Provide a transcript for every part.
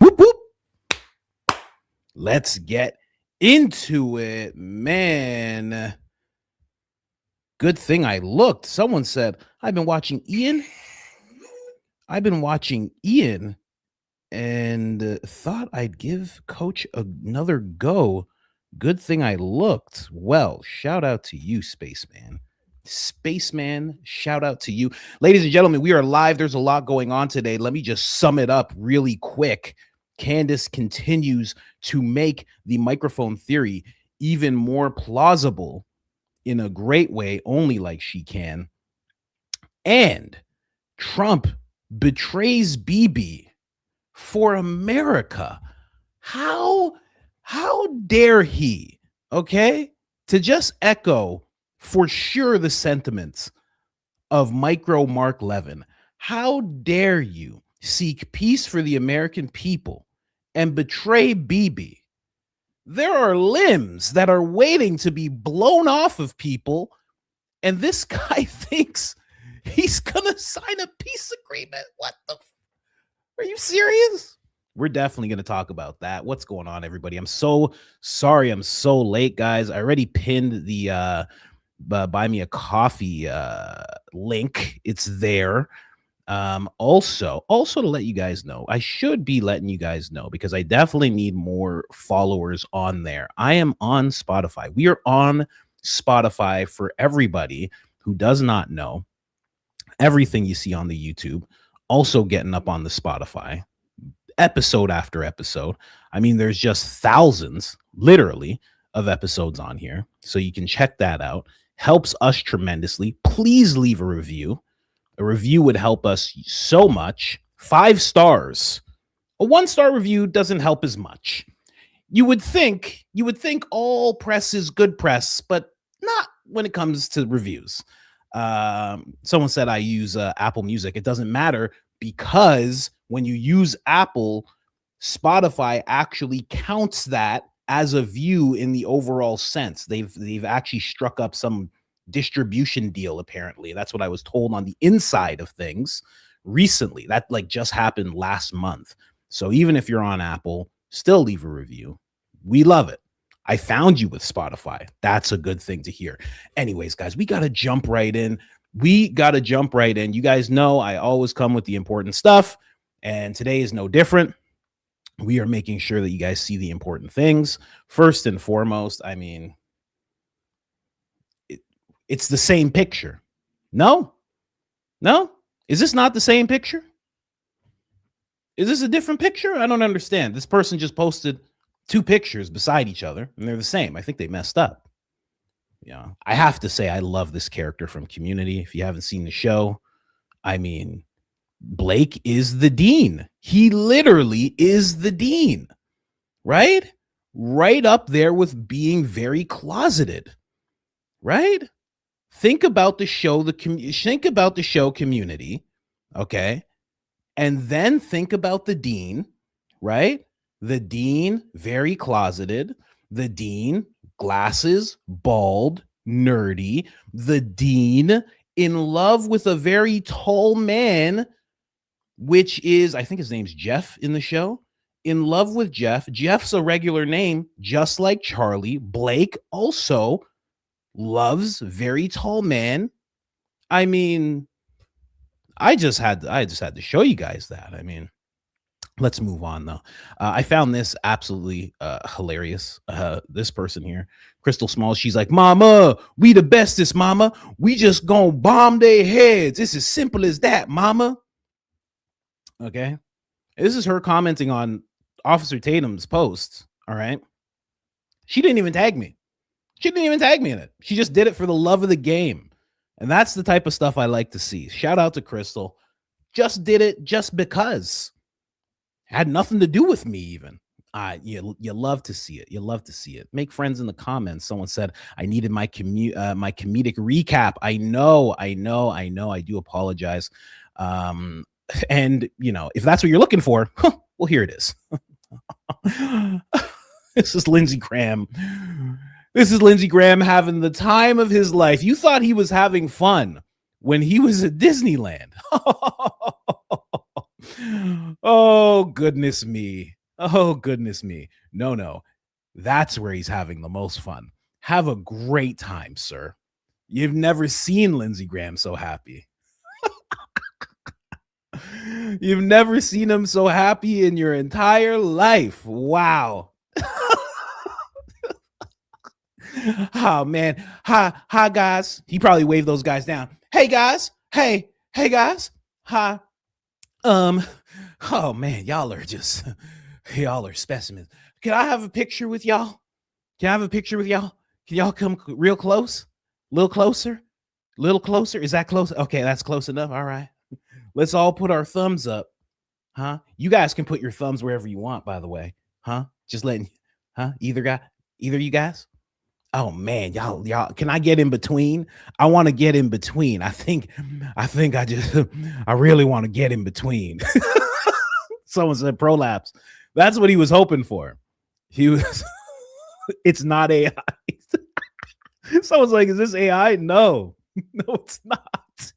Whoop, whoop. Let's get into it, man. Good thing I looked. Someone said, I've been watching Ian and thought I'd give Coach another go. Good thing I looked. Well, shout out to you, Spaceman. Spaceman, shout out to you. Ladies and gentlemen, we are live. There's a lot going on today. Let me just sum it up really quick. Candace continues to make the microphone theory even more plausible in a great way, only like she can. And Trump betrays Bibi for America. How dare he, okay? To just echo for sure the sentiments of Micro Mark Levin. How dare you seek peace for the American people and betray Bibi? There are limbs that are waiting to be blown off of people, and this guy thinks he's gonna sign a peace agreement. What the? Are you serious? We're definitely going to talk about that. What's going on, everybody? I'm so sorry I'm so late, guys. I already pinned the buy me a coffee link. It's there. Also to let you guys know, I should be letting you guys know because I definitely need more followers on there. I am on Spotify. We are on Spotify for everybody who does not know. Everything you see on the YouTube also getting up on the Spotify, episode after episode. I mean, there's just thousands, literally, of episodes on here. So you can check that out. Helps us tremendously. Please leave a review. A review would help us so much. 5 stars. A 1-star review doesn't help as much. You would think all press is good press, but not when it comes to reviews. Someone said I use Apple Music. It doesn't matter because when you use Apple, Spotify actually counts that as a view in the overall sense. They've actually struck up some distribution deal, apparently. That's what I was told on the inside of things recently. That just happened last month. So even if you're on Apple, still leave a review. We love it. I found you with Spotify. That's a good thing to hear. Anyways, guys, we got to jump right in. You guys know I always come with the important stuff, and today is no different. We are making sure that you guys see the important things. First and foremost, I mean, it's the same picture. No? Is this not the same picture? Is this a different picture? I don't understand. This person just posted 2 pictures beside each other, and they're the same. I think they messed up. Yeah, I have to say I love this character from Community. If you haven't seen the show, I mean, Blake is the dean. He literally is the dean, right? Right up there with being very closeted, right? Think about the show, Community, okay? And then think about the dean, right? The dean, very closeted. The dean, glasses, bald, nerdy. The dean, in love with a very tall man, which is, I think his name's Jeff in the show. In love with Jeff. Jeff's a regular name, just like Charlie. Blake also loves very tall man. I mean, I just had to show you guys that. I mean, let's move on, though. I found this absolutely hilarious. This person here, Crystal Smalls, she's like, Mama, we the bestest, Mama. We just gonna bomb their heads. It's as simple as that, Mama. Okay. This is her commenting on Officer Tatum's post. All right. She didn't even tag me. She didn't even tag me in it. She just did it for the love of the game. And that's the type of stuff I like to see. Shout out to Crystal. Just did it just because. Had nothing to do with me even. You love to see it. You love to see it. Make friends in the comments. Someone said I needed my comedic recap. I know. I do apologize. And if that's what you're looking for, well, here it is. This is Lindsey Graham. This is Lindsey Graham having the time of his life. You thought he was having fun when he was at Disneyland. Oh, goodness me. Oh, goodness me. No. That's where he's having the most fun. Have a great time, sir. You've never seen Lindsey Graham so happy. You've never seen him so happy in your entire life. Wow. Oh, man. Hi, guys. He probably waved those guys down. Hey, guys. Hey, guys. Hi. Oh, man. Y'all are specimens. Can I have a picture with y'all? Can y'all come real close? A little closer? Is that close? Okay, that's close enough. All right. Let's all put our thumbs up. Huh? You guys can put your thumbs wherever you want, by the way. Huh? Just letting, either you guys? Oh man, y'all, can I get in between? I want to get in between. I think I really want to get in between. Someone said prolapse. That's what he was hoping for. It's not AI. Someone's like, is this AI? No, it's not.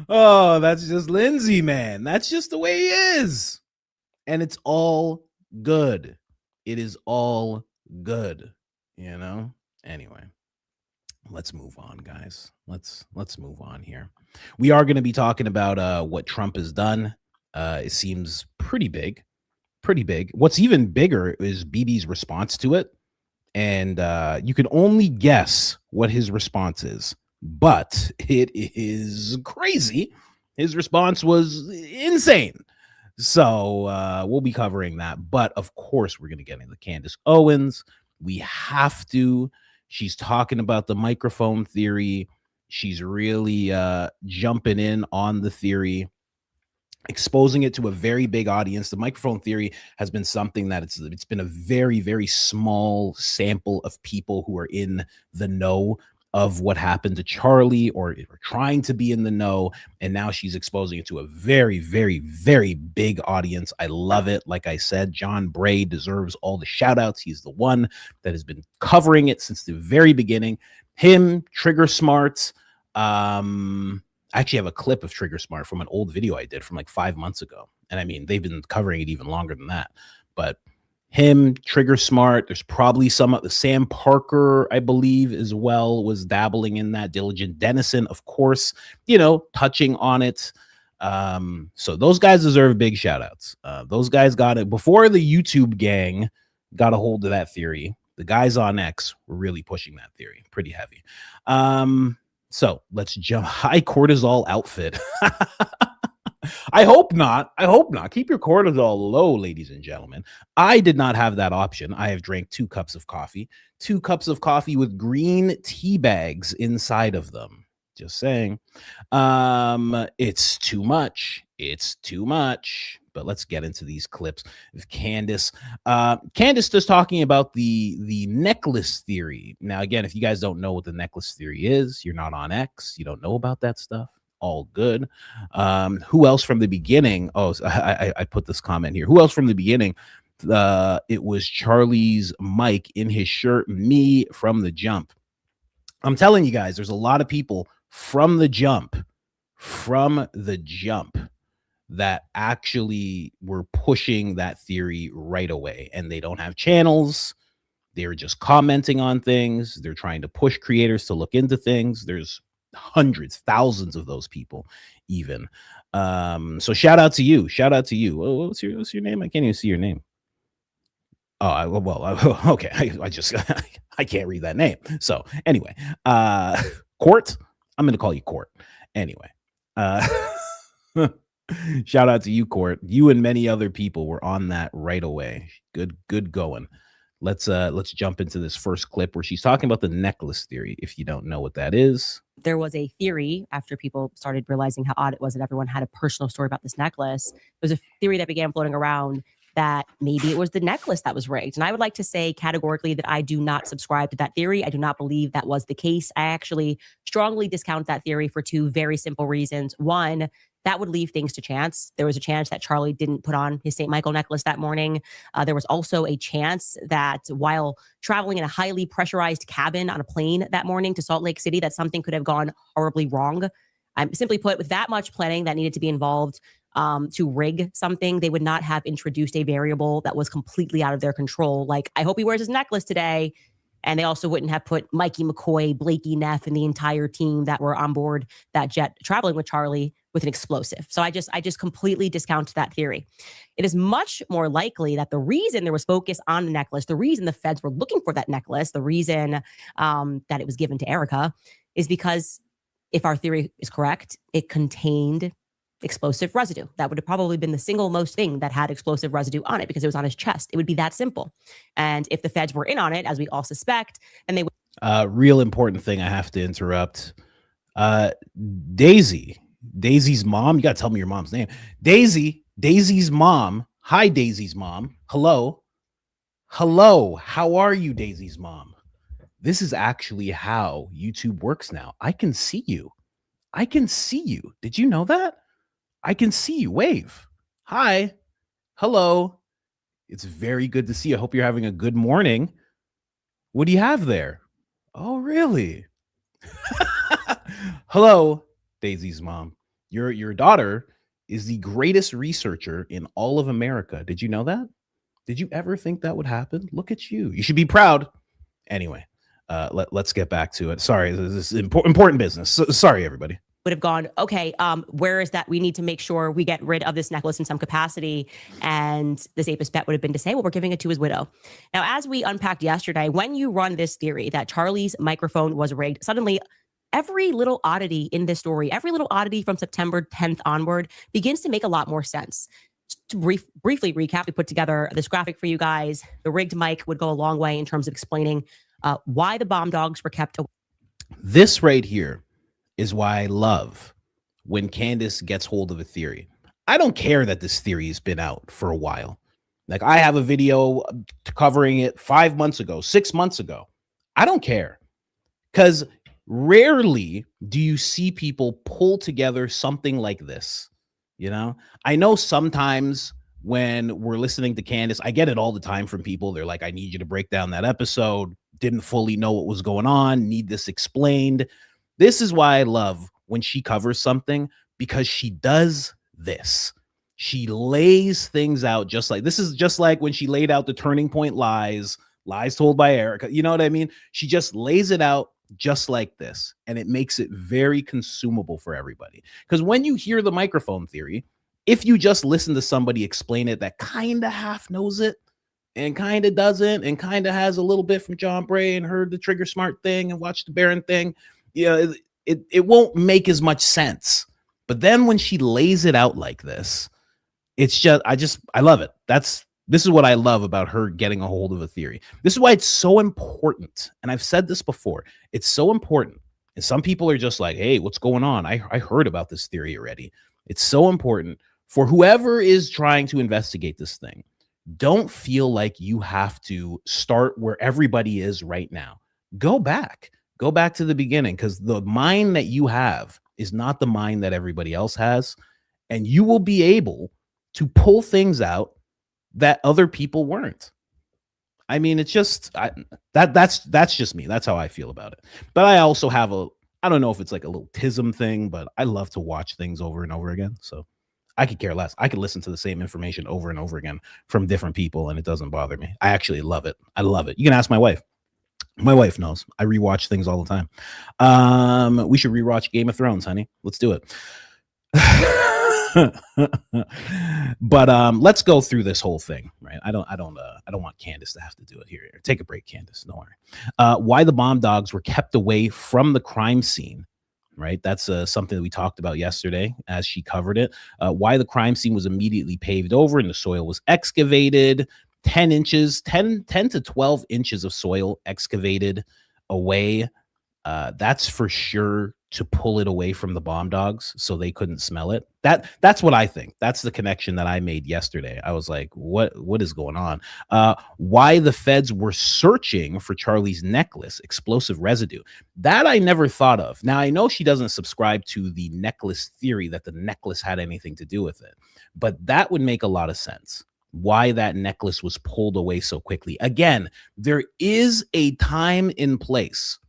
Oh, that's just Lindsey, man. That's just the way he is. And it's all good. It is all good, you know? Anyway, let's move on, guys. Let's move on here. We are going to be talking about what Trump has done. It seems pretty big. What's even bigger is Bibi's response to it. And you can only guess what his response is, but it is crazy. His response was insane. So we'll be covering that. But of course, we're going to get into Candace Owens. We have to. She's talking about the microphone theory. She's really jumping in on the theory, exposing it to a very big audience. The microphone theory has been something that it's been a very, very small sample of people who are in the know of what happened to Charlie or trying to be in the know. And now she's exposing it to a very, very, very big audience. I love it. Like I said, John Bray deserves all the shout outs. He's the one that has been covering it since the very beginning. Him, Trigger Smart. I actually have a clip of Trigger Smart from an old video I did from like 5 months ago. And I mean, they've been covering it even longer than that. But him, Trigger Smart, there's probably some of the Sam Parker, I believe, as well, was dabbling in that. Diligent Dennison, of course, touching on it. So those guys deserve big shout outs. Those guys got it before the YouTube gang got a hold of that theory. The guys on X were really pushing that theory pretty heavy. So let's jump. High cortisol outfit. I hope not. Keep your cortisol low, ladies and gentlemen. I did not have that option. I have drank 2 cups of coffee with green tea bags inside of them. Just saying. It's too much. But let's get into these clips of Candace. Candace is talking about the necklace theory. Now, again, if you guys don't know what the necklace theory is, you're not on X, you don't know about that stuff. All good. Who else from the beginning? Oh, I put this comment here. Who else from the beginning? It was Charlie's mic in his shirt. Me from the jump. I'm telling you guys, there's a lot of people from the jump that actually were pushing that theory right away, and they don't have channels. They're just commenting on things. They're trying to push creators to look into things. There's hundreds, thousands of those people even. So shout out to you. Oh, what's your name? I can't even see your name. Okay. I can't read that name. So anyway, Court, I'm going to call you Court. Anyway, shout out to you, Court. You and many other people were on that right away. Good going. Let's jump into this first clip where she's talking about the necklace theory. If you don't know what that is. There was a theory after people started realizing how odd it was that everyone had a personal story about this necklace. There was a theory that began floating around that maybe it was the necklace that was rigged. And I would like to say categorically that I do not subscribe to that theory. I do not believe that was the case. I actually strongly discount that theory for two very simple reasons. One, that would leave things to chance. There was a chance that Charlie didn't put on his St. Michael necklace that morning. There was also a chance that while traveling in a highly pressurized cabin on a plane that morning to Salt Lake City, that something could have gone horribly wrong. Simply put, with that much planning that needed to be involved to rig something, they would not have introduced a variable that was completely out of their control. Like, I hope he wears his necklace today. And they also wouldn't have put Mikey McCoy, Blakey Neff, and the entire team that were on board that jet traveling with Charlie with an explosive. So I just completely discount that theory. It is much more likely that the reason there was focus on the necklace, the reason the feds were looking for that necklace, the reason that it was given to Erica is because if our theory is correct, it contained explosive residue. That would have probably been the single most thing that had explosive residue on it because it was on his chest. It would be that simple. And if the feds were in on it, as we all suspect, and they would. Real important thing I have to interrupt. Daisy's mom. You got to tell me your mom's name. Daisy's mom. Hi, Daisy's mom. Hello. How are you, Daisy's mom? This is actually how YouTube works now. I can see you. Did you know that? I can see you. Wave. Hi. Hello. It's very good to see you. I hope you're having a good morning. What do you have there? Oh, really? Hello, Daisy's mom. Your daughter is the greatest researcher in all of America. Did you know that? Did you ever think that would happen? Look at you. You should be proud. Anyway, let's get back to it. Sorry, this is important business. Sorry, everybody. Would have gone, okay, where is that? We need to make sure we get rid of this necklace in some capacity. And the safest bet would have been to say, well, we're giving it to his widow. Now, as we unpacked yesterday, when you run this theory that Charlie's microphone was rigged, suddenly every little oddity in this story, every little oddity from September 10th onward begins to make a lot more sense. To briefly recap, we put together this graphic for you guys. The rigged mic would go a long way in terms of explaining why the bomb dogs were kept away. This right here is why I love when Candace gets hold of a theory. I don't care that this theory has been out for a while. Like, I have a video covering it 5 months ago, 6 months ago. I don't care, because rarely do you see people pull together something like this. You know, I know sometimes when we're listening to Candace, I get it all the time from people. They're like, I need you to break down that episode. Didn't fully know what was going on. Need this explained. This is why I love when she covers something, because she does this. She lays things out just like this. Is just like when she laid out the turning point lies told by Erica. You know what I mean? She just lays it out just like this, and it makes it very consumable for everybody. Because when you hear the microphone theory, if you just listen to somebody explain it that kind of half knows it and kind of doesn't and kind of has a little bit from John Bray and heard the Trigger Smart thing and watched the Baron thing, it won't make as much sense. But then when she lays it out like this, it's just I love it. This is what I love about her getting a hold of a theory. This is why it's so important. And I've said this before. It's so important. And some people are just like, hey, what's going on? I heard about this theory already. It's so important for whoever is trying to investigate this thing. Don't feel like you have to start where everybody is right now. Go back to the beginning, because the mind that you have is not the mind that everybody else has. And you will be able to pull things out that other people weren't. I mean, it's just that's just me. That's how I feel about it. But I also have I don't know if it's like a little tism thing, but I love to watch things over and over again. So I could care less. I could listen to the same information over and over again from different people, and it doesn't bother me. I actually love it. I love it. You can ask my wife. My wife knows. I rewatch things all the time. We should rewatch Game of Thrones, honey. Let's do it. But let's go through this whole thing, right? I don't want Candace to have to do it here. Take a break, Candace. Don't worry. Why the bomb dogs were kept away from the crime scene, right? That's something that we talked about yesterday as she covered it. Why the crime scene was immediately paved over and the soil was excavated. 10 to 12 inches of soil excavated away. That's for sure to pull it away from the bomb dogs so they couldn't smell it. That's what I think. That's the connection that I made yesterday. I was like, what is going on? Why the feds were searching for Charlie's necklace, explosive residue. That I never thought of. Now, I know she doesn't subscribe to the necklace theory that the necklace had anything to do with it, but that would make a lot of sense. Why that necklace was pulled away so quickly. Again, there is a time and place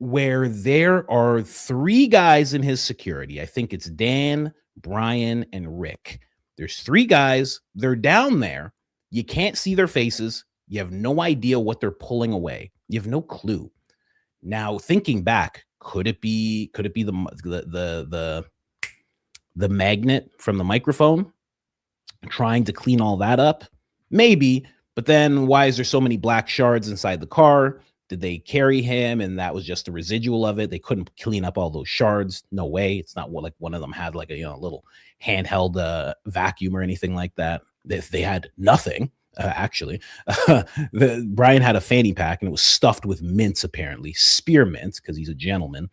where there are 3 guys in his security. I think it's Dan, Brian, and Rick. There's 3 guys. They're down there. You can't see their faces. You have no idea what they're pulling away. You have no clue. Now, thinking back, could it be the magnet from the microphone trying to clean all that up? Maybe. But then why is there so many black shards inside the car? Did they carry him and that was just a residual of it? They couldn't clean up all those shards. No way. It's not what like one of them had like a little handheld vacuum or anything like that. They had nothing. Actually, Brian had a fanny pack and it was stuffed with mints, apparently spearmint, because he's a gentleman.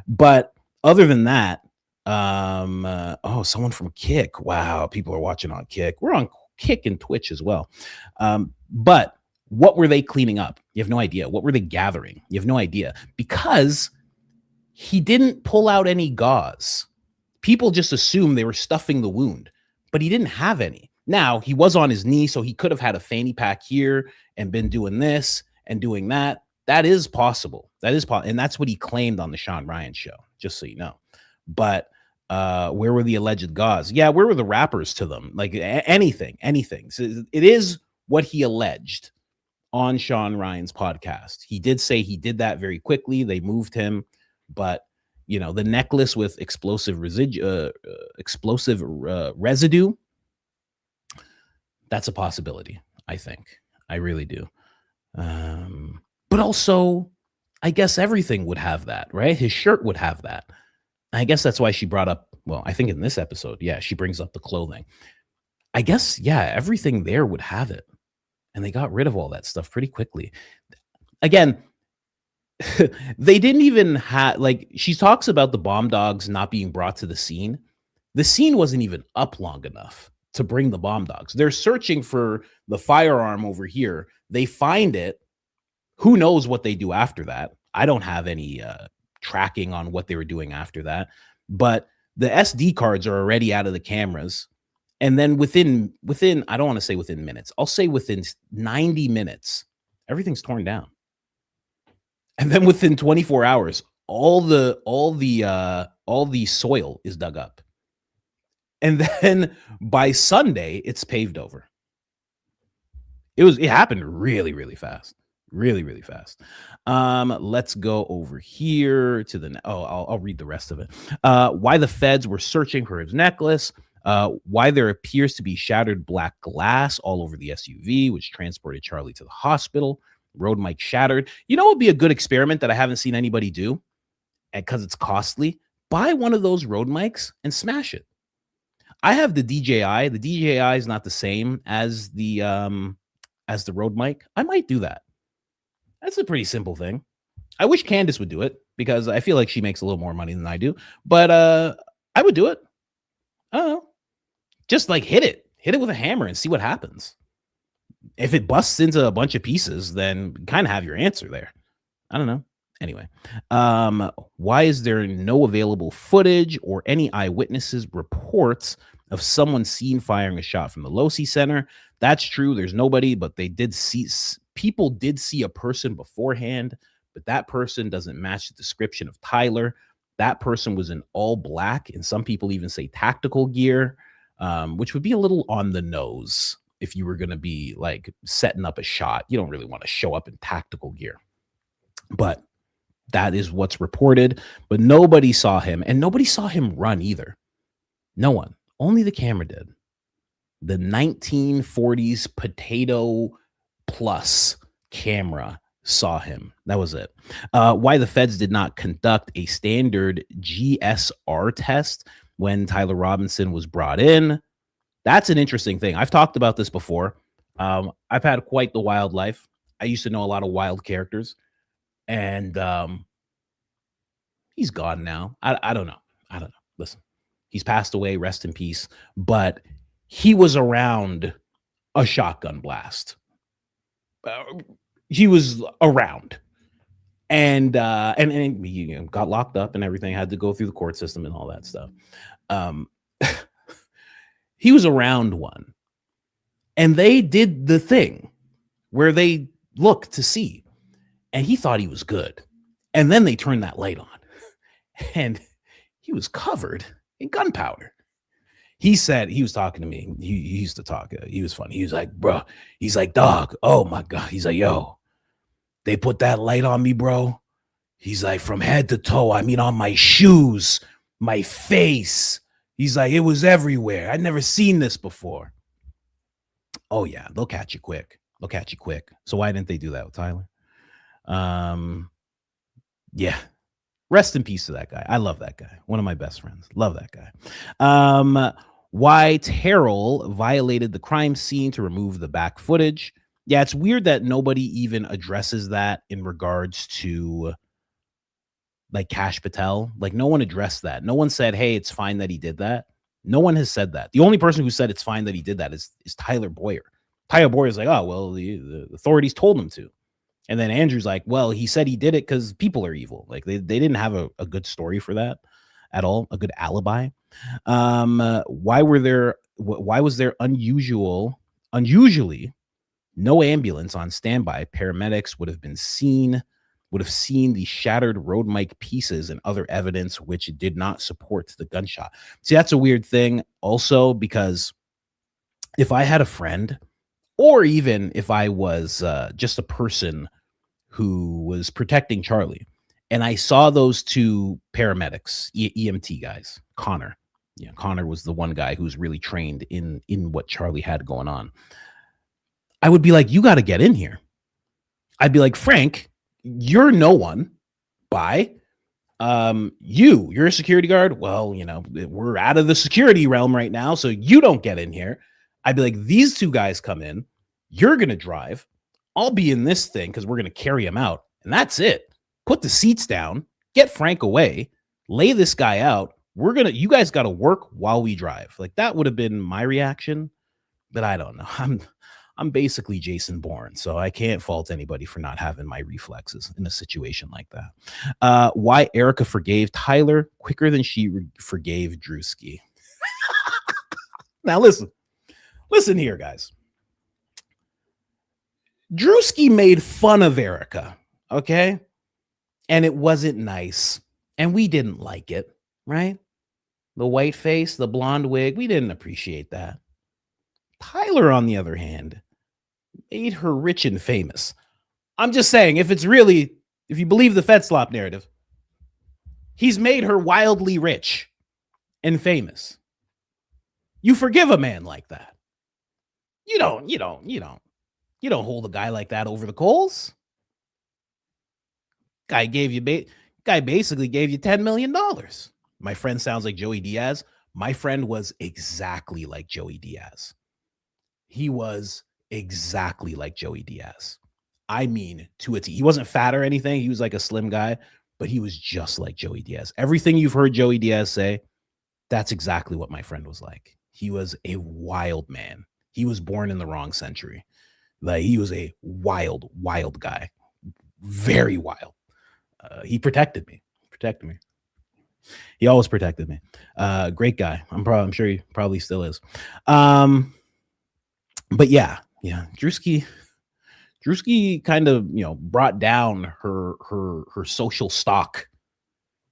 But other than that, someone from Kick. Wow, people are watching on Kick. We're on Kick and Twitch as well. But what were they cleaning up? You have no idea. What were they gathering? You have no idea, because he didn't pull out any gauze. People just assume they were stuffing the wound, but he didn't have any. Now, he was on his knee, so he could have had a fanny pack here and been doing this and doing that. That is possible. That is possible. And that's what he claimed on the Sean Ryan show, just so you know. But where were the alleged gauze? Yeah, where were the wrappers to them? Like anything. So it is what he alleged on Sean Ryan's podcast. He did say he did that very quickly. They moved him, but the necklace with explosive residue, that's a possibility. I think. I really do. But also, I guess everything would have that, right? His shirt would have that. I guess that's why she brought up, well, I think in this episode, yeah, she brings up the clothing. I guess, yeah, everything there would have it. And they got rid of all that stuff pretty quickly. Again, they didn't even have, like, she talks about the bomb dogs not being brought to the scene. The scene wasn't even up long enough to bring the bomb dogs. They're searching for the firearm over here. They find it. Who knows what they do after that? I don't have any tracking on what they were doing after that. But the SD cards are already out of the cameras. And then within, I don't want to say within minutes, I'll say within 90 minutes, everything's torn down. And then within 24 hours, all the soil is dug up. And then by Sunday, it's paved over. It happened really, really fast. Really, really fast. Let's go over here to I'll read the rest of it. Why the feds were searching for his necklace. Why there appears to be shattered black glass all over the SUV, which transported Charlie to the hospital. Road mic shattered. You know what would be a good experiment that I haven't seen anybody do, and because it's costly? Buy one of those road mics and smash it. I have the DJI. The DJI is not the same as the road mic. I might do that. That's a pretty simple thing. I wish Candace would do it because I feel like she makes a little more money than I do. But I would do it. I don't know. Just like hit it with a hammer and see what happens. If it busts into a bunch of pieces, then kind of have your answer there. I don't know. Anyway, why is there no available footage or any eyewitnesses reports of someone seen firing a shot from the Losi Center? That's true. There's nobody, but people did see a person beforehand, but that person doesn't match the description of Tyler. That person was in all black, and some people even say tactical gear, which would be a little on the nose if you were going to be like setting up a shot. You don't really want to show up in tactical gear, but that is what's reported. But nobody saw him, and nobody saw him run either. No one. Only the camera did. The 1940s Potato Plus camera saw him. That was it. Why the feds did not conduct a standard GSR test when Tyler Robinson was brought in. That's an interesting thing. I've talked about this before. I've had quite the wild life. I used to know a lot of wild characters. And He's gone now. I don't know. I don't know. Listen, he's passed away. Rest in peace. But he was around a shotgun blast. He was around, and he got locked up and everything. Had to go through the court system and all that stuff. Um, he was around one, and they did the thing where they looked to see, and he thought he was good, and then they turned that light on, and he was covered in gunpowder. He said, he was talking to me. He used to talk. He was funny. He was like, bro, he's like, dog, oh my God. He's like, yo, they put that light on me, bro. He's like, from head to toe. I mean, on my shoes, my face. He's like, it was everywhere. I'd never seen this before. Oh yeah, they'll catch you quick. They'll catch you quick. So why didn't they do that with Tyler? Yeah. Rest in peace to that guy. I love that guy. One of my best friends. Love that guy. Why Terrell violated the crime scene to remove the back footage. Yeah, it's weird that nobody even addresses that in regards to like Kash Patel. Like no one addressed that. No one said, hey, it's fine that he did that. No one has said that. The only person who said it's fine that he did that is Tyler Boyer. Tyler Boyer's like, oh, well, the authorities told him to. And then Andrew's like, well, he said he did it because people are evil. Like they didn't have a good story for that at all, a good alibi. Why was there unusually no ambulance on standby? Paramedics would have seen the shattered road mic pieces and other evidence which did not support the gunshot. See, that's a weird thing also, because if I had a friend, or even if I was just a person who was protecting Charlie, and I saw those two paramedics, EMT guys, Connor. Yeah, Connor was the one guy who's really trained in what Charlie had going on. I would be like, you got to get in here. I'd be like, Frank, you're no one. Bye. You're a security guard. Well, we're out of the security realm right now, so you don't get in here. I'd be like, these two guys come in. You're going to drive. I'll be in this thing because we're going to carry him out. And that's it. Put the seats down. Get Frank away. Lay this guy out. You guys got to work while we drive. Like that would have been my reaction. But I don't know. I'm basically Jason Bourne, so I can't fault anybody for not having my reflexes in a situation like that. Why Erica forgave Tyler quicker than she forgave Drewski. Now listen here, guys. Drewski made fun of Erica, okay? And it wasn't nice. And we didn't like it, right? The white face, the blonde wig, we didn't appreciate that. Tyler, on the other hand, made her rich and famous. I'm just saying, if you believe the Fedslop narrative, he's made her wildly rich and famous. You forgive a man like that. You don't hold a guy like that over the coals. Guy basically gave you $10 million. My friend sounds like Joey Diaz. My friend was exactly like Joey Diaz. He was exactly like Joey Diaz. I mean, to a T. He wasn't fat or anything. He was like a slim guy, but he was just like Joey Diaz. Everything you've heard Joey Diaz say, that's exactly what my friend was like. He was a wild man. He was born in the wrong century. Like he was a wild, wild guy. Very wild. He protected me. He always protected me. Great guy. I'm sure he probably still is. But yeah. Drewski kind of, brought down her social stock.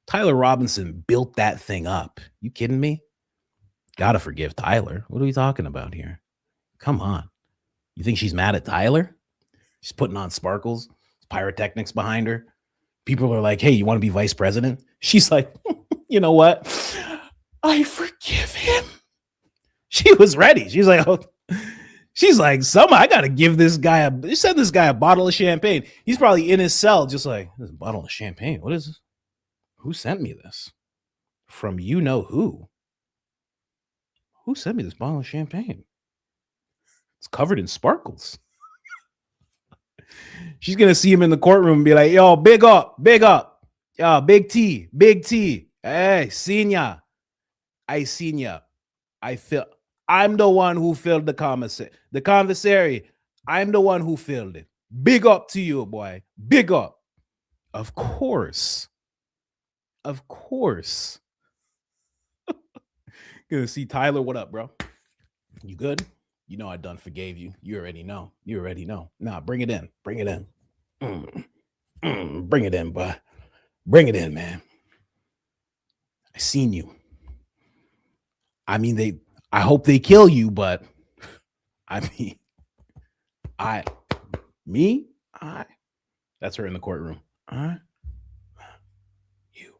Tyler Robinson built that thing up. You kidding me? Gotta forgive Tyler. What are we talking about here? Come on. You think she's mad at Tyler? She's putting on sparkles, pyrotechnics behind her. People are like, hey, you want to be vice president? She's like, you know what? I forgive him. She was ready. She's like, oh. She's like, I got to give this guy send this guy a bottle of champagne. He's probably in his cell just like, this bottle of champagne. What is this? Who sent me this? From you know who? Who sent me this bottle of champagne? It's covered in sparkles. She's going to see him in the courtroom and be like, yo, big up. Yeah, Big T, Big T. Hey, senior. I seen ya. I feel I'm the one who filled the commissary. I'm the one who filled it. Big up to you, boy. Big up. Of course. Of course. Gonna see Tyler. What up, bro? You good? You know I done forgave you. You already know. You already know. Nah, bring it in. Bring it in. Bring it in, boy. Bring it in, man. I seen you. I mean, I hope they kill you, but I mean, that's her in the courtroom. You.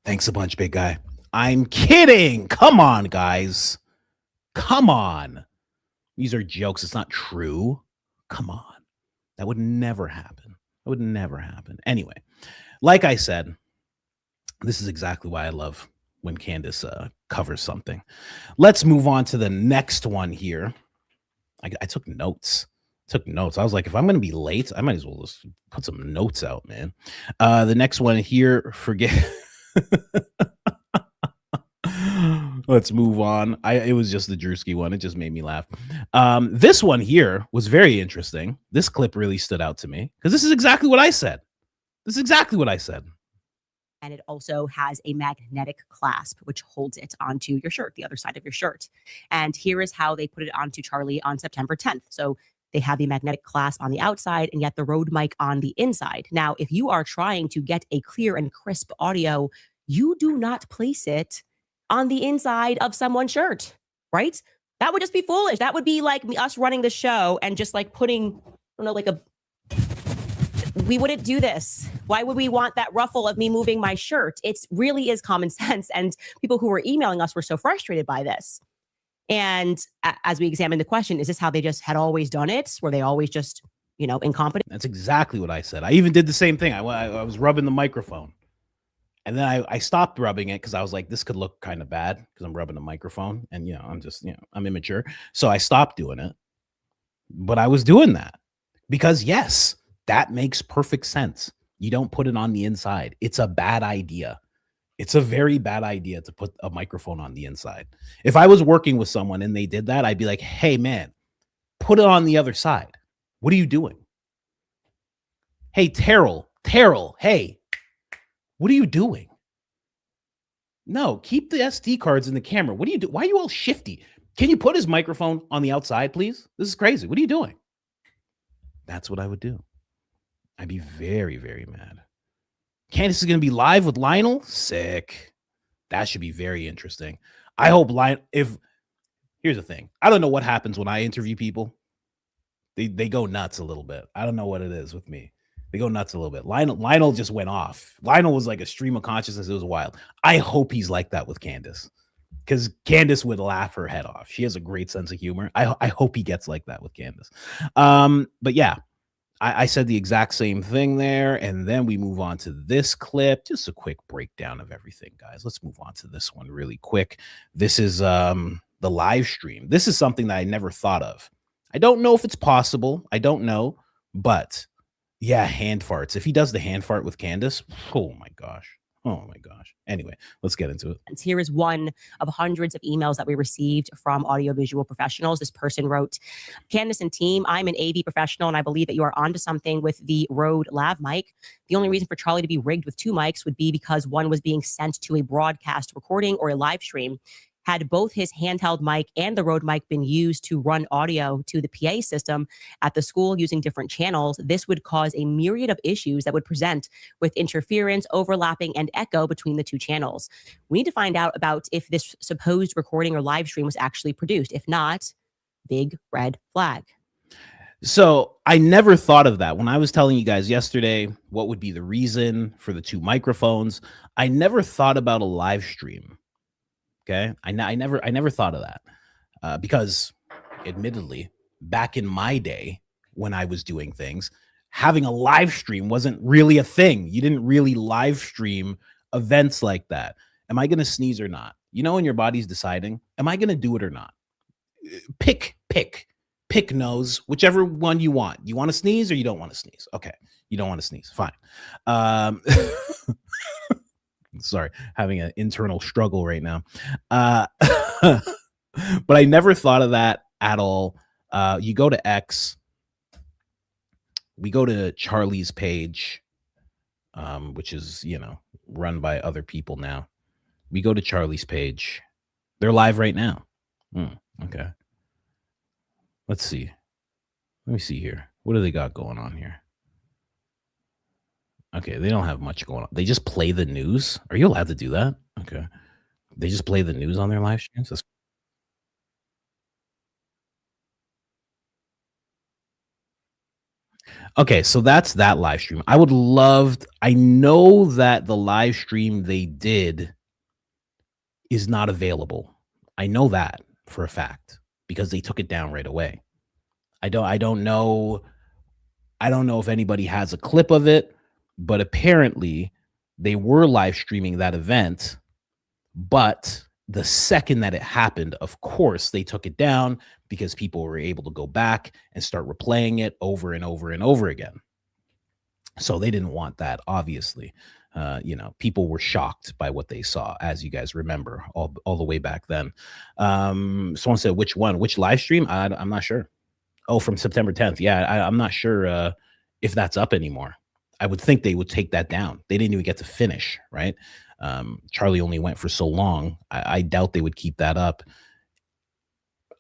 Thanks a bunch, big guy. I'm kidding. Come on, guys. Come on. These are jokes. It's not true. Come on. That would never happen. That would never happen. Anyway, like I said, this is exactly why I love when Candace covers something. Let's move on to the next one here. I took notes. I was like, if I'm going to be late, I might as well just put some notes out, man. The next one here, forget. Let's move on. It was just the Drewski one. It just made me laugh. This one here was very interesting. This clip really stood out to me because this is exactly what I said. And it also has a magnetic clasp, which holds it onto your shirt, the other side of your shirt. And here is how they put it onto Charlie on September 10th. So they have the magnetic clasp on the outside and yet the Rode mic on the inside. Now, if you are trying to get a clear and crisp audio, you do not place it on the inside of someone's shirt, right? That would just be foolish. That would be like us running the show and just like putting, I don't know, like we wouldn't do this. Why would we want that ruffle of me moving my shirt? It really is common sense. And people who were emailing us were so frustrated by this. And as we examine the question, is this how they just had always done it? Were they always just, incompetent? That's exactly what I said. I even did the same thing. I was rubbing the microphone. And then I stopped rubbing it because I was like, this could look kind of bad because I'm rubbing the microphone. And, I'm just, I'm immature. So I stopped doing it. But I was doing that because, yes, that makes perfect sense. You don't put it on the inside. It's a bad idea. It's a very bad idea to put a microphone on the inside. If I was working with someone and they did that, I'd be like, hey, man, put it on the other side. What are you doing? Hey, Terrell, hey, what are you doing? No, keep the SD cards in the camera. What do you do? Why are you all shifty? Can you put his microphone on the outside, please? This is crazy. What are you doing? That's what I would do. I'd be very, very mad. Candace is going to be live with Lionel. Sick. That should be very interesting. I hope here's the thing. I don't know what happens when I interview people. They go nuts a little bit. I don't know what it is with me. They go nuts a little bit. Lionel just went off. Lionel was like a stream of consciousness. It was wild. I hope he's like that with Candace because Candace would laugh her head off. She has a great sense of humor. I hope he gets like that with Candace. But yeah, I said the exact same thing there. And then we move on to this clip. Just a quick breakdown of everything, guys. Let's move on to this one really quick. This is the live stream. This is something that I never thought of. I don't know if it's possible. I don't know. But yeah, hand farts. If he does the hand fart with Candace, oh my gosh. Anyway, let's get into it. Here is one of hundreds of emails that we received from audiovisual professionals. This person wrote, Candace and team, I'm an AV professional and I believe that you are onto something with the Rode lav mic. The only reason for Charlie to be rigged with two mics would be because one was being sent to a broadcast recording or a live stream. Had both his handheld mic and the Rode mic been used to run audio to the PA system at the school using different channels, this would cause a myriad of issues that would present with interference, overlapping, and echo between the two channels. We need to find out about if this supposed recording or live stream was actually produced. If not, big red flag. So I never thought of that when I was telling you guys yesterday what would be the reason for the two microphones. I never thought about a live stream. Okay, I never thought of that because, admittedly, back in my day when I was doing things, having a live stream wasn't really a thing. You didn't really live stream events like that. Am I going to sneeze or not? When your body's deciding, am I going to do it or not? Pick. Pick nose, whichever one you want. You want to sneeze or you don't want to sneeze? Okay, you don't want to sneeze. Fine. Sorry, having an internal struggle right now. But I never thought of that at all. You go to X, we go to Charlie's page, which is, run by other people now. We go to Charlie's page. They're live right now. Okay. Let's see. Let me see here. What do they got going on here? Okay, they don't have much going on. They just play the news. Are you allowed to do that? Okay. They just play the news on their live streams? Okay, so that's that live stream. I know that the live stream they did is not available. I know that for a fact because they took it down right away. I don't know if anybody has a clip of it, but apparently they were live streaming that event, but the second that it happened, of course, they took it down because people were able to go back and start replaying it over and over and over again. So they didn't want that, obviously. People were shocked by what they saw, as you guys remember, all the way back then. Someone said, which live stream? I'm not sure. Oh, from September 10th. Yeah, I'm not sure if that's up anymore. I would think they would take that down. They didn't even get to finish, right? Charlie only went for so long. I doubt they would keep that up.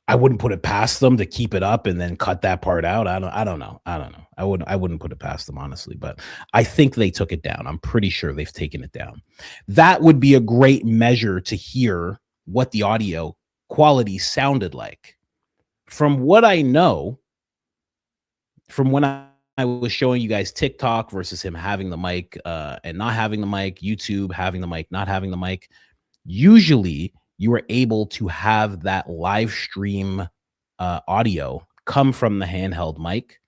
I wouldn't put it past them to keep it up and then cut that part out. I don't know. I wouldn't put it past them, honestly, but I think they took it down. I'm pretty sure they've taken it down. That would be a great measure to hear what the audio quality sounded like. From what I know, from when I was showing you guys TikTok versus him having the mic and not having the mic, YouTube having the mic, not having the mic, usually you are able to have that live stream audio come from the handheld mic,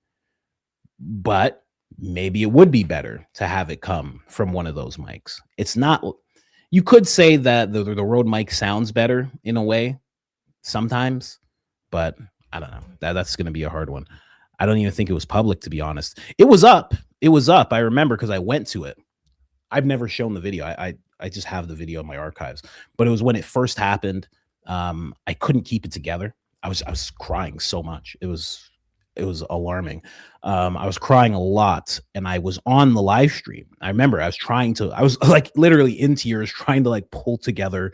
but maybe it would be better to have it come from one of those mics. It's not, you could say that the Rode mic sounds better in a way sometimes, but I don't know. That's going to be a hard one. I don't even think it was public, to be honest. It was up. I remember because I went to it. I've never shown the video. I just have the video in my archives, but it was when it first happened. I couldn't keep it together. I was crying so much. It was alarming. I was crying a lot, and I was on the live stream. I remember I was like literally in tears trying to like pull together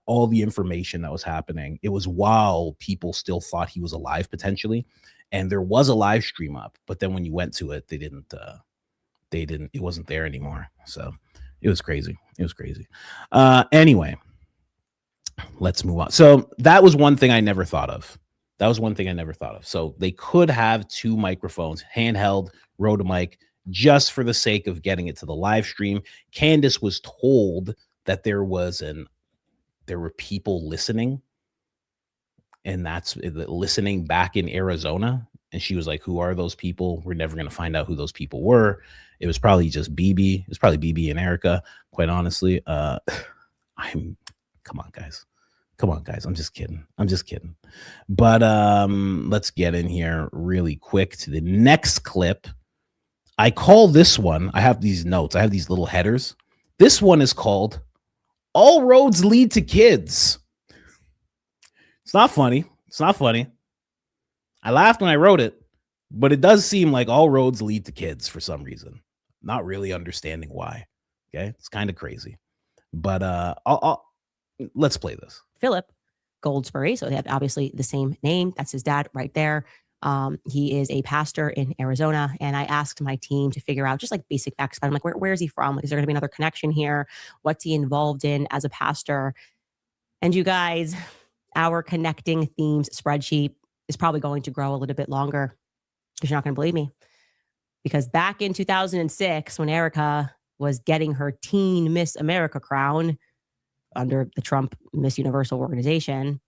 all the information that was happening. It was while people still thought he was alive potentially, and there was a live stream up, but then when you went to it, it wasn't there anymore. So it was crazy. Anyway, let's move on. So that was one thing I never thought of. So they could have two microphones, handheld, Rode mic, just for the sake of getting it to the live stream. Candace was told that there were people listening, and that's listening back in Arizona. And she was like, who are those people? We're never going to find out who those people were. It was probably just Bibi. It was probably Bibi and Erica, quite honestly. Come on, guys. I'm just kidding. But let's get in here really quick to the next clip. I call this one, I have these notes. I have these little headers. This one is called All Roads Lead to Kids. It's not funny. I laughed when I wrote it, but it does seem like all roads lead to kids for some reason. Not really understanding why. Okay, it's kind of crazy. But let's play this. Philip Goldsberry. So they have obviously the same name. That's his dad right there. He is a pastor in Arizona. And I asked my team to figure out just like basic facts about him. Like, where is he from? Like, is there going to be another connection here? What's he involved in as a pastor? And you guys, our connecting themes spreadsheet is probably going to grow a little bit longer because you're not going to believe me. Because back in 2006, when Erica was getting her teen Miss America crown under the Trump Miss Universal organization,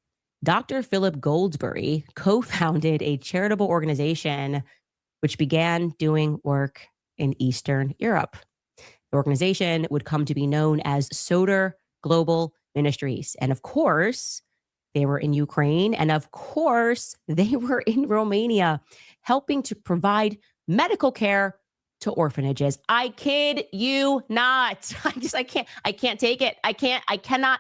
Dr. Philip Goldsberry co-founded a charitable organization which began doing work in Eastern Europe. The organization would come to be known as Soder Global Ministries. And of course, They were in Ukraine. And of course, they were in Romania helping to provide medical care to orphanages. I kid you not. I can't take it. I cannot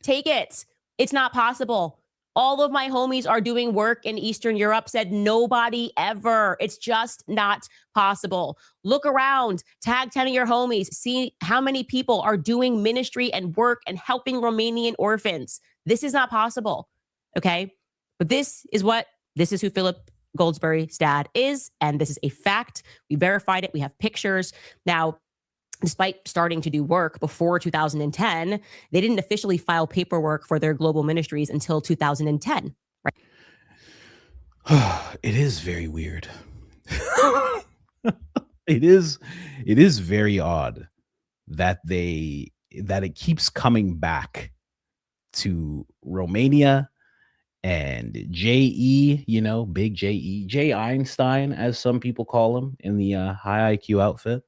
take it. It's not possible. All of my homies are doing work in Eastern Europe, said nobody ever. It's just not possible. Look around, tag 10 of your homies, see how many people are doing ministry and work and helping Romanian orphans. This is not possible. Okay. But this is who Philip Goldsberry's dad is. And this is a fact. We verified it. We have pictures. Now, despite starting to do work before 2010, they didn't officially file paperwork for their global ministries until 2010. Right? It is very weird. It is very odd that it keeps coming back to Romania and J.E., big J.E., J. Einstein, as some people call him in the high IQ outfit.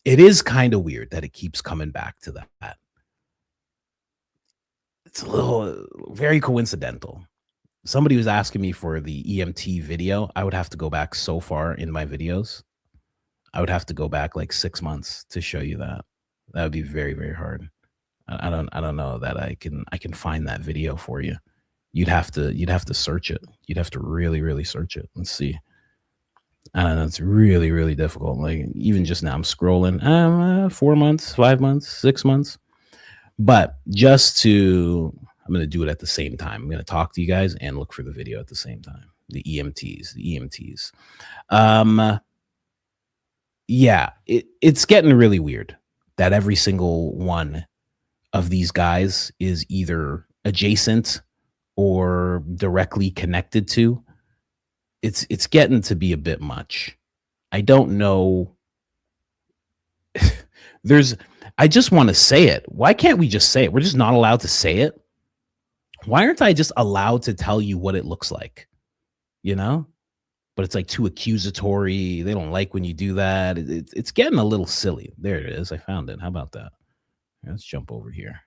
It is kind of weird that it keeps coming back to that. It's very coincidental. Somebody was asking me for the EMT video. I would have to go back so far in my videos. I would have to go back like 6 months to show you that. That would be very, very hard. I don't know that I can find that video for you. You'd have to search it. You'd have to really, really search it. Let's see. I don't know. It's really, really difficult. Like even just now, I'm scrolling. 4 months, 5 months, 6 months. But I'm going to do it at the same time. I'm going to talk to you guys and look for the video at the same time. The EMTs. Yeah, it's getting really weird that every single one of these guys is either adjacent or directly connected to. It's getting to be a bit much. I don't know. I just want to say it. Why can't we just say it? We're just not allowed to say it. Why aren't I just allowed to tell you what it looks like? But it's like too accusatory. They don't like when you do that. It's getting a little silly. There it is. I found it. How about that? Let's jump over here.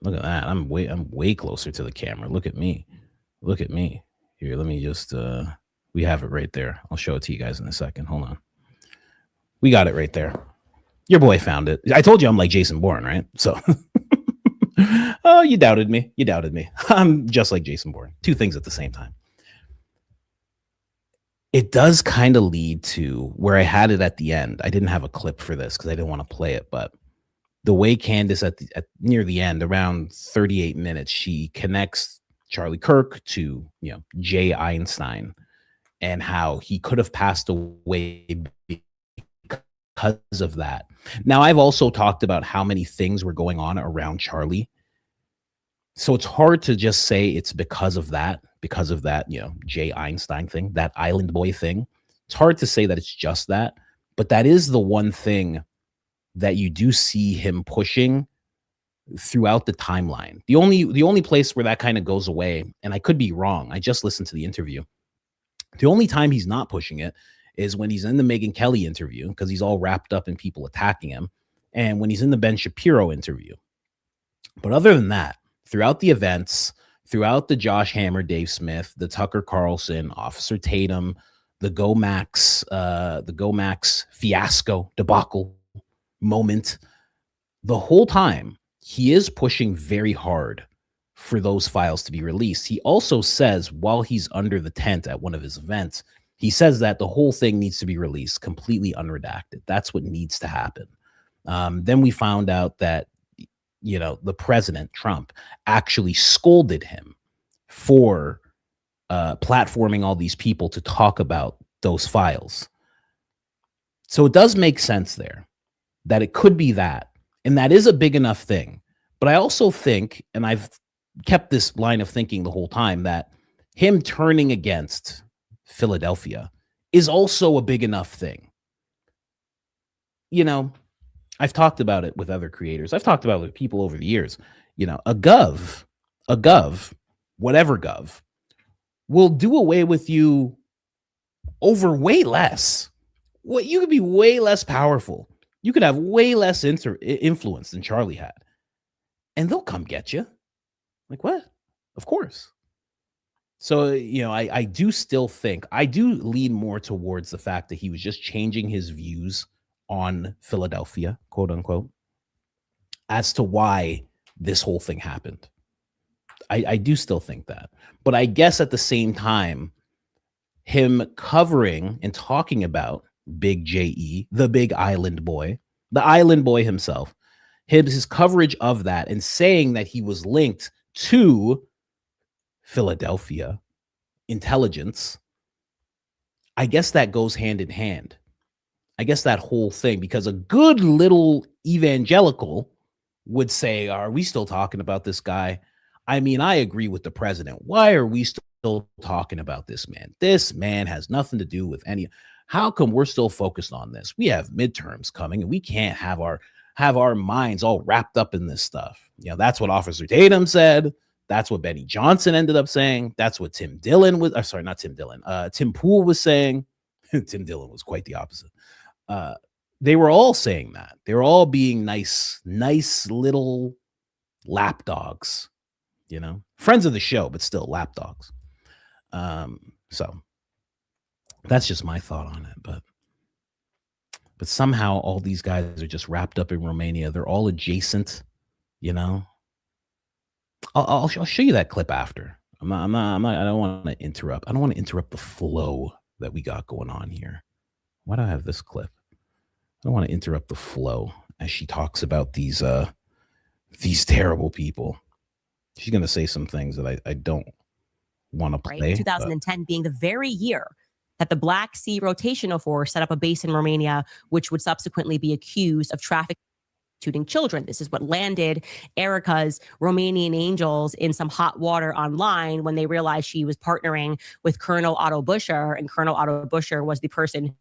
Look at that. I'm way closer to the camera. Look at me. Here, let me just we have it right there. I'll show it to you guys in a second. Hold on. We got it right there. Your boy found it. I told you I'm like Jason Bourne, right? So oh, you doubted me. I'm just like Jason Bourne. Two things at the same time. It does kind of lead to where I had it at the end. I didn't have a clip for this because I didn't want to play it, but the way Candace at near the end, around 38 minutes, she connects Charlie Kirk to J. Einstein and how he could have passed away because of that. Now, I've also talked about how many things were going on around Charlie. So it's hard to just say it's because of that, J. Einstein thing, that island boy thing. It's hard to say that it's just that, but that is the one thing that you do see him pushing throughout the timeline. The only place where that kind of goes away, and I could be wrong, I just listened to the interview. The only time he's not pushing it is when he's in the Megyn Kelly interview, because he's all wrapped up in people attacking him, and when he's in the Ben Shapiro interview. But other than that, throughout the events, throughout the Josh Hammer, Dave Smith, the Tucker Carlson, Officer Tatum, the Go Max fiasco, debacle moment, the whole time he is pushing very hard for those files to be released. He also says while he's under the tent at one of his events, he says that the whole thing needs to be released completely unredacted. That's what needs to happen. Then we found out that the president, Trump, actually scolded him for platforming all these people to talk about those files. So it does make sense there that it could be that, and that is a big enough thing. But I also think, and I've kept this line of thinking the whole time, that him turning against Philadelphia is also a big enough thing. I've talked about it with other creators. I've talked about it with people over the years. A gov, whatever gov, will do away with you over way less. You could be way less powerful. You could have way less influence than Charlie had. and they'll come get you. Like, what? Of course. So, I do still think I do lean more towards the fact that he was just changing his views on Philadelphia, quote unquote, as to why this whole thing happened. I do still think that. But I guess at the same time, him covering and talking about Big J.E., the big island boy, the island boy himself, his coverage of that and saying that he was linked to Philadelphia intelligence, I guess that goes hand in hand. I guess that whole thing, because a good little evangelical would say, are we still talking about this guy? I mean, I agree with the president. Why are we still talking about this man? This man has nothing to do with any. How come we're still focused on this? We have midterms coming and we can't have our minds all wrapped up in this stuff. That's what Officer Tatum said. That's what Benny Johnson ended up saying. That's what Tim Dillon was. Sorry, not Tim Dillon. Tim Pool was saying. Tim Dillon was quite the opposite. They were all saying that. They were all being nice little lapdogs, friends of the show, but still lapdogs. So that's just my thought on it. But somehow all these guys are just wrapped up in Romania. They're all adjacent, I'll show you that clip after. I don't want to interrupt. I don't want to interrupt the flow that we got going on here. Why do I have this clip? I don't want to interrupt the flow as she talks about these terrible people. She's going to say some things that I don't want to play. Right? 2010 being the very year that the Black Sea Rotational Force set up a base in Romania, which would subsequently be accused of trafficking children. This is what landed Erica's Romanian angels in some hot water online when they realized she was partnering with Colonel Otto Buscher, and Colonel Otto Buscher was the person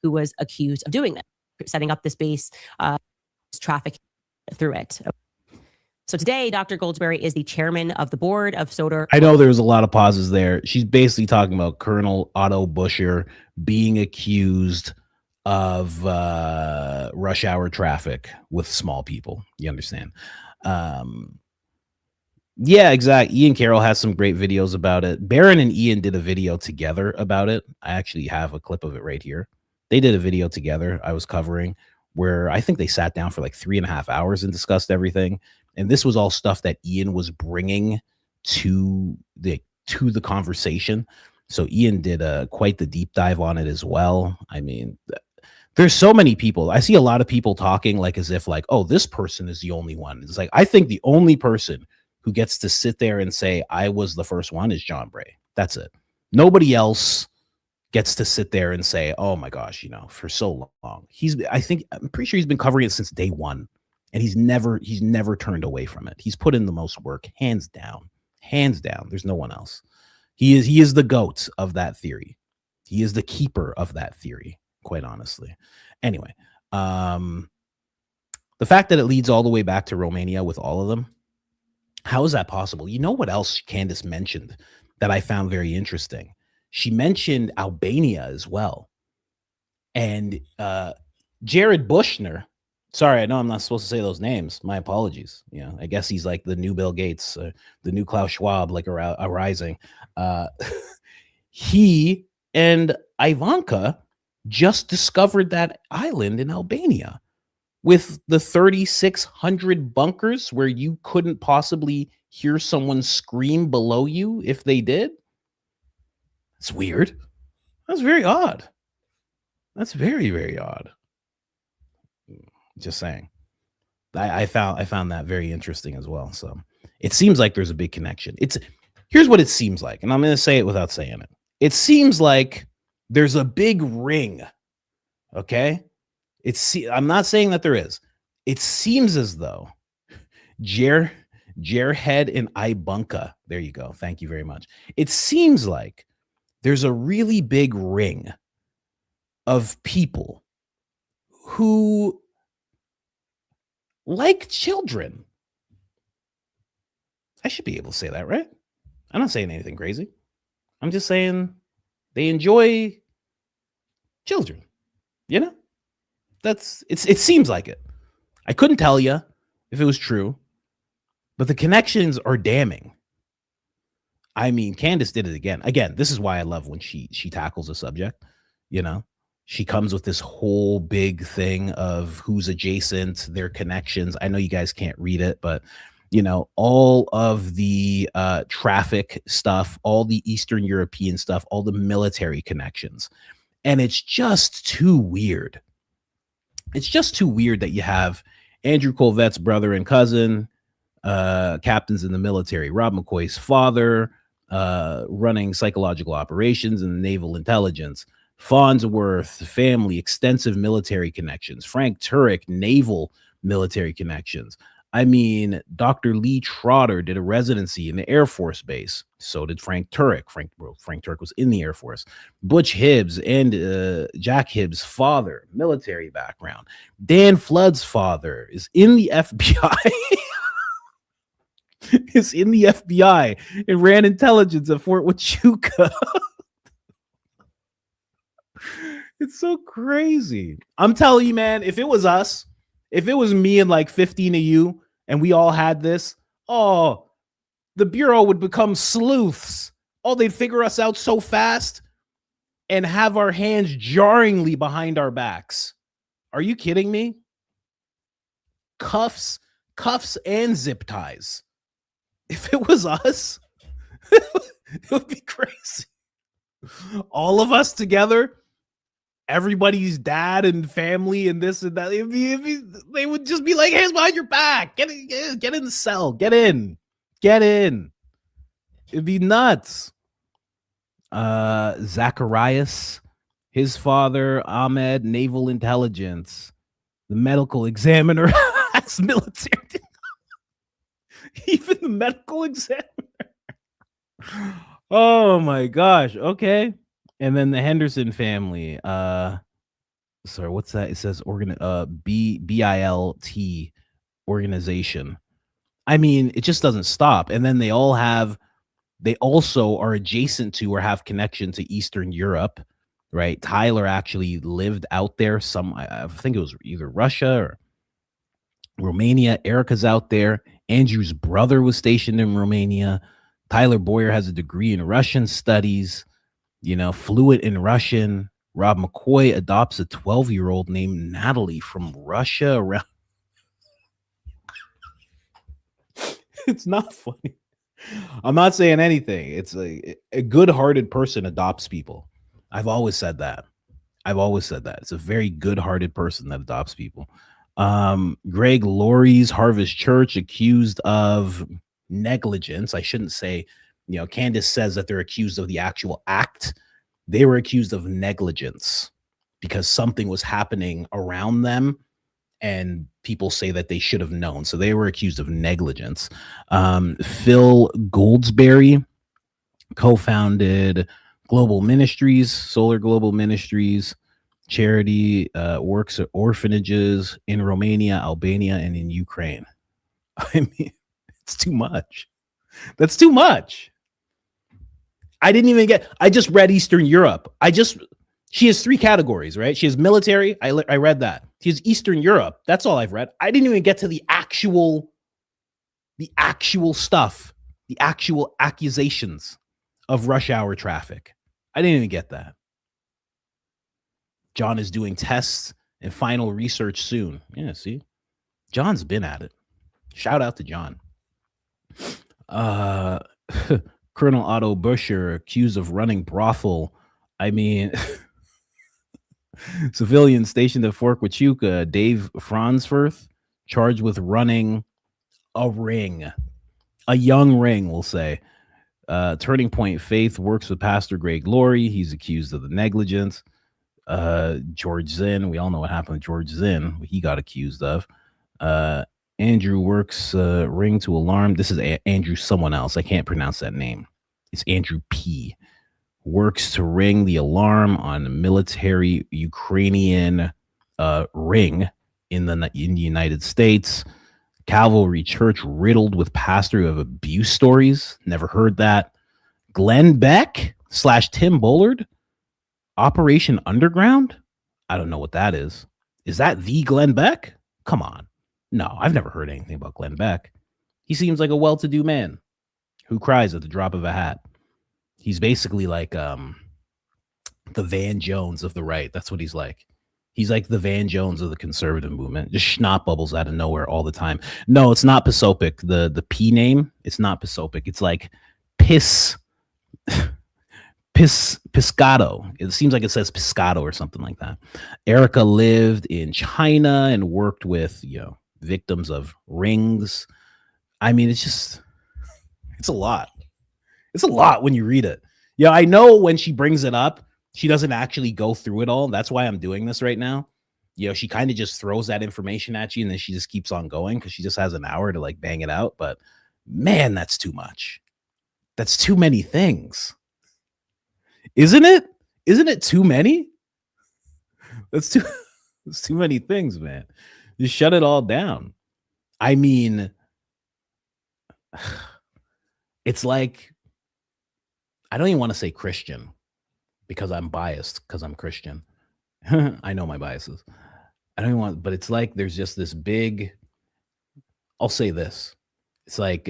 who was accused of doing that, setting up this base, trafficking through it. So today, Dr. Goldsberry is the chairman of the board of Soder. I know there's a lot of pauses there. She's basically talking about Colonel Otto Buscher being accused of rush hour traffic with small people. You understand? Yeah, exactly. Ian Carroll has some great videos about it. Barron and Ian did a video together about it. I actually have a clip of it right here. They did a video together I was covering where I think they sat down for like 3.5 hours and discussed everything. And this was all stuff that Ian was bringing to the conversation. So Ian did quite the deep dive on it as well. I mean, there's so many people. I see a lot of people talking like as if like, oh, this person is the only one. It's like, I think the only person who gets to sit there and say I was the first one is John Bray. That's it. Nobody else gets to sit there and say, oh my gosh, for so long. I'm pretty sure he's been covering it since day one. And he's never turned away from it. He's put in the most work, hands down. There's no one else. He is the GOAT of that theory. He is the keeper of that theory, quite honestly. Anyway, the fact that it leads all the way back to Romania with all of them, how is that possible? You know what else Candace mentioned that I found very interesting? She mentioned Albania as well. And Jared Kushner, sorry, I know I'm not supposed to say those names. My apologies. I guess he's like the new Bill Gates, the new Klaus Schwab, like arising. He and Ivanka just discovered that island in Albania with the 3,600 bunkers where you couldn't possibly hear someone scream below you if they did. It's weird. That's very odd. That's very, very odd. Just saying. I found that very interesting as well. So it seems like there's a big connection. Here's what it seems like, and I'm going to say it without saying it. It seems like there's a big ring. Okay? I'm not saying that there is. It seems as though Jarhead and Ibunka, there you go. Thank you very much. It seems like there's a really big ring of people who like children. I should be able to say that, right? I'm not saying anything crazy. I'm just saying they enjoy children. It seems like it. I couldn't tell you if it was true. But the connections are damning. I mean, Candace did it again. Again, this is why I love when she tackles a subject, you know. She comes with this whole big thing of who's adjacent, their connections. I know you guys can't read it, but you know, all of the traffic stuff, all the Eastern European stuff, all the military connections. And it's just too weird. It's just too weird that you have Andrew Colvette's brother and cousin, captains in the military, Rob McCoy's father, running psychological operations in the naval intelligence, Farnsworth family, extensive military connections, Frank Turek, naval military connections. I mean, Dr. Lee Trotter did a residency in the Air Force Base. So did Frank Turek. Frank Turek was in the Air Force. Butch Hibbs and Jack Hibbs' father, military background. Dan Flood's father is in the FBI. Is in the FBI and ran intelligence at Fort Huachuca. It's so crazy. I'm telling you, man, if it was us, if it was me and like 15 of you and we all had this, oh, the Bureau would become sleuths. Oh, they'd figure us out so fast and have our hands jarringly behind our backs. Are you kidding me? Cuffs and zip ties. If it was us, it would be crazy. All of us together, everybody's dad and family and this and that. They would just be like, hands behind your back. Get in the cell. Get in. It'd be nuts. Zacharias, his father, Ahmed, naval intelligence, the medical examiner, that's military. Even the medical examiner. Oh my gosh. Okay. And then the Henderson family. Sorry, what's that? It says BILT organization. I mean, it just doesn't stop. And then they also are adjacent to or have connection to Eastern Europe, right? Tyler actually lived out there. I think it was either Russia or Romania. Erica's out there. Andrew's brother was stationed in Romania. Tyler Boyer has a degree in Russian studies, fluent in Russian. Rob McCoy adopts a 12-year-old named Natalie from Russia. It's not funny. I'm not saying anything. It's a good-hearted person adopts people. I've always said that. It's a very good-hearted person that adopts people. Greg Laurie's Harvest Church accused of negligence. I shouldn't say, Candace says that they're accused of the actual act. They were accused of negligence because something was happening around them and people say that they should have known. So they were accused of negligence. Phil Goldsberry co-founded Global Ministries, Solar Global Ministries, charity, works at orphanages in Romania, Albania, and in Ukraine. I mean, it's too much. That's too much. I just read Eastern Europe. She has 3 categories, right? She has military. I read that. She has Eastern Europe. That's all I've read. I didn't even get to the actual stuff, the actual accusations of rush hour traffic. I didn't even get that. John is doing tests and final research soon. Yeah, see? John's been at it. Shout out to John. Colonel Otto Buscher accused of running brothel. I mean, civilian stationed at Fort Huachuca, Dave Fransworth, charged with running a young ring, we'll say. Turning Point Faith works with Pastor Greg Laurie. He's accused of the negligence. George Zinn, we all know what happened with George Zinn, what he got accused of. Andrew works ring to alarm. This is Andrew someone else. I can't pronounce that name. It's Andrew P. Works to ring the alarm on military Ukrainian ring in the United States. Calvary Church riddled with pastor of abuse stories. Never heard that. Glenn Beck / Tim Bullard. Operation Underground? I don't know what that is. Is that the Glenn Beck? Come on. No, I've never heard anything about Glenn Beck. He seems like a well-to-do man who cries at the drop of a hat. He's basically like the Van Jones of the right. That's what he's like. He's like the Van Jones of the conservative movement. Just schnopp bubbles out of nowhere all the time. No, it's not Pasopic. The P name, it's not Pasopic. It's like Piscato. It seems like it says Piscato or something like that. Erica lived in China and worked with, victims of rings. I mean, it's a lot. It's a lot when you read it. Yeah, I know when she brings it up, she doesn't actually go through it all. That's why I'm doing this right now. She kind of just throws that information at you and then she just keeps on going because she just has an hour to like bang it out. But man, that's too much. That's too many things. Isn't it? Isn't it too many? That's too many things, man. Just shut it all down. I mean, it's like, I don't even want to say Christian because I'm biased because I'm Christian. I know my biases. I don't even want, but it's like there's just this big, I'll say this. It's like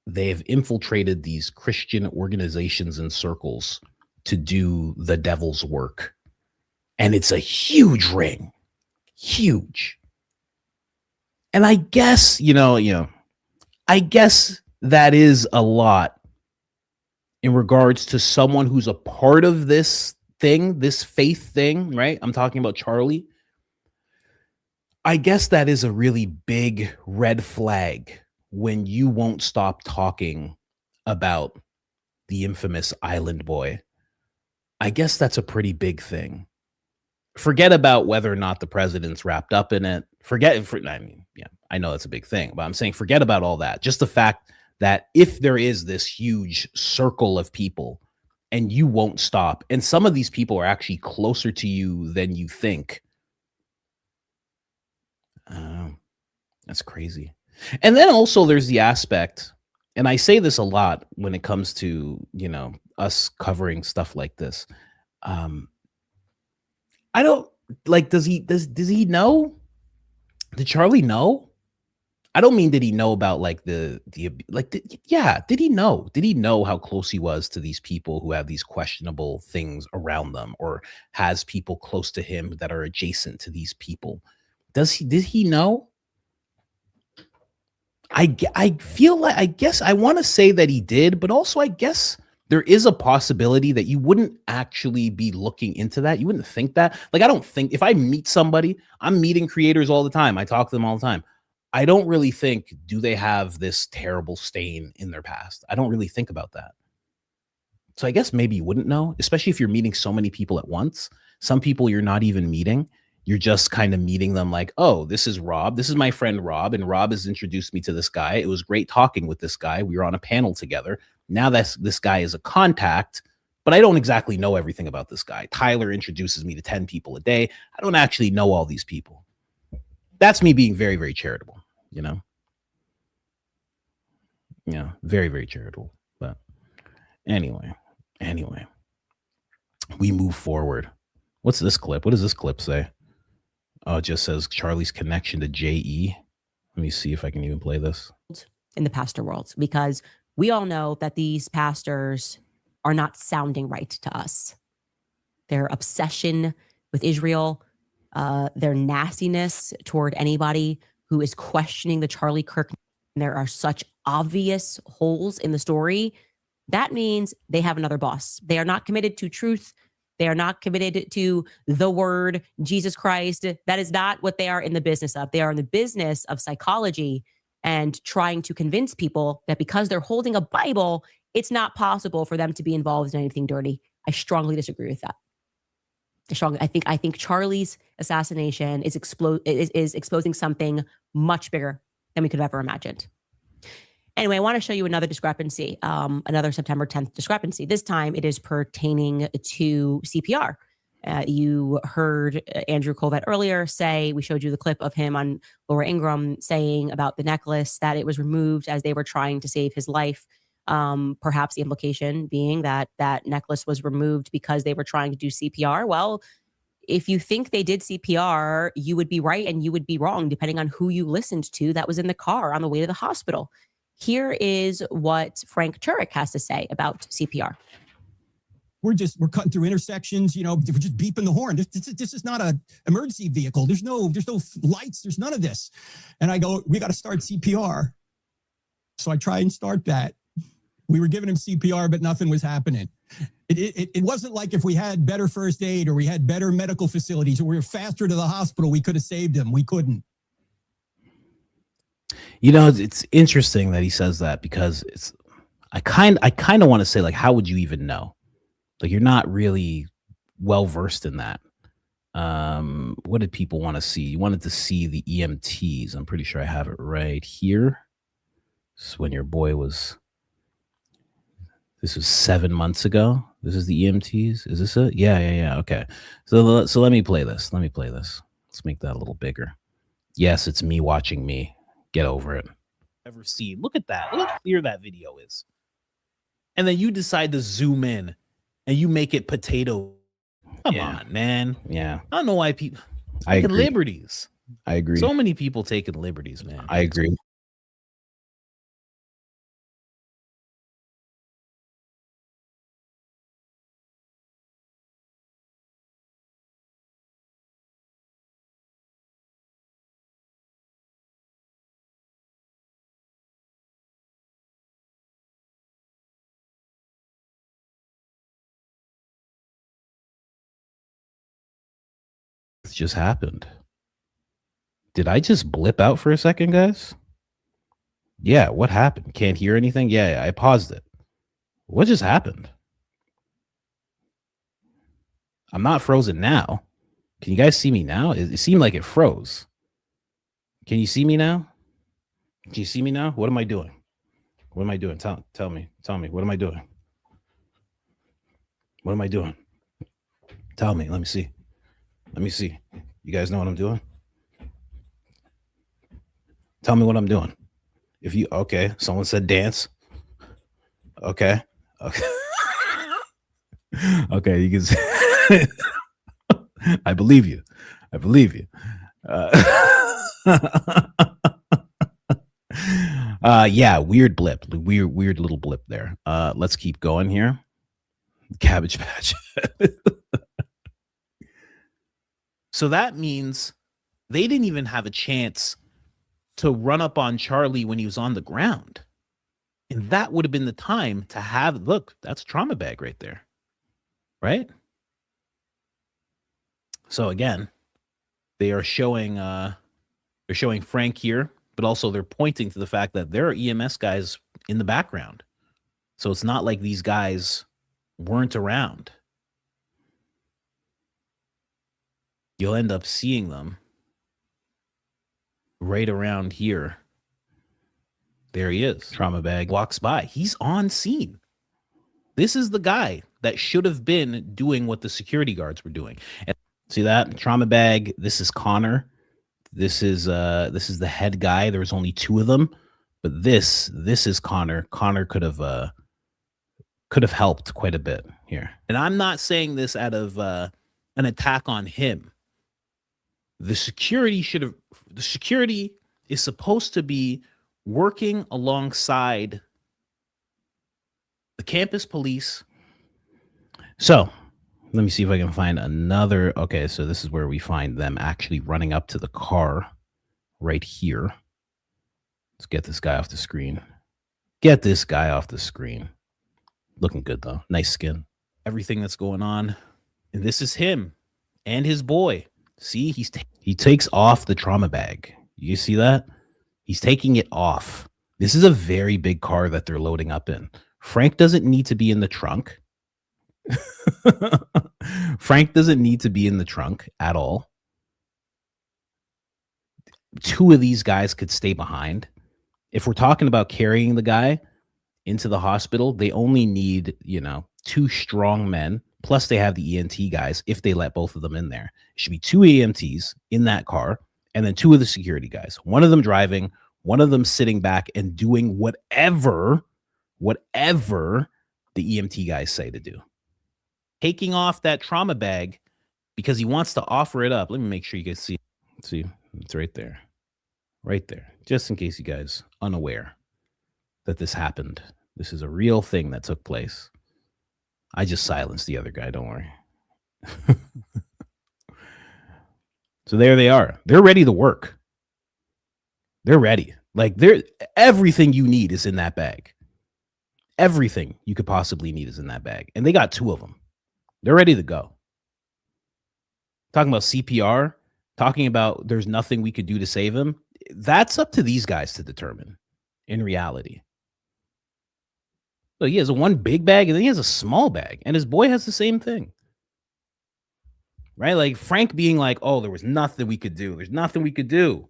they've infiltrated these Christian organizations and circles to do the devil's work. And it's a huge ring. Huge. And I guess, I guess that is a lot in regards to someone who's a part of this thing, this faith thing, right? I'm talking about Charlie. I guess that is a really big red flag when you won't stop talking about the infamous island boy. I guess that's a pretty big thing. Forget about whether or not the president's wrapped up in it. I know that's a big thing, but I'm saying forget about all that. Just the fact that if there is this huge circle of people and you won't stop, and some of these people are actually closer to you than you think. That's crazy. And then also there's the aspect, and I say this a lot when it comes to, us covering stuff like this. I don't like, does he know? Did Charlie know? I don't mean did he know about like did he know? Did he know how close he was to these people who have these questionable things around them, or has people close to him that are adjacent to these people? Did he know? I feel like, I guess I want to say that he did, but also I guess there is a possibility that you wouldn't actually be looking into that. You wouldn't think that. Like, I don't think if I meet somebody, I'm meeting creators all the time. I talk to them all the time. I don't really think, do they have this terrible stain in their past? I don't really think about that. So I guess maybe you wouldn't know, especially if you're meeting so many people at once. Some people you're not even meeting. You're just kind of meeting them like, oh, this is Rob. This is my friend Rob. And Rob has introduced me to this guy. It was great talking with this guy. We were on a panel together. Now this guy is a contact, but I don't exactly know everything about this guy. Tyler introduces me to 10 people a day. I don't actually know all these people. That's me being very, very charitable, very, very charitable. But anyway, we move forward. What's this clip? What does this clip say? Oh, it just says Charlie's connection to J.E. Let me see if I can even play this. In the pastor world, because we all know that these pastors are not sounding right to us. Their obsession with Israel, their nastiness toward anybody who is questioning the Charlie Kirk. There are such obvious holes in the story. That means they have another boss. They are not committed to truth. They are not committed to the word, Jesus Christ. That is not what they are in the business of. They are in the business of psychology and trying to convince people that because they're holding a Bible, it's not possible for them to be involved in anything dirty. I strongly disagree with that. I think Charlie's assassination is exposing something much bigger than we could have ever imagined. Anyway, I want to show you another discrepancy, another September 10th discrepancy. This time it is pertaining to CPR. You heard Andrew Colvett earlier say, we showed you the clip of him on Laura Ingraham saying about the necklace that it was removed as they were trying to save his life. Perhaps the implication being that that necklace was removed because they were trying to do CPR. Well, if you think they did CPR, you would be right and you would be wrong, depending on who you listened to that was in the car on the way to the hospital. Here is what Frank Turek has to say about CPR. We're cutting through intersections, we're just beeping the horn. This is not an emergency vehicle. There's no lights. There's none of this. And I go, we got to start CPR. So I try and start that. We were giving him CPR, but nothing was happening. It wasn't like if we had better first aid or we had better medical facilities or we were faster to the hospital, we could have saved him. We couldn't. It's interesting that he says that, because I kind of want to say, like, how would you even know? Like, you're not really well versed in that. What did people want to see? You wanted to see the EMTs. I'm pretty sure I have it right here. This is when your boy was. This was 7 months ago. This is the EMTs. Is this it? Yeah. Okay. So let me play this. Let's make that a little bigger. Yes, it's me watching me. Get over it. Ever seen? Look at that. Look how clear that video is. And then you decide to zoom in and you make it potato. Come on, man. Yeah. I don't know why people taking liberties. I agree. So many people taking liberties, man. I agree. Just happened. Did I just blip out for a second, guys? Yeah, what happened? Can't hear anything? Yeah, I paused it. What just happened? I'm not frozen now. Can you guys see me now? It seemed like it froze. Can you see me now? Can you see me now? What am I doing? What am I doing? Tell me. What am I doing? What am I doing? Tell me. Let me see. You guys know what I'm doing? Tell me what I'm doing. Okay, someone said dance. Okay. Okay, you can say, I believe you. Yeah, weird blip. Weird little blip there. Let's keep going here. Cabbage Patch. So that means they didn't even have a chance to run up on Charlie when he was on the ground. And that would have been the time to have, look, that's a trauma bag right there. Right? So again, they are showing Frank here, but also they're pointing to the fact that there are EMS guys in the background. So it's not like these guys weren't around. You'll end up seeing them right around here. There he is. Trauma bag walks by. He's on scene. This is the guy that should have been doing what the security guards were doing. And see that trauma bag? This is Connor. This is the head guy. There was only two of them, but this is Connor. Connor could have helped quite a bit here. And I'm not saying this out of an attack on him. The security is supposed to be working alongside the campus police. So let me see if I can find another. Okay, so this is where we find them actually running up to the car right here. Let's get this guy off the screen. Looking good, though. Nice skin. Everything that's going on. And this is him and his boy. See, he takes off the trauma bag. You see that? He's taking it off. This is a very big car that they're loading up in. Frank doesn't need to be in the trunk. Frank doesn't need to be in the trunk at all. Two of these guys could stay behind. If we're talking about carrying the guy into the hospital, they only need, two strong men. Plus, they have the EMT guys if they let both of them in there. It should be two EMTs in that car, and then two of the security guys. One of them driving, one of them sitting back and doing whatever the EMT guys say to do. Taking off that trauma bag because he wants to offer it up. Let me make sure you guys see. See, it's right there. Right there. Just in case you guys unaware. that this happened. This is a real thing that took place. I just silenced the other guy. Don't worry. So there they are. They're ready to work. They're ready. Like everything you need is in that bag. Everything you could possibly need is in that bag. And they got 2 of them. They're ready to go. Talking about CPR, talking about there's nothing we could do to save him. That's up to these guys to determine in reality. So he has a one big bag and then he has a small bag. And his boy has the same thing. Right? Like Frank being like, oh, there was nothing we could do. There's nothing we could do.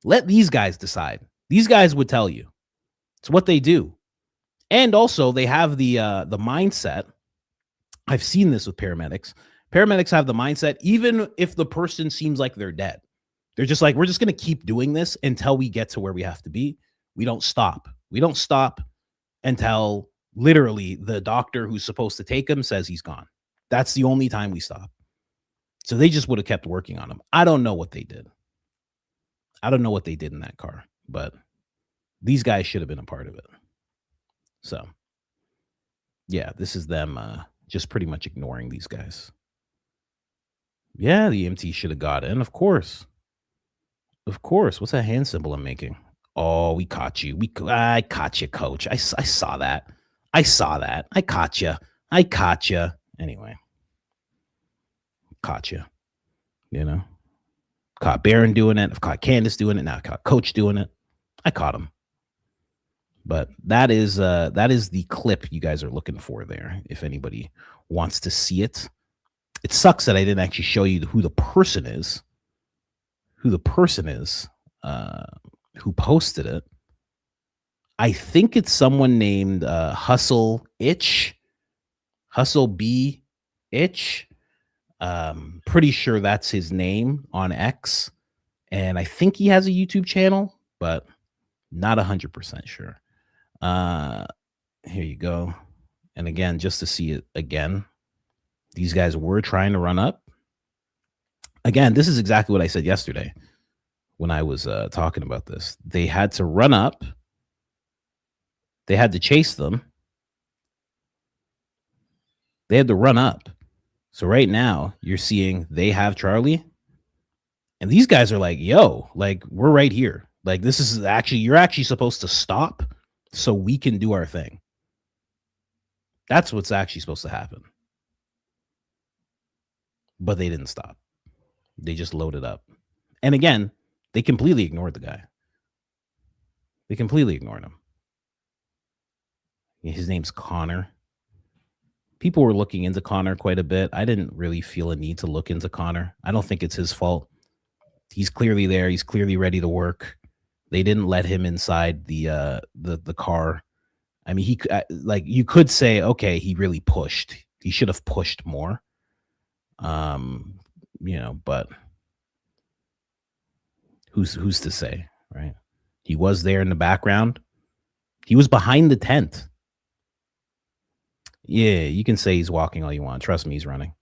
Let these guys decide. These guys would tell you. It's what they do. And also they have the mindset. I've seen this with paramedics. Paramedics have the mindset, even if the person seems like they're dead. They're just like, we're just going to keep doing this until we get to where we have to be. We don't stop. We don't stop until literally the doctor who's supposed to take him says he's gone. That's the only time we stop. So they just would have kept working on him. I don't know what they did. I don't know what they did in that car, but these guys should have been a part of it. So, yeah, this is them just pretty much ignoring these guys. Yeah, the EMT should have got in, of course. Of course. What's that hand symbol I'm making? Oh, we caught you. I caught you, coach. I saw that. I saw that. I caught you. I caught you. Anyway. Caught you. You know? Caught Baron doing it. I've caught Candace doing it. Now I caught Coach doing it. I caught him. But that is the clip you guys are looking for there. If anybody wants to see it. It sucks that I didn't actually show you who the person is. Who posted it. I think it's someone named Hustle Itch. Hustle B Itch. Pretty sure that's his name on X. And I think he has a YouTube channel, but not 100% sure. Here you go. And again, just to see it again, these guys were trying to run up. Again, this is exactly what I said yesterday when I was talking about this. They had to run up. They had to chase them. They had to run up. So right now you're seeing they have Charlie. And these guys are like, yo, like we're right here. Like this is actually, you're actually supposed to stop so we can do our thing. That's what's actually supposed to happen. But they didn't stop. They just loaded up. And again, they completely ignored the guy. They completely ignored him. His name's Connor. People were looking into Connor quite a bit. I didn't really feel a need to look into Connor. I don't think it's his fault. He's clearly there. He's clearly ready to work. They didn't let him inside the car. I mean, like you could say, okay, he really pushed. He should have pushed more. You know, but who's to say, right? He was there in the background. He was behind the tent. Yeah, you can say he's walking all you want. Trust me, he's running.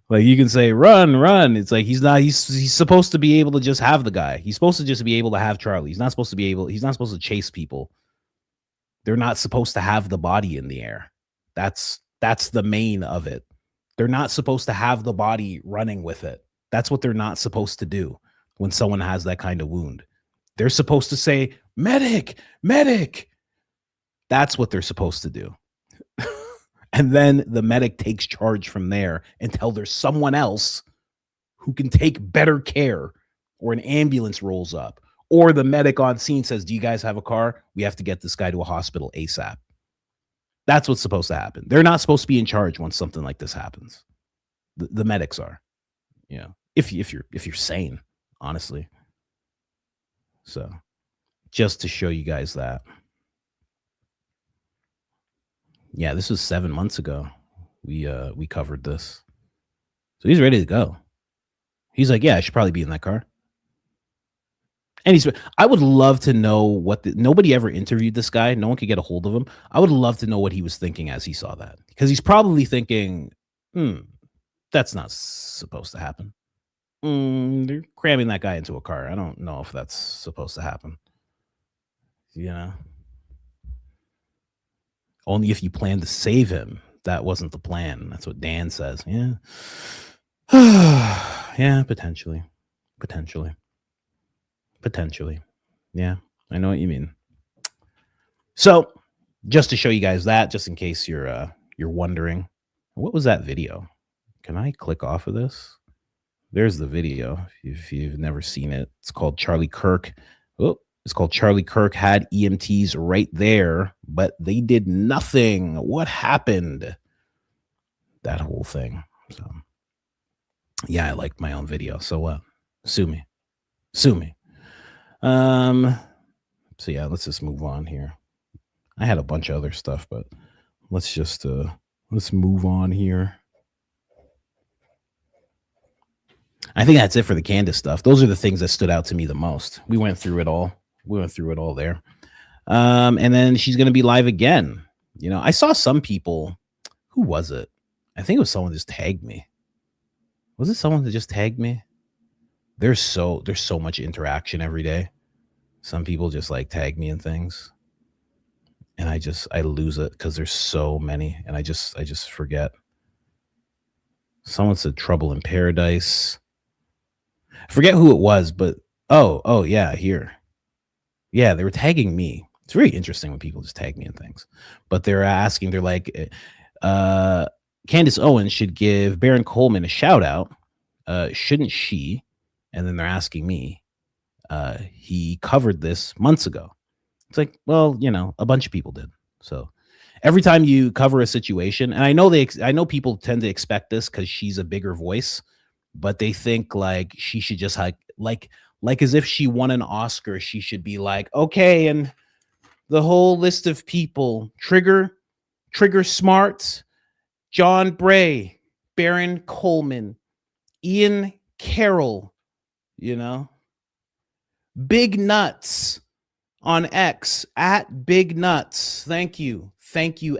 Like you can say run. It's like he's supposed to be able to just have the guy. He's supposed to just be able to have Charlie. He's not supposed to chase people. They're not supposed to have the body in the air. That's the main of it. They're not supposed to have the body running with it. That's what they're not supposed to do when someone has that kind of wound. They're supposed to say, medic. That's what they're supposed to do. And then the medic takes charge from there until there's someone else who can take better care, or an ambulance rolls up, or the medic on scene says, do you guys have a car? We have to get this guy to a hospital ASAP. That's what's supposed to happen. They're not supposed to be in charge when something like this happens. The medics are, you know, if you're sane, honestly. So just to show you guys that. Yeah, this was 7 months ago. We covered this. So he's ready to go. He's like, yeah, I should probably be in that car. And I would love to know nobody ever interviewed this guy. No one could get a hold of him. I would love to know what he was thinking as he saw that, because he's probably thinking, that's not supposed to happen. They're cramming that guy into a car. I don't know if that's supposed to happen. You know, only if you plan to save him. That wasn't the plan. That's what Dan says. Yeah. Yeah, potentially. Yeah, I know what you mean. So just to show you guys that, just in case you're wondering, what was that video? Can I click off of this? There's the video. If you've never seen it, it's called Charlie Kirk. Oh, it's called Charlie Kirk had EMTs right there, but they did nothing. What happened? That whole thing. So yeah, I liked my own video. So what? Sue me. So yeah, let's just move on here. I had a bunch of other stuff, but let's just let's move on here. I think that's it for the Candace stuff. Those are the things that stood out to me the most. We went through it all. There. And then she's going to be live again. You know, I saw some people. Who was it? I think it was someone just tagged me. Was it someone that just tagged me? There's so much interaction every day. Some people just like tag me in things. And I lose it because there's so many. And I just forget. Someone said trouble in paradise. I forget who it was, but oh yeah, here. Yeah, they were tagging me. It's very interesting when people just tag me in things. But they're like, Candace Owens should give Baron Coleman a shout out. Shouldn't she? And then they're asking me. He covered this months ago. It's like, well, you know, a bunch of people did. So every time you cover a situation, and I know people tend to expect this because she's a bigger voice, but they think like she should just like as if she won an Oscar, she should be like, okay, and the whole list of people: Trigger Smart, John Bray, Baron Coleman, Ian Carroll, you know, Big Nuts on X at Big Nuts. Thank you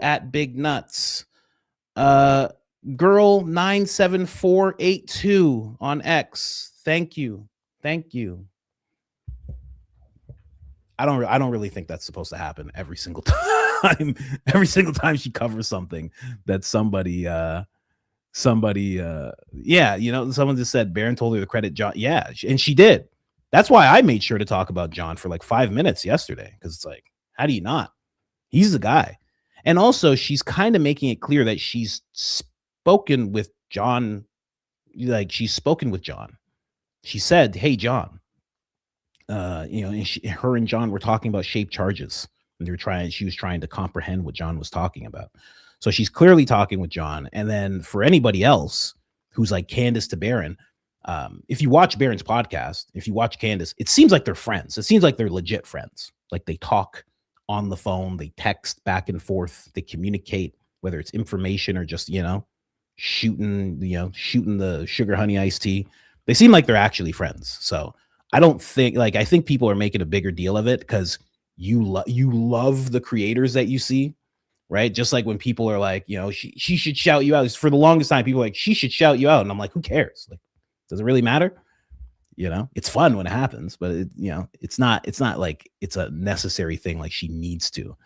at Big Nuts. Girl 97482 on X. Thank you. I don't really think that's supposed to happen every single time. Every single time she covers something that somebody yeah, you know, someone just said Baron told her to credit John. Yeah, and she did. That's why I made sure to talk about John for like 5 minutes yesterday, because it's like, how do you not? He's the guy. And also, she's kind of making it clear that she's spoken with John. Like, she's spoken with John. She said, hey, John, you know, and her and John were talking about shaped charges. And she was trying to comprehend what John was talking about. So she's clearly talking with John. And then for anybody else who's like Candace to Baron, if you watch Baron's podcast, if you watch Candace, it seems like they're friends. It seems like they're legit friends. Like they talk on the phone, they text back and forth, they communicate, whether it's information or just, you know, shooting the sugar honey iced tea. They seem like they're actually friends. So I don't think, like, I think people are making a bigger deal of it because you love the creators that you see, right? Just like when people are like, you know, she should shout you out. For the longest time, people are like, she should shout you out. And I'm like, who cares? Like, does it really matter? You know, it's fun when it happens, but it's not like it's a necessary thing. Like she needs to.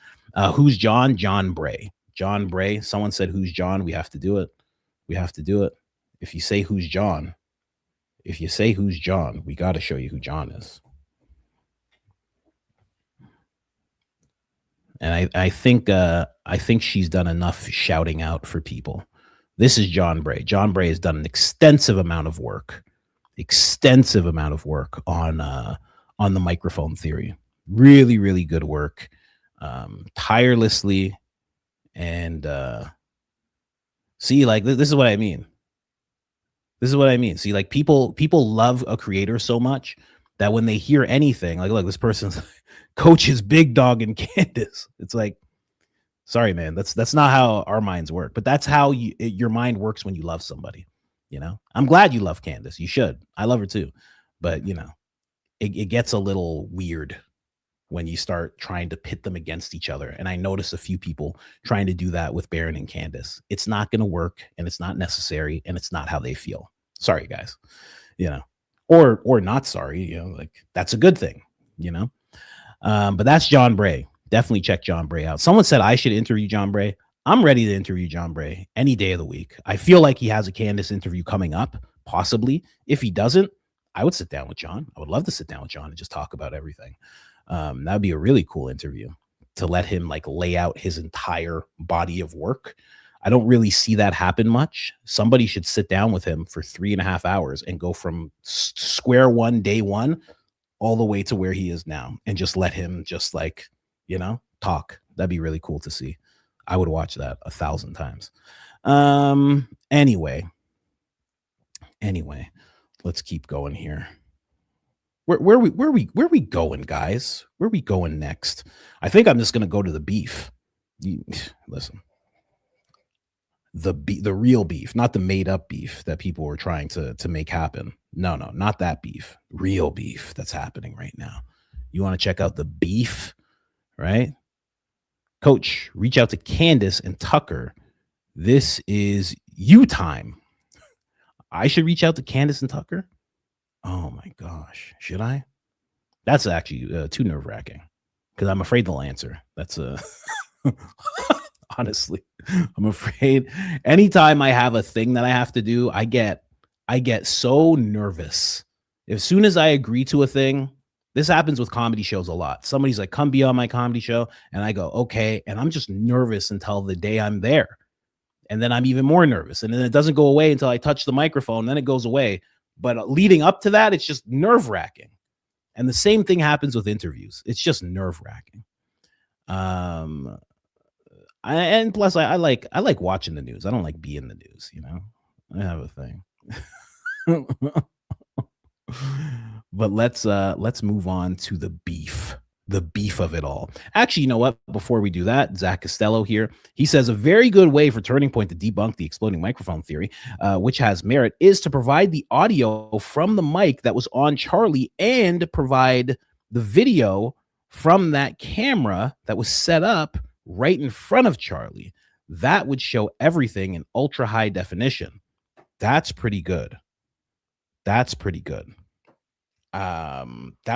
Who's John? John Bray. Someone said, who's John? We have to do it. If you say who's John, we got to show you who John is. And I think she's done enough shouting out for people. This is John Bray. John Bray has done an extensive amount of work on the microphone theory. Really, really good work, tirelessly. And see, like, this is what I mean. See, like, people love a creator so much that when they hear anything, like, look, this person's coaches Big Dog and Candace. It's like, sorry, man, that's not how our minds work. But that's how your mind works when you love somebody. You know, I'm glad you love Candace. You should. I love her too. But, you know, it gets a little weird when you start trying to pit them against each other. And I notice a few people trying to do that with Baron and Candace. It's not going to work, and it's not necessary, and it's not how they feel. Sorry, guys. You know, or not sorry, you know, like that's a good thing, you know. But that's John Bray. Definitely check John Bray out. Someone said I should interview John Bray. I'm ready to interview John Bray any day of the week. I feel like he has a Candace interview coming up, possibly. If he doesn't, I would sit down with John. I would love to sit down with John and just talk about everything. That'd be a really cool interview to let him like lay out his entire body of work. I don't really see that happen much. Somebody should sit down with him for 3.5 hours and go from square one, day one, all the way to where he is now, and just let him just like, you know, talk. That'd be really cool to see. I would watch that 1,000 times. Anyway, let's keep going here. Where we going, guys? Where we going next? I think I'm just gonna go to the beef. Listen, the real beef, not the made up beef that people were trying to make happen. No, not that beef. Real beef that's happening right now. You want to check out the beef, right? Coach, reach out to Candace and Tucker. This is you time. I should reach out to Candace and Tucker. Oh my gosh, should I? That's actually too nerve-wracking because I'm afraid they'll answer. That's honestly, I'm afraid anytime I have a thing that I have to do, I get so nervous. As soon as I agree to a thing, this happens with comedy shows a lot. Somebody's like, come be on my comedy show. And I go, okay. And I'm just nervous until the day I'm there. And then I'm even more nervous. And then it doesn't go away until I touch the microphone. Then it goes away. But leading up to that, it's just nerve-wracking. And the same thing happens with interviews. It's just nerve-wracking. And plus, I like watching the news. I don't like being the news, you know. I have a thing. But let's move on to the beef of it all. Actually, you know what? Before we do that, Zach Costello here, he says a very good way for Turning Point to debunk the exploding microphone theory, which has merit, is to provide the audio from the mic that was on Charlie and provide the video from that camera that was set up right in front of Charlie. That would show everything in ultra high definition. That's pretty good. That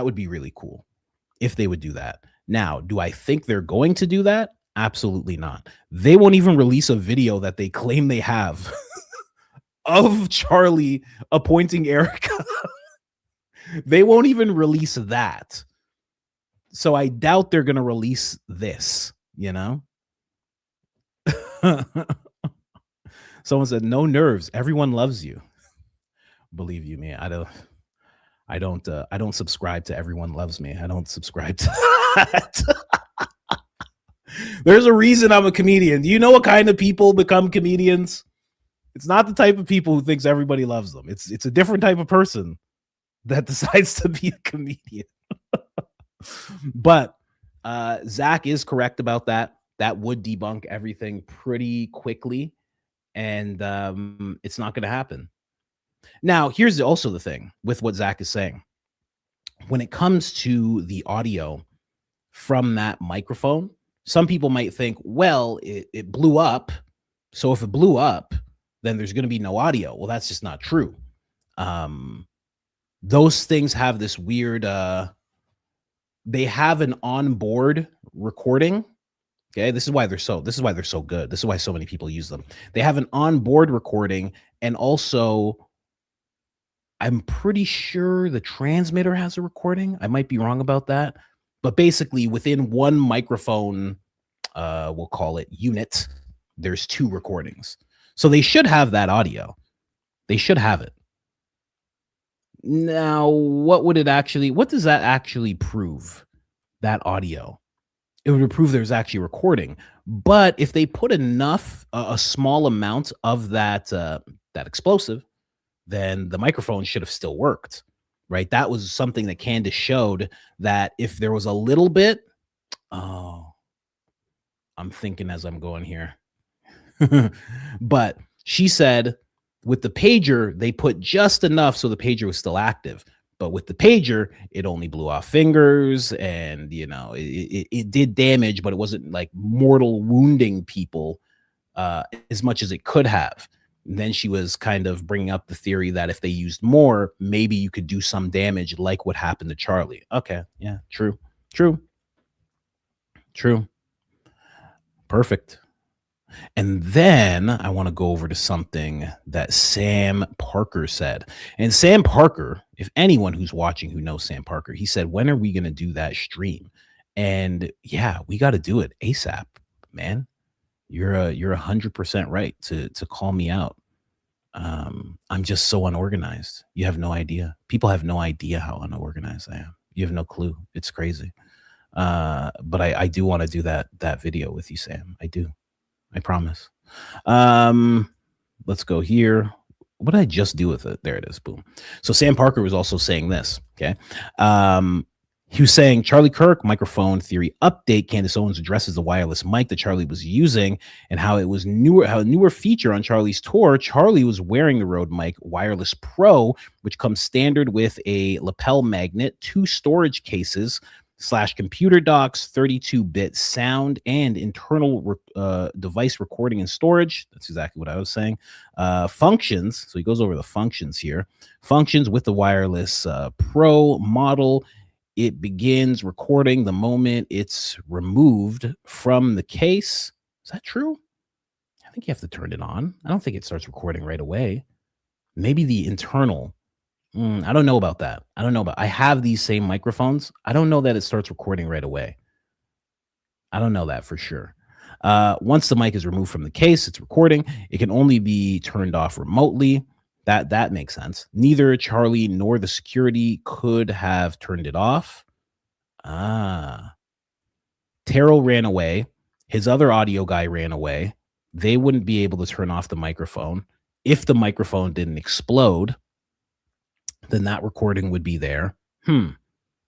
would be really cool if they would do that. Now, do I think they're going to do that? Absolutely not. They won't even release a video that they claim they have of Charlie appointing Erica. They won't even release that. So I doubt they're going to release this, you know? Someone said, no nerves. Everyone loves you. Believe you me, I don't subscribe to everyone loves me. I don't subscribe to that. There's a reason I'm a comedian. Do you know what kind of people become comedians? It's not the type of people who thinks everybody loves them. It's a different type of person that decides to be a comedian. But Zach is correct about that. That would debunk everything pretty quickly, and it's not going to happen. Now, here's also the thing with what Zach is saying. When it comes to the audio from that microphone, some people might think, well, it blew up. So if it blew up, then there's going to be no audio. Well, that's just not true. Those things have this weird, they have an onboard recording. Okay, this is why they're so good. This is why so many people use them. They have an onboard recording, and also I'm pretty sure the transmitter has a recording. I might be wrong about that. But basically, within one microphone, we'll call it unit, there's 2 recordings. So they should have that audio. They should have it. Now, what does that actually prove? That audio. It would prove there's actually recording. But if they put enough, a small amount of that explosive, then the microphone should have still worked, right? That was something that Candace showed, that if there was a little bit, I'm thinking as I'm going here, but she said with the pager, they put just enough so the pager was still active. But with the pager, it only blew off fingers, and it did damage, but it wasn't like mortal wounding people as much as it could have. Then she was kind of bringing up the theory that if they used more, maybe you could do some damage like what happened to Charlie. Okay. Yeah, true. Perfect. And then I want to go over to something that Sam Parker said. And Sam Parker, if anyone who's watching who knows Sam Parker, he said, when are we going to do that stream? And yeah, we got to do it ASAP, man. You're 100% right to call me out. I'm just so unorganized. You have no idea. People have no idea how unorganized I am. You have no clue. It's crazy. But I do want to do that video with you, Sam. I do. I promise. Let's go here. What did I just do with it? There it is. Boom. So Sam Parker was also saying this. Okay. He was saying Charlie Kirk microphone theory update. Candace Owens addresses the wireless mic that Charlie was using and how it was a newer feature on Charlie's tour. Charlie was wearing the Rode Mic Wireless Pro, which comes standard with a lapel magnet, 2 storage cases / computer docks, 32-bit sound, and internal device recording and storage. That's exactly what I was saying. Functions. So he goes over the functions here. Functions with the Wireless Pro model. It begins recording the moment it's removed from the case. Is that true? I think you have to turn it on. I don't think it starts recording right away. Maybe the internal. I don't know about that. I have these same microphones. I don't know that it starts recording right away. I don't know that for sure. Once the mic is removed from the case, it's recording. It can only be turned off remotely. That makes sense. Neither Charlie nor the security could have turned it off. Terrell ran away. His other audio guy ran away. They wouldn't be able to turn off the microphone. If the microphone didn't explode, then that recording would be there.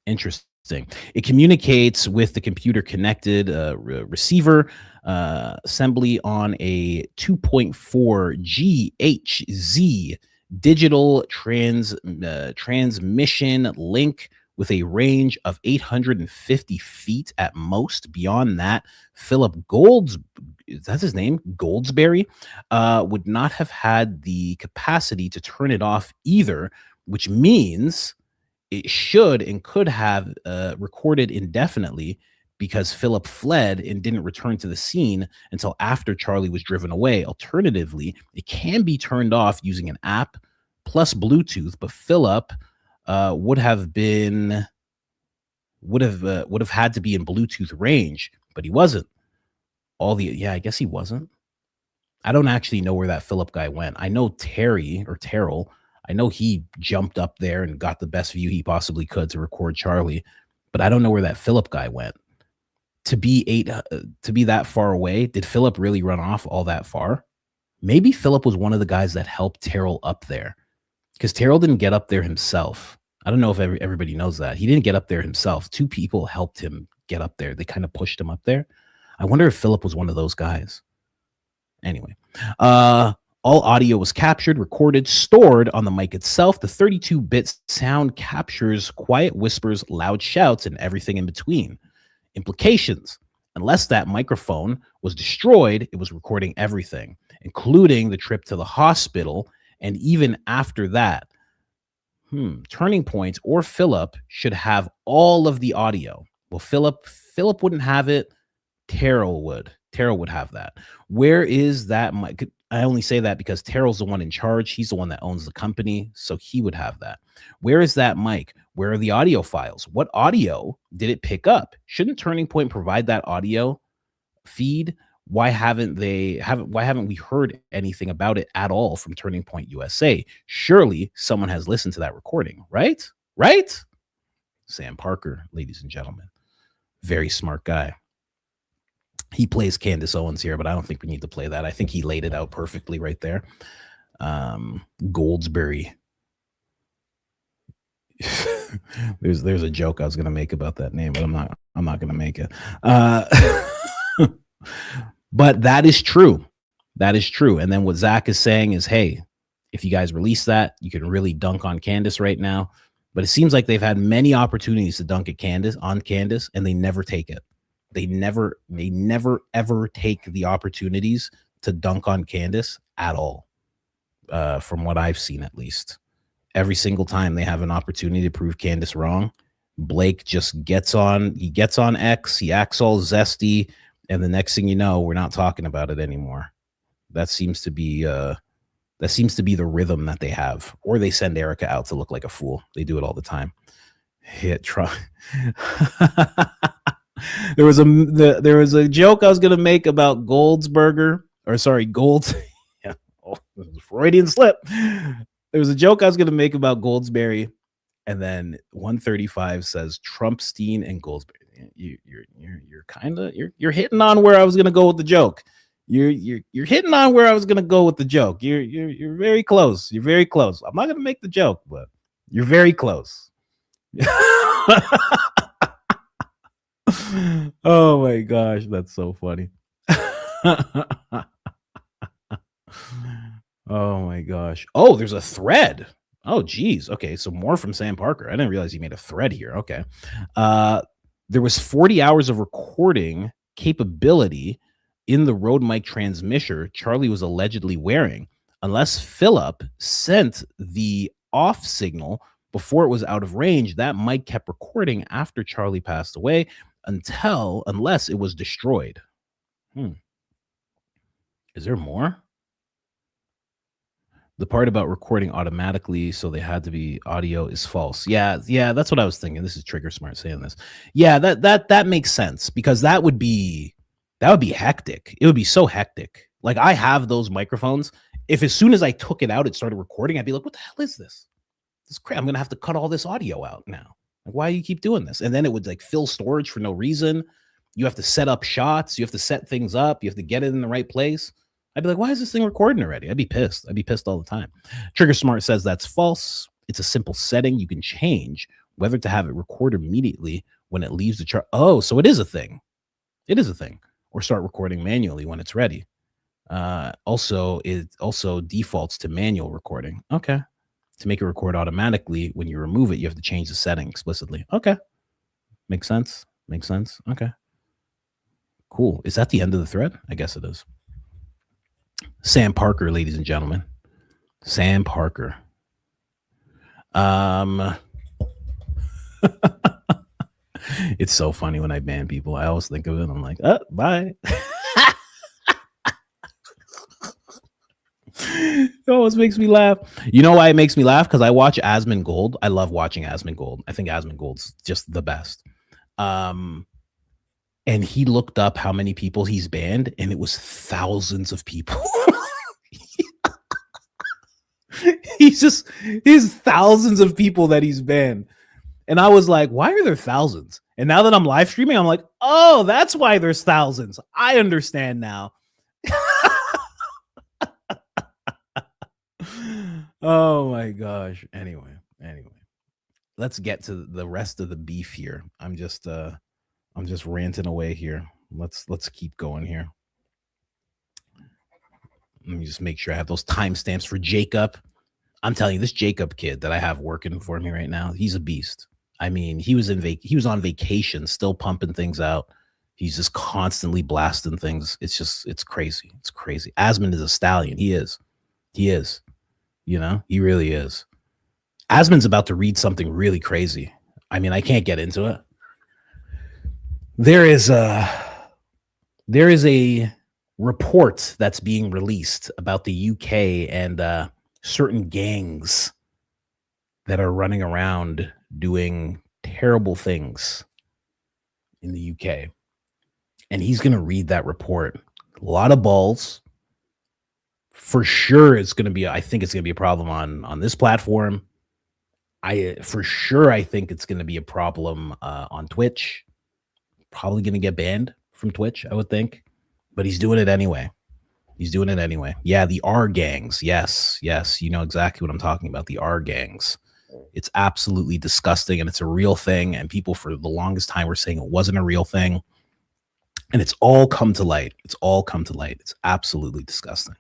Interesting. It communicates with the computer connected receiver assembly on a 2.4 GHz digital transmission link with a range of 850 feet at most. Beyond that, Philip that's his name, Goldsberry, would not have had the capacity to turn it off either, which means it should and could have recorded indefinitely because Philip fled and didn't return to the scene until after Charlie was driven away. Alternatively, it can be turned off using an app plus Bluetooth, but Philip would have had to be in Bluetooth range, but he wasn't. I guess he wasn't. I don't actually know where that Philip guy went. I know Terrell. I know he jumped up there and got the best view he possibly could to record Charlie, but I don't know where that Philip guy went. To be that far away, did Philip really run off all that far? Maybe Philip was one of the guys that helped Terrell up there, because Terrell didn't get up there himself. I don't know if everybody knows that. He didn't get up there himself. 2 people helped him get up there. They kind of pushed him up there. I wonder if Philip was one of those guys. Anyway, all audio was captured, recorded, stored on the mic itself. The 32-bit sound captures quiet whispers, loud shouts, and everything in between. Implications: unless that microphone was destroyed, it was recording everything, including the trip to the hospital. And even after that, Turning Point or Philip should have all of the audio. Well, Philip wouldn't have it. Terrell would have that. Where is that mic? I only say that because Terrell's the one in charge. He's the one that owns the company, so he would have that. Where is that mic? Where are the audio files? What audio did it pick up? Shouldn't Turning Point provide that audio feed? Why haven't we heard anything about it at all from Turning Point USA? Surely someone has listened to that recording, right? Sam Parker, ladies and gentlemen, very smart guy. He plays Candace Owens here, but I don't think we need to play that. I think he laid it out perfectly right there. Goldsberry. There's a joke I was gonna make about that name, but I'm not gonna make it. But that is true. And then what Zach is saying is, hey, if you guys release that, you can really dunk on Candace right now. But it seems like they've had many opportunities to dunk at Candace, and they never take it. They never ever take the opportunities to dunk on Candace at all. from what I've seen at least. Every single time they have an opportunity to prove Candace wrong, Blake just gets on X, he acts all zesty, and the next thing you know, we're not talking about it anymore. That seems to be the rhythm that they have. Or they send Erica out to look like a fool. They do it all the time. Hit try. There was a joke I was gonna make about Gold's. Yeah, Freudian slip. There was a joke I was gonna make about Goldsberry, and then 135 says Trumpstein and Goldsberry. You're hitting on where I was gonna go with the joke. You're hitting on where I was gonna go with the joke. You're very close. You're very close. I'm not gonna make the joke, but you're very close. Oh my gosh, that's so funny. Oh my gosh. Oh, there's a thread. Oh geez. Okay, so more from Sam Parker. I didn't realize he made a thread here. Okay. There was 40 hours of recording capability in the Rode mic transmitter Charlie was allegedly wearing, unless Philip sent the off signal before it was out of range. That mic kept recording after Charlie passed away unless it was destroyed. Is there more? The part about recording automatically, so they had to be audio, is false. Yeah, that's what I was thinking. This is Trigger Smart saying this. Yeah, that makes sense, because that would be hectic. It would be so hectic. Like, I have those microphones. If as soon as I took it out, it started recording, I'd be like, what the hell is this? This crap. I'm gonna have to cut all this audio out now. Like, why do you keep doing this? And then it would like fill storage for no reason. You have to set up shots. You have to set things up. You have to get it in the right place. I'd be like, why is this thing recording already? I'd be pissed. I'd be pissed all the time. Trigger Smart says that's false. It's a simple setting you can change whether to have it record immediately when it leaves the chart. Oh, so it is a thing. It is a thing. Or start recording manually when it's ready. It also defaults to manual recording. Okay. To make it record automatically, when you remove it, you have to change the setting explicitly. Okay. Makes sense. Makes sense. Okay. Cool. Is that the end of the thread? I guess it is. Sam Parker, ladies and gentlemen. Sam Parker. It's so funny when I ban people. I always think of it. I'm like, oh, bye. It always makes me laugh. You know why it makes me laugh? Because I watch Asmongold. I love watching Asmongold. I think Asmongold's just the best. And he looked up how many people he's banned, and it was thousands of people. He's thousands of people that he's banned. And I was like, why are there thousands? And now that I'm live streaming, I'm like, oh, that's why there's thousands. I understand now. Oh my gosh. Anyway, let's get to the rest of the beef here. I'm just ranting away here. Let's keep going here. Let me just make sure I have those timestamps for Jacob. I'm telling you, this Jacob kid that I have working for me right now, he's a beast. I mean, he was on vacation, still pumping things out. He's just constantly blasting things. It's crazy. It's crazy. Asmon is a stallion. He is. You know, he really is. Asmon's about to read something really crazy. I mean, I can't get into it. There is a report that's being released about the UK and certain gangs that are running around doing terrible things in the UK. And he's going to read that report. A lot of balls. For sure, I think it's going to be a problem on this platform. I think it's going to be a problem on Twitch. Probably going to get banned from Twitch, I would think. But he's doing it anyway. Yeah, the R gangs. Yes. You know exactly what I'm talking about. The R gangs. It's absolutely disgusting, and it's a real thing. And people for the longest time were saying it wasn't a real thing. And it's all come to light. It's absolutely disgusting.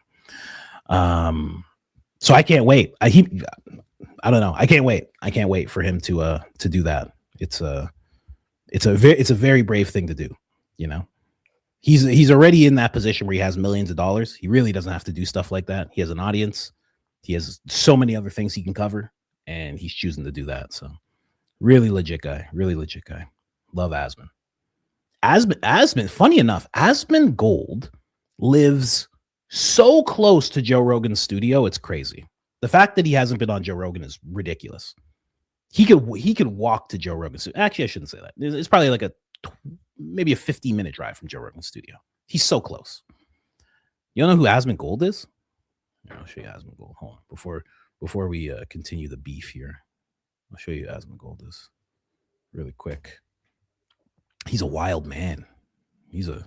So I can't wait. I don't know. I can't wait for him to do that. It's a very brave thing to do. You know, he's already in that position where he has millions of dollars. He really doesn't have to do stuff like that. He has an audience. He has so many other things he can cover, and he's choosing to do that. So really legit guy. Really legit guy. Love Asmon. Asmon, funny enough, Asmon Gold lives so close to Joe Rogan's studio, it's crazy. The fact that he hasn't been on Joe Rogan is ridiculous. He could walk to Joe Rogan's studio. Actually, I shouldn't say that. It's probably like maybe a 15-minute drive from Joe Rogan's studio. He's so close. You know who Asmon Gold is? I'll show you Asmon Gold. Hold on. Before we continue the beef here, I'll show you who Asmon Gold is really quick. He's a wild man. He's a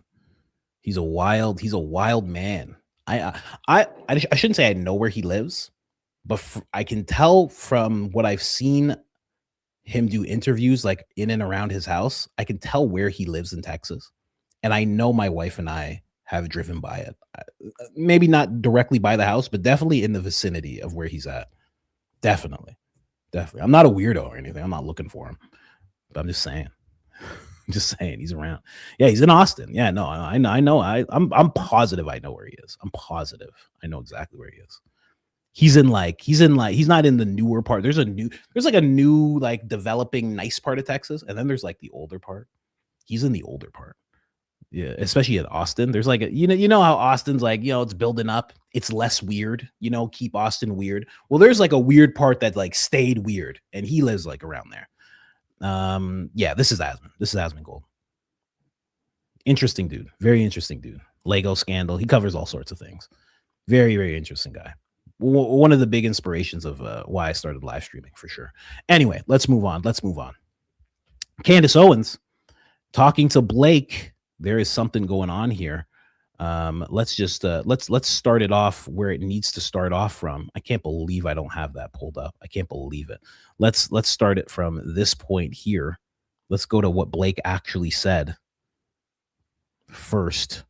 wild man. I shouldn't say I know where he lives, but I can tell from what I've seen him do interviews like in and around his house. I can tell where he lives in Texas, and I know my wife and I have driven by it. Maybe not directly by the house, but definitely in the vicinity of where he's at. Definitely. I'm not a weirdo or anything. I'm not looking for him, but I'm just saying. He's around. Yeah, he's in Austin. Yeah, no, I know. I'm positive I know where he is. I'm positive I know exactly where he is. He's not in the newer part. There's like a new like developing nice part of Texas, and then there's like the older part. He's in the older part. Yeah, especially at Austin. There's like you know how Austin's like, it's building up. It's less weird, keep Austin weird. Well, there's like a weird part that like stayed weird, and he lives like around there. Yeah, this is Asmon Gold. Interesting dude. Very interesting dude. Lego scandal. He covers all sorts of things. Very, very interesting guy. One of the big inspirations of why I started live streaming for sure. Anyway, let's move on. Candace Owens talking to Blake. There is something going on here. Let's start it off where it needs to start off from. I can't believe I don't have that pulled up. I can't believe it. Let's start it from this point here. Let's go to what Blake actually said first.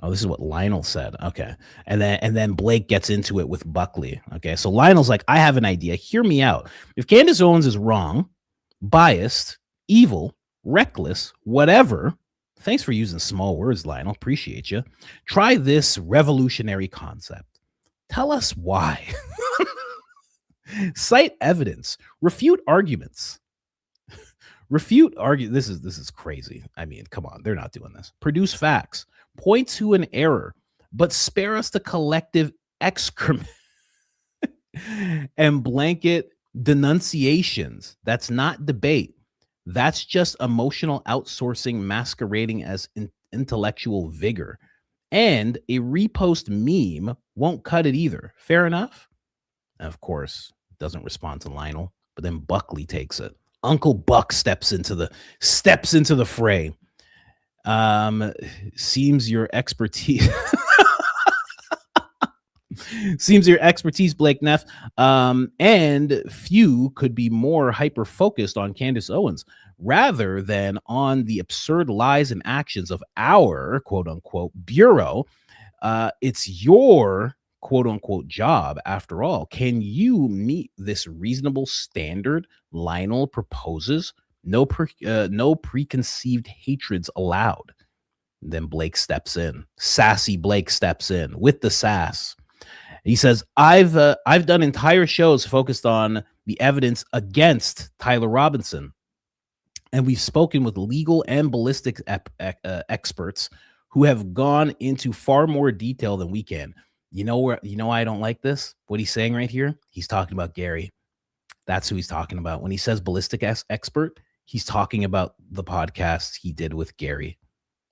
Oh, this is what Lionel said. Okay. And then Blake gets into it with Buckley. Okay. So Lionel's like, I have an idea. Hear me out. If Candace Owens is wrong, biased, evil, reckless, whatever, thanks for using small words, Lionel. Appreciate you. Try this revolutionary concept. Tell us why. Cite evidence. Refute arguments. This is crazy. I mean, come on. They're not doing this. Produce facts. Point to an error, but spare us the collective excrement and blanket denunciations. That's not debate. That's just emotional outsourcing masquerading as intellectual vigor. And a repost meme won't cut it either. Fair enough? And of course, doesn't respond to Lionel, but then Buckley takes it. Uncle Buck steps into the fray. Seems your expertise Blake Neff, and few could be more hyper focused on Candace Owens rather than on the absurd lies and actions of our quote unquote bureau. It's your quote unquote job after all. Can you meet this reasonable standard Lionel proposes? No preconceived hatreds allowed. And then Blake steps in. Sassy Blake steps in with the sass. He says, I've done entire shows focused on the evidence against Tyler Robinson. And we've spoken with legal and ballistics experts who have gone into far more detail than we can. You know why I don't like this? What he's saying right here? He's talking about Gary. That's who he's talking about. When he says ballistic expert, he's talking about the podcast he did with Gary.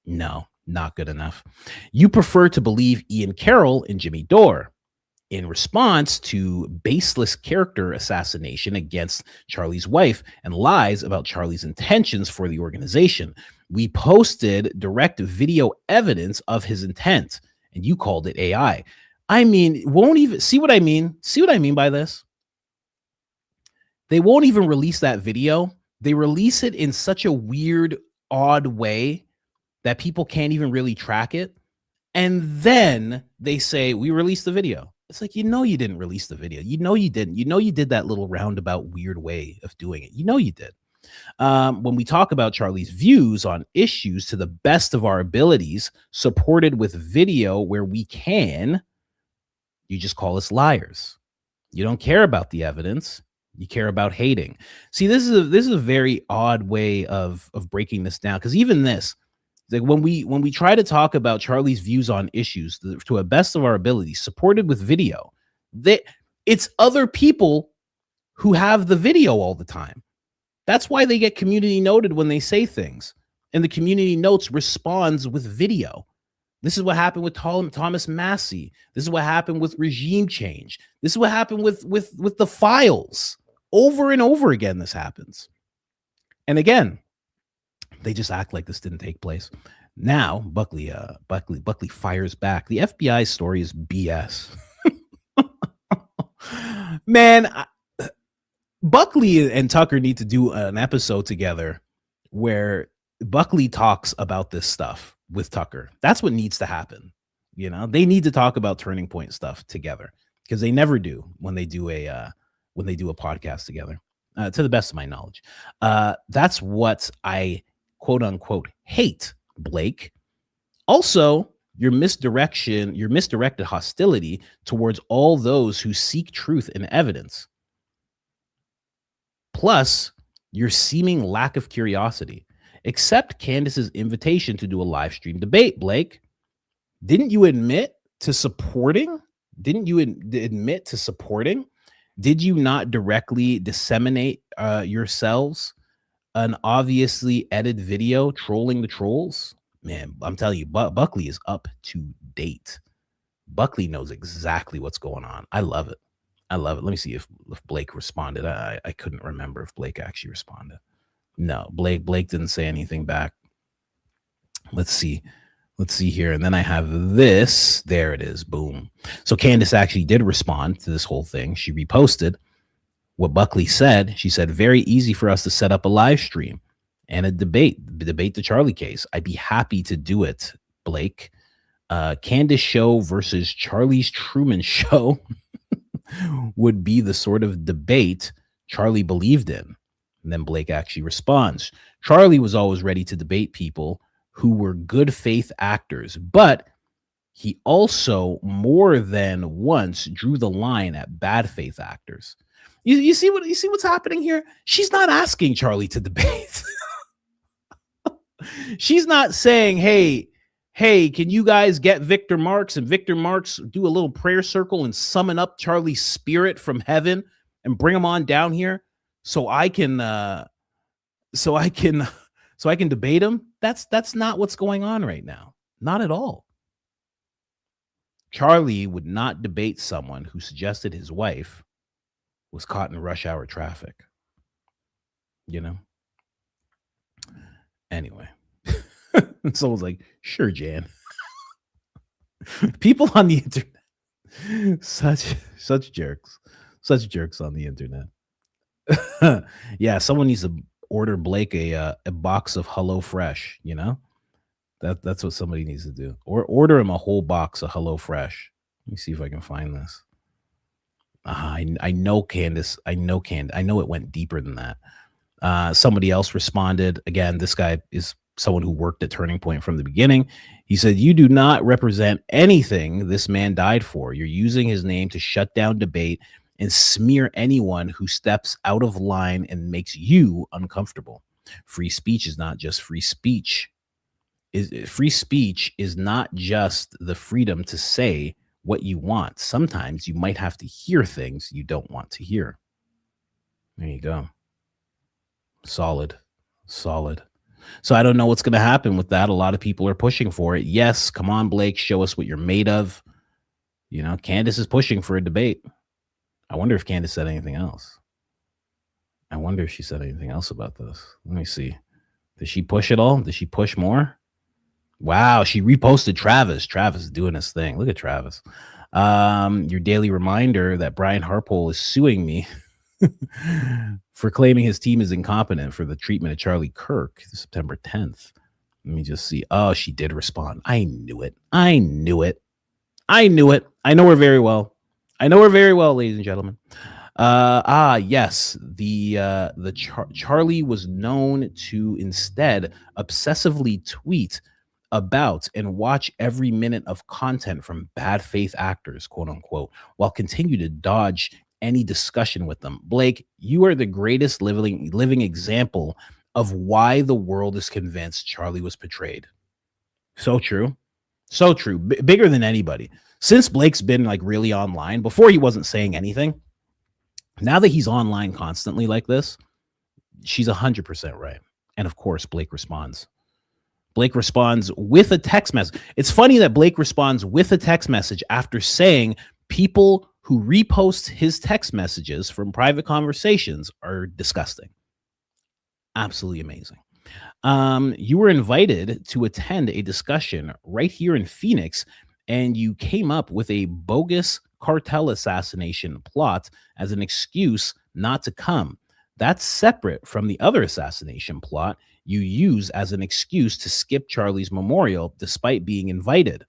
No, not good enough. You prefer to believe Ian Carroll and Jimmy Dore. In response to baseless character assassination against Charlie's wife and lies about Charlie's intentions for the organization, we posted direct video evidence of his intent, and you called it AI. I mean, won't even see what I mean? See what I mean by this? They won't even release that video. They release it in such a weird, odd way that people can't even really track it. And then they say, we released the video. It's like, you didn't release the video. You didn't. You did that little roundabout weird way of doing it. You did. When we talk about Charlie's views on issues to the best of our abilities, supported with video where we can, You just call us liars. You don't care about the evidence. You care about hating. See, this is a very odd way of breaking this down, because even this, like when we try to talk about Charlie's views on issues to a best of our ability, supported with video, it's other people who have the video all the time. That's why they get community noted when they say things, and the community notes responds with video. This is what happened with Thomas Massey. This is what happened with regime change. This is what happened with the files. Over and over again, this happens. And again, they just act like this didn't take place. Now, Buckley fires back. The FBI story is BS. Man, Buckley and Tucker need to do an episode together where Buckley talks about this stuff with Tucker. That's what needs to happen. You know, they need to talk about turning point stuff together, because they never do when they do a podcast together, to the best of my knowledge. That's what I quote unquote hate, Blake. Also, your misdirected hostility towards all those who seek truth and evidence. Plus, your seeming lack of curiosity. Accept Candace's invitation to do a live stream debate, Blake. Didn't you admit to supporting? Did you not directly disseminate yourselves an obviously edited video trolling the trolls? Man, I'm telling you, Buckley is up to date. Buckley knows exactly what's going on. I love it. Let me see if Blake responded. I couldn't remember if Blake actually responded. No, Blake didn't say anything back. Let's see here. And then I have this. There it is. Boom. So Candace actually did respond to this whole thing. She reposted what Buckley said. She said, very easy for us to set up a live stream and a debate the Charlie case. I'd be happy to do it, Blake. Candace show versus Charlie's Truman Show would be the sort of debate Charlie believed in. And then Blake actually responds, Charlie was always ready to debate people who were good faith actors, but he also more than once drew the line at bad faith actors. You see what's happening here? She's not asking Charlie to debate. She's not saying, hey, can you guys get Victor Marx and Victor Marx do a little prayer circle and summon up Charlie's spirit from heaven and bring him on down here so I can debate him? That's not what's going on right now. Not at all. Charlie would not debate someone who suggested his wife was caught in rush hour traffic. You know? Anyway. Someone's like, sure, Jan. People on the internet. Such jerks. Such jerks on the internet. Yeah, someone needs to order Blake a box of HelloFresh, you know? That's what somebody needs to do. Or order him a whole box of HelloFresh. Let me see if I can find this. I know Candace. I know it went deeper than that. Somebody else responded. Again, this guy is someone who worked at Turning Point from the beginning. He said, you do not represent anything this man died for. You're using his name to shut down debate and smear anyone who steps out of line and makes you uncomfortable. Free speech is not just free speech. Free speech is not just the freedom to say what you want. Sometimes you might have to hear things you don't want to hear. There you go. Solid. So I don't know what's going to happen with that. A lot of people are pushing for it. Yes, come on, Blake, show us what you're made of. You know, Candace is pushing for a debate. I wonder if Candace said anything else. I wonder if she said anything else about this. Let me see. Did she push it all? Did she push more? Wow, she reposted Travis. Travis is doing his thing. Look at Travis. Your daily reminder that Brian Harpole is suing me for claiming his team is incompetent for the treatment of Charlie Kirk, September 10th. Let me just see. Oh, she did respond. I knew it. I know her very well. Ladies and gentlemen. Yes. Charlie was known to instead obsessively tweet about and watch every minute of content from bad faith actors, quote unquote, while continue to dodge any discussion with them. Blake, you are the greatest living example of why the world is convinced Charlie was portrayed. So true. So true. Bigger than anybody. Since Blake's been like really online, before he wasn't saying anything. Now that he's online constantly like this, she's 100% right. And of course, Blake responds. Blake responds with a text message. It's funny that Blake responds with a text message after saying people who repost his text messages from private conversations are disgusting. Absolutely amazing. You were invited to attend a discussion right here in Phoenix, and you came up with a bogus cartel assassination plot as an excuse not to come. That's separate from the other assassination plot you use as an excuse to skip Charlie's memorial despite being invited.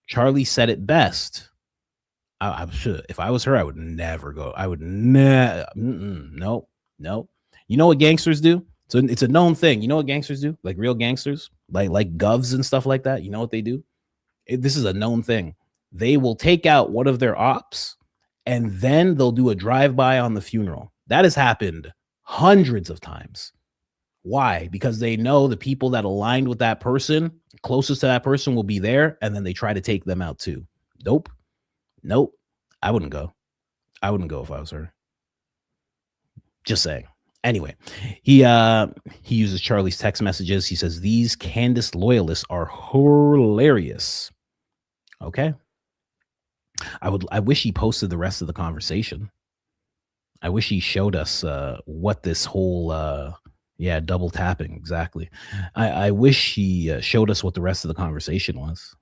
Charlie said it best. I'm sure if I was her, I would never go. I would never. No. You know what gangsters do? So it's a known thing. You know what gangsters do? Like real gangsters, like govs and stuff like that. You know what they do? This is a known thing. They will take out one of their ops and then they'll do a drive-by on the funeral. That has happened hundreds of times. Why? Because they know the people that aligned with that person, closest to that person, will be there, and then they try to take them out too. Nope. I wouldn't go. I wouldn't go if I was her. Just saying. Anyway, he uses Charlie's text messages. He says, these Candace loyalists are hilarious. Okay. I wish he posted the rest of the conversation. I wish he showed us what this whole double tapping exactly. I wish he showed us what the rest of the conversation was,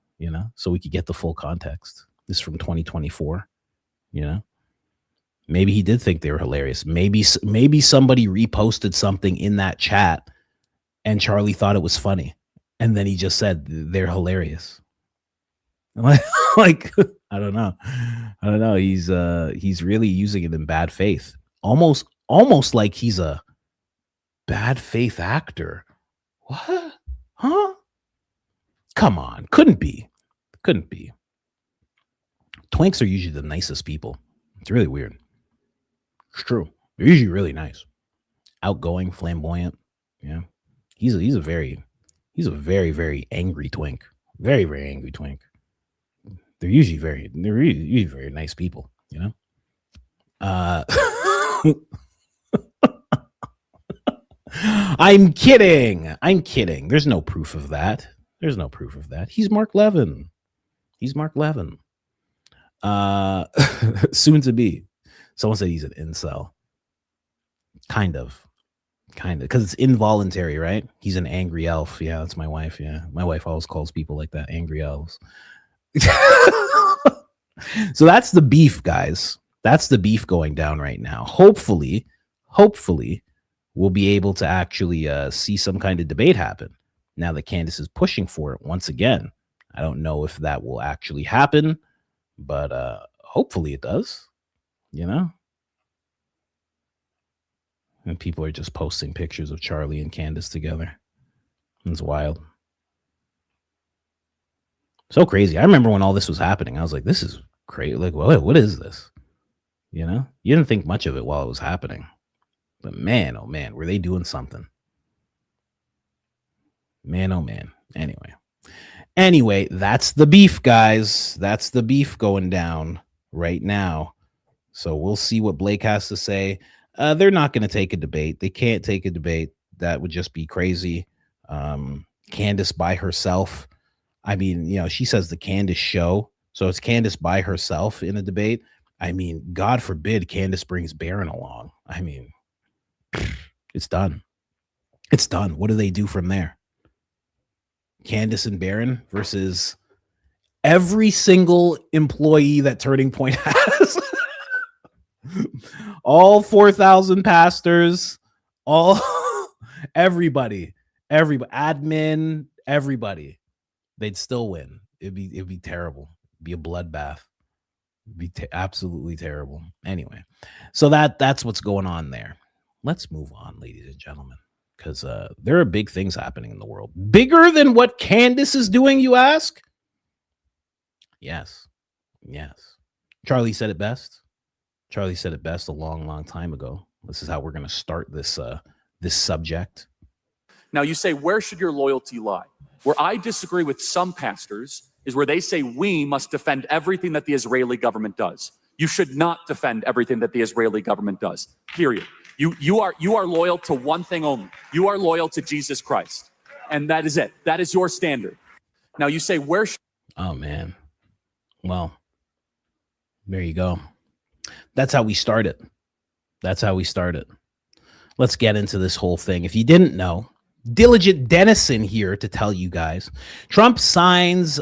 so we could get the full context. This is from 2024, Maybe he did think they were hilarious. Maybe somebody reposted something in that chat and Charlie thought it was funny. And then he just said they're hilarious. Like, I don't know. He's really using it in bad faith. Almost like he's a bad faith actor. What? Huh? Come on. Couldn't be. Twinks are usually the nicest people. It's really weird. It's true. They're usually really nice. Outgoing, flamboyant. Yeah. He's a very, very angry twink. Very, very angry twink. They're usually very nice people, I'm kidding. There's no proof of that. He's Mark Levin. Soon to be. Someone said he's an incel. Kind of, because it's involuntary, right? He's an angry elf. Yeah, that's my wife. Yeah, my wife always calls people like that angry elves. So that's the beef, guys. That's the beef going down right now. Hopefully, we'll be able to actually see some kind of debate happen now that Candace is pushing for it once again. I don't know if that will actually happen, but hopefully it does, And people are just posting pictures of Charlie and Candace together. It's wild. So crazy. I remember when all this was happening, I was like, this is crazy. Like, what is this? You didn't think much of it while it was happening. But man, oh man, were they doing something? Man, oh man. Anyway, that's the beef, guys. That's the beef going down right now. So we'll see what Blake has to say. They're not going to take a debate. They can't take a debate. That would just be crazy. Candace by herself. I mean, she says the Candace show. So it's Candace by herself in a debate. I mean, God forbid Candace brings Barron along. I mean, it's done. What do they do from there? Candace and Barron versus every single employee that Turning Point has. All 4,000 pastors, everybody, admin, everybody. They'd still win. It'd be terrible. It'd be a bloodbath. It'd be absolutely terrible. Anyway, so that's what's going on there. Let's move on, ladies and gentlemen. because there are big things happening in the world. Bigger than what Candace is doing, you ask? Yes. Charlie said it best. Charlie said it best a long, long time ago. This is how we're going to start this subject. Now you say, where should your loyalty lie? Where I disagree with some pastors is where they say we must defend everything that the Israeli government does. You should not defend everything that the Israeli government does, period. You are loyal to one thing only. You are loyal to Jesus Christ. And that is it. That is your standard. Now you say, where should... Oh, man. Well, there you go. That's how we started. Let's get into this whole thing. If you didn't know, diligent Dennison here to tell you guys. Trump signs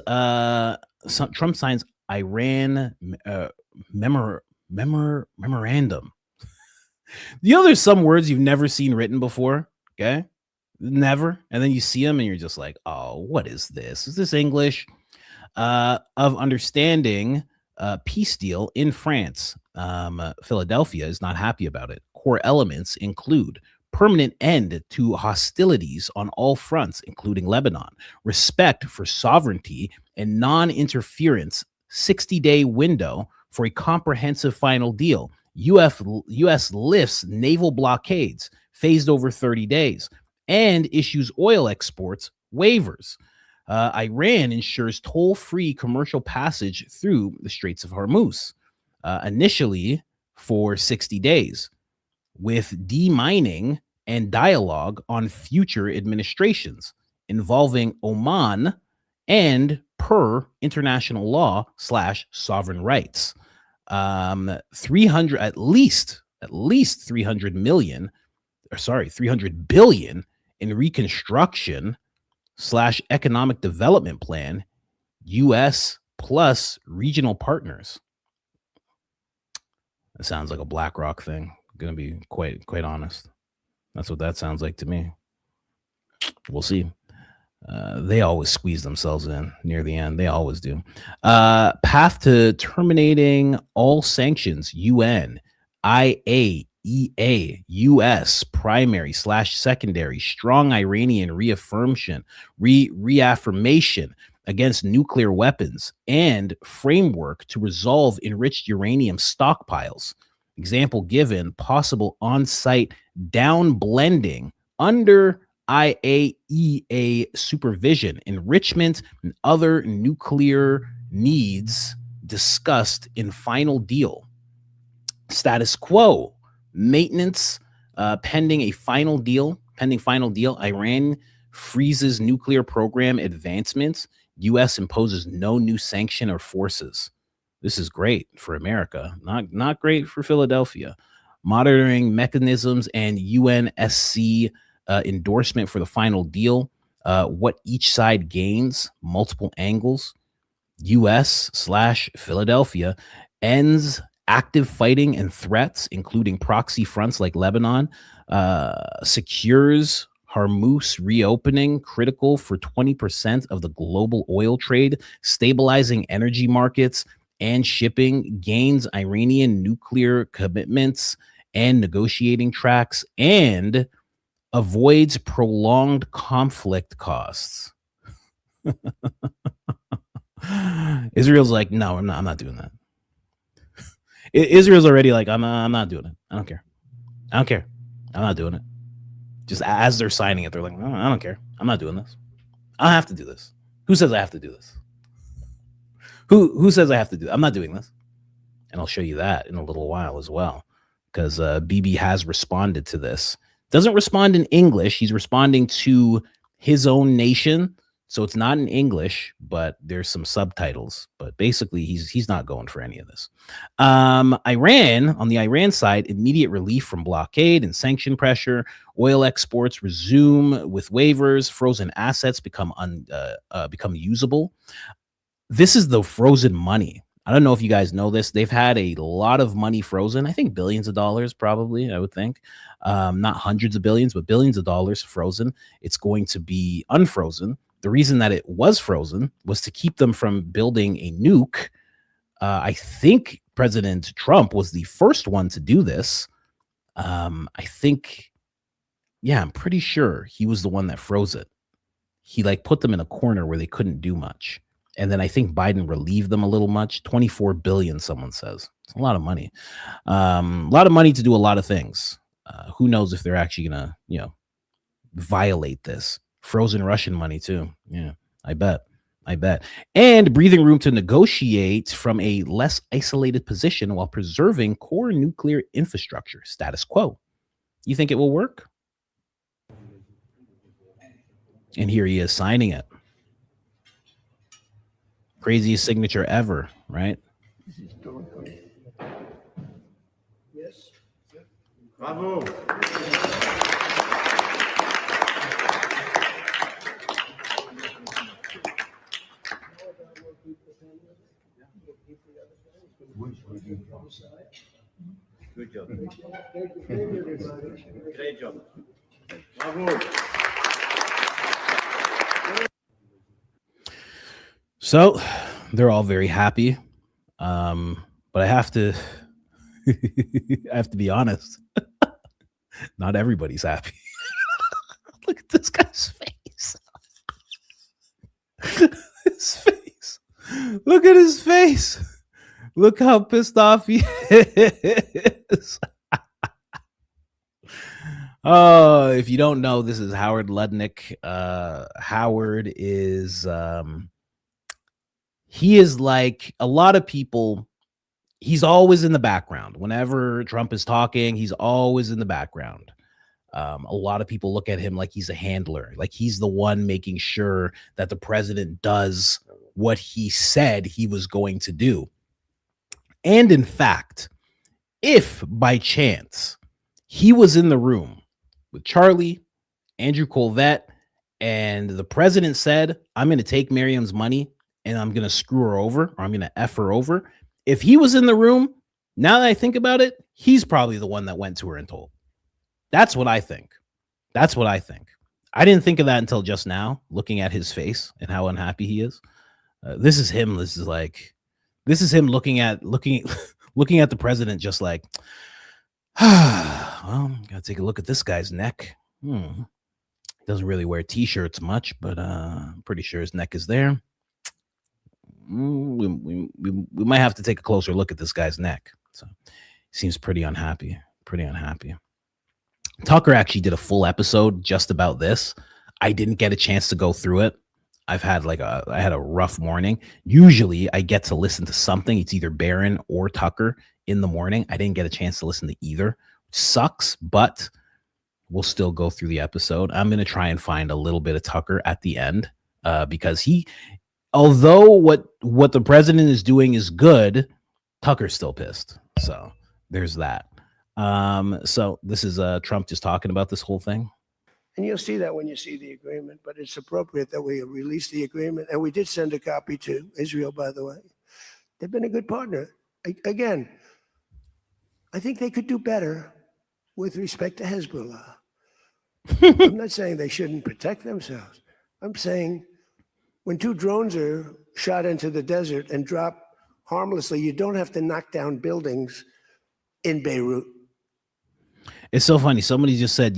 Iran memorandum. You know, there's some words you've never seen written before. Okay, never, and then you see them and you're just like, oh, what is this? Is this English? Of understanding peace deal in France. Philadelphia is not happy about it. Core elements include permanent end to hostilities on all fronts, including Lebanon, respect for sovereignty and non-interference, 60-day window for a comprehensive final deal. U.S. lifts naval blockades, phased over 30 days, and issues oil exports waivers. Iran ensures toll-free commercial passage through the Straits of Hormuz, initially for 60 days, with demining and dialogue on future administrations involving Oman and per international law / sovereign rights. 300 at least 300 billion in reconstruction / economic development plan, U.S. plus regional partners. That sounds like a BlackRock thing. Gonna be quite honest. That's what that sounds like to me. We'll see. They always squeeze themselves in near the end. They always do. Path to terminating all sanctions. UN, IAEA, US, primary / secondary, strong Iranian reaffirmation against nuclear weapons, and framework to resolve enriched uranium stockpiles. Example given, possible on-site down blending under IAEA supervision, enrichment, and other nuclear needs discussed in final deal. Status quo, maintenance, pending final deal. Iran freezes nuclear program advancements. U.S. imposes no new sanction or forces. This is great for America, not great for Philadelphia. Monitoring mechanisms and UNSC endorsement for the final deal. What each side gains, multiple angles. U.S. / Philadelphia ends active fighting and threats, including proxy fronts like Lebanon. Secures Hormuz reopening, critical for 20% of the global oil trade, stabilizing energy markets and shipping, gains Iranian nuclear commitments and negotiating tracks, and avoids prolonged conflict costs. Israel's like, no, I'm not doing that. Israel's already like, I'm not doing it. I don't care. I'm not doing it. Just as they're signing it, they're like, I don't care. I'm not doing this. I don't have to do this. Who says I have to do this? Who says I have to do it? I'm not doing this. And I'll show you that in a little while as well, because Bibi has responded to this. Doesn't respond in English. He's responding to his own nation. So it's not in English, but there's some subtitles. But basically, he's not going for any of this. Iran, on the Iran side, immediate relief from blockade and sanction pressure. Oil exports resume with waivers. Frozen assets become usable. This is the frozen money. I don't know if you guys know this. They've had a lot of money frozen. I think billions of dollars, probably, I would think. Not hundreds of billions, but billions of dollars frozen. It's going to be unfrozen. The reason that it was frozen was to keep them from building a nuke. I think President Trump was the first one to do this. I think Yeah, I'm pretty sure he was the one that froze it. He like put them in a corner where they couldn't do much. And then I think Biden relieved them a little much. 24 billion, someone says. It's a lot of money. A lot of money to do a lot of things. Who knows if they're actually gonna, violate this. Frozen Russian money too. Yeah, I bet. And breathing room to negotiate from a less isolated position while preserving core nuclear infrastructure. Status quo. You think it will work? And here he is signing it. Craziest signature ever, right? Yes. Bravo. Good job. Great job. Bravo. So they're all very happy. But I have to be honest. Not everybody's happy. Look at this guy's face. His face. Look at his face. Look how pissed off he is. Oh, if you don't know, this is Howard Lutnick. Howard is he is like a lot of people. He's always in the background. Whenever Trump is talking, he's always in the background. A lot of people look at him like he's a handler, like he's the one making sure that the president does what he said he was going to do. And in fact, if by chance he was in the room with Charlie, Andrew Colvette, and the president said, I'm going to take Miriam's money and I'm going to screw her over, or I'm going to F her over. If he was in the room, now that I think about it, he's probably the one that went to her and told. That's what I think. I didn't think of that until just now, looking at his face and how unhappy he is. This is him. This is him looking at the president, just like, well, gotta take a look at this guy's neck. Doesn't really wear t-shirts much, but I'm pretty sure his neck is there. We might have to take a closer look at this guy's neck. So he seems pretty unhappy. Tucker actually did a full episode just about this. I didn't get a chance to go through it. I had a rough morning. Usually I get to listen to something. It's either Barron or Tucker in the morning. I didn't get a chance to listen to either. Sucks, but we'll still go through the episode. I'm going to try and find a little bit of Tucker at the end because although what the president is doing is good, Tucker's still pissed. So there's that. So this is Trump just talking about this whole thing. And you'll see that when you see the agreement, but it's appropriate that we release the agreement. And we did send a copy to Israel, by the way. They've been a good partner. Again, I think they could do better with respect to Hezbollah. I'm not saying they shouldn't protect themselves. I'm saying when two drones are shot into the desert and drop harmlessly, you don't have to knock down buildings in Beirut. It's so funny. Somebody just said,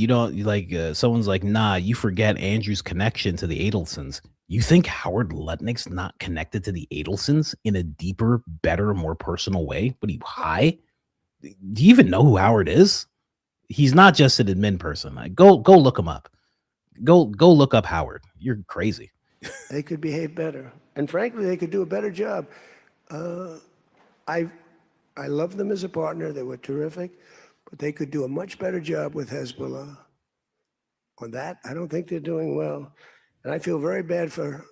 someone's like, nah, you forget Andrew's connection to the Adelsons. You think Howard Lutnick's not connected to the Adelsons in a deeper, better, more personal way? But he high? Do you even know who Howard is? He's not just an admin person. Go look him up. Go look up Howard. You're crazy. They could behave better. And frankly, they could do a better job. I love them as a partner. They were terrific. But they could do a much better job with Hezbollah. On that, I don't think they're doing well. And I feel very bad for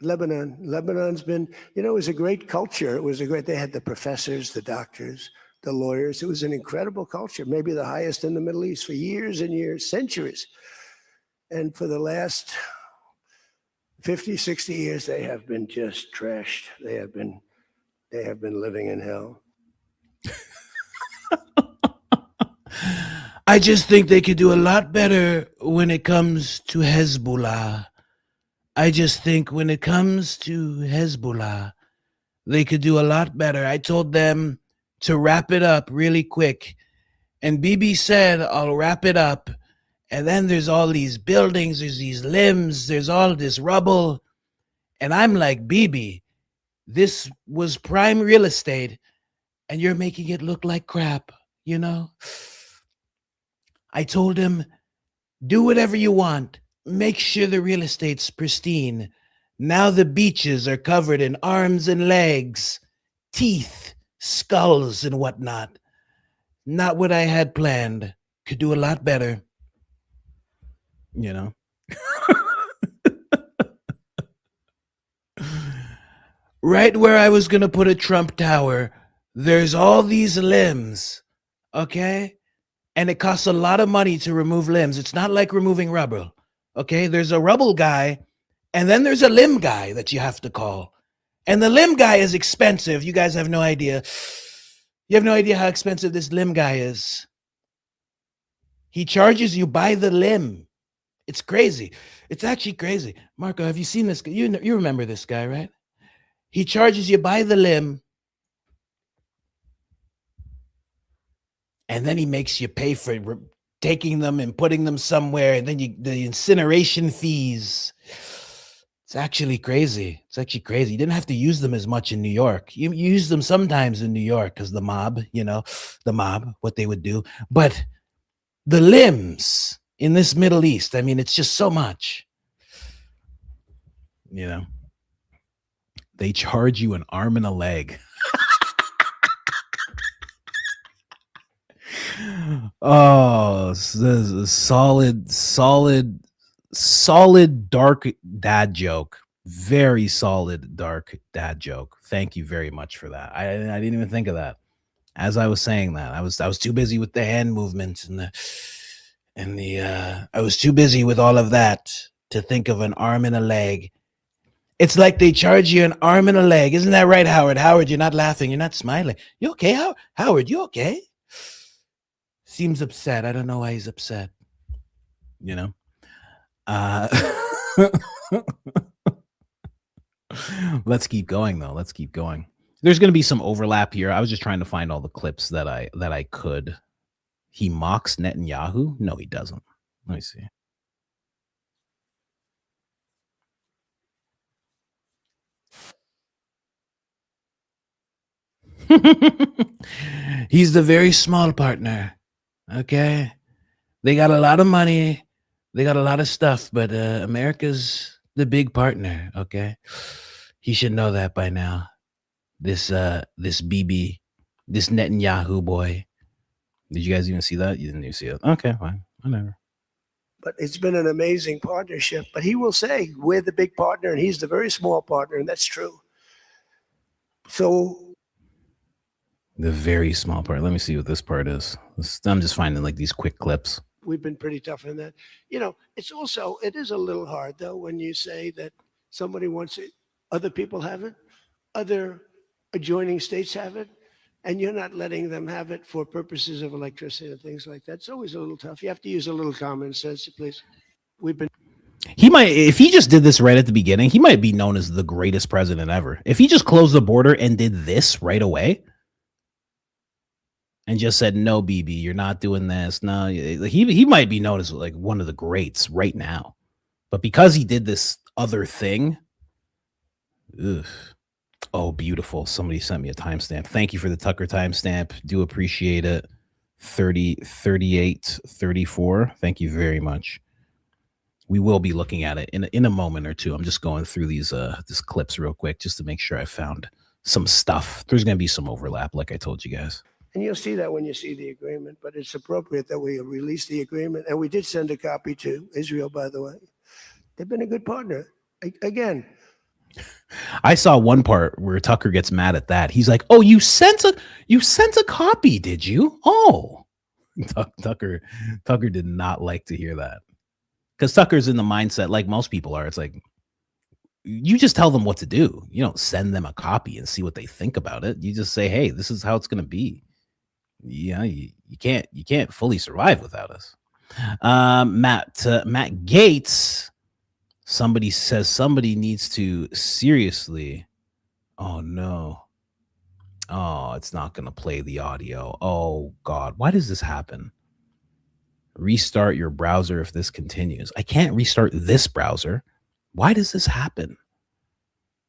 Lebanon. Lebanon's been, it was a great culture. They had the professors, the doctors, the lawyers. It was an incredible culture, maybe the highest in the Middle East for years and years, centuries. And for the last 50, 60 years, they have been just trashed. They have been living in hell. I just think they could do a lot better when it comes to Hezbollah. I just think when it comes to Hezbollah, they could do a lot better. I told them to wrap it up really quick. And Bibi said, I'll wrap it up. And then there's all these buildings, there's these limbs, there's all this rubble. And I'm like, Bibi, this was prime real estate, and you're making it look like crap, you know? I told him, do whatever you want. Make sure the real estate's pristine. Now the beaches are covered in arms and legs, teeth, skulls, and whatnot. Not what I had planned. Could do a lot better. You know? Right where I was going to put a Trump Tower, there's all these limbs, okay? And it costs a lot of money to remove limbs. It's not like removing rubble, okay? There's a rubble guy, and then there's a limb guy that you have to call. And the limb guy is expensive. You guys have no idea. You have no idea how expensive this limb guy is. He charges you by the limb. It's crazy. It's actually crazy. Marco, have you seen this guy? You remember this guy, right? He charges you by the limb, and then he makes you pay for taking them and putting them somewhere, and then the incineration fees. It's actually crazy. It's actually crazy. You didn't have to use them as much in New York. You use them sometimes in New York because the mob, what they would do. But the limbs in this Middle East, I mean, it's just so much. You know, they charge you an arm and a leg. Oh, this is a solid dark dad joke. Very solid dark dad joke. Thank you very much for that. I didn't even think of that. As I was saying that, I was too busy with the hand movements and I was too busy with all of that to think of an arm and a leg. It's like they charge you an arm and a leg. Isn't that right, Howard? Howard, you're not laughing. You're not smiling. You okay, Howard? You okay? Seems upset. I don't know why he's upset. You know? Let's keep going, though. Let's keep going. There's going to be some overlap here. I was just trying to find all the clips that I could. He mocks Netanyahu? No, he doesn't. Let me see. He's the very small partner. Okay. They got a lot of money. They got a lot of stuff, but America's the big partner. Okay. He should know that by now. This Bibi, this Netanyahu boy. Did you guys even see that? You didn't even see it. Okay, fine. Whatever. But it's been an amazing partnership. But he will say, we're the big partner, and he's the very small partner, and that's true. So the very small part. Let me see what this part is. I'm just finding like these quick clips. We've been pretty tough in that. You know, it is a little hard, though, when you say that somebody wants it, other people have it, other adjoining states have it, and you're not letting them have it for purposes of electricity and things like that. It's always a little tough. You have to use a little common sense, please. He might, if he just did this right at the beginning, he might be known as the greatest president ever. If he just closed the border and did this right away and just said, no, Bibi, you're not doing this. No, he might be known as like one of the greats right now. But because he did this other thing, ugh. Oh, beautiful. Somebody sent me a timestamp. Thank you for the Tucker timestamp. Do appreciate it. 38:34. Thank you very much. We will be looking at it in a moment or two. I'm just going through these clips real quick just to make sure I found some stuff. There's going to be some overlap, like I told you guys. And you'll see that when you see the agreement, but it's appropriate that we release the agreement. And we did send a copy to Israel, by the way. They've been a good partner. Again, I saw one part where Tucker gets mad at that. He's like, "Oh, you sent a copy, did you?" Oh, Tucker did not like to hear that, because Tucker's in the mindset like most people are. It's like, you just tell them what to do. You don't send them a copy and see what they think about it. You just say, "Hey, this is how it's going to be." Yeah, you can't fully survive without us. Matt Gates. Somebody says somebody needs to seriously. Oh no. Oh, it's not going to play the audio. Oh God. Why does this happen? Restart your browser if this continues. I can't restart this browser. Why does this happen?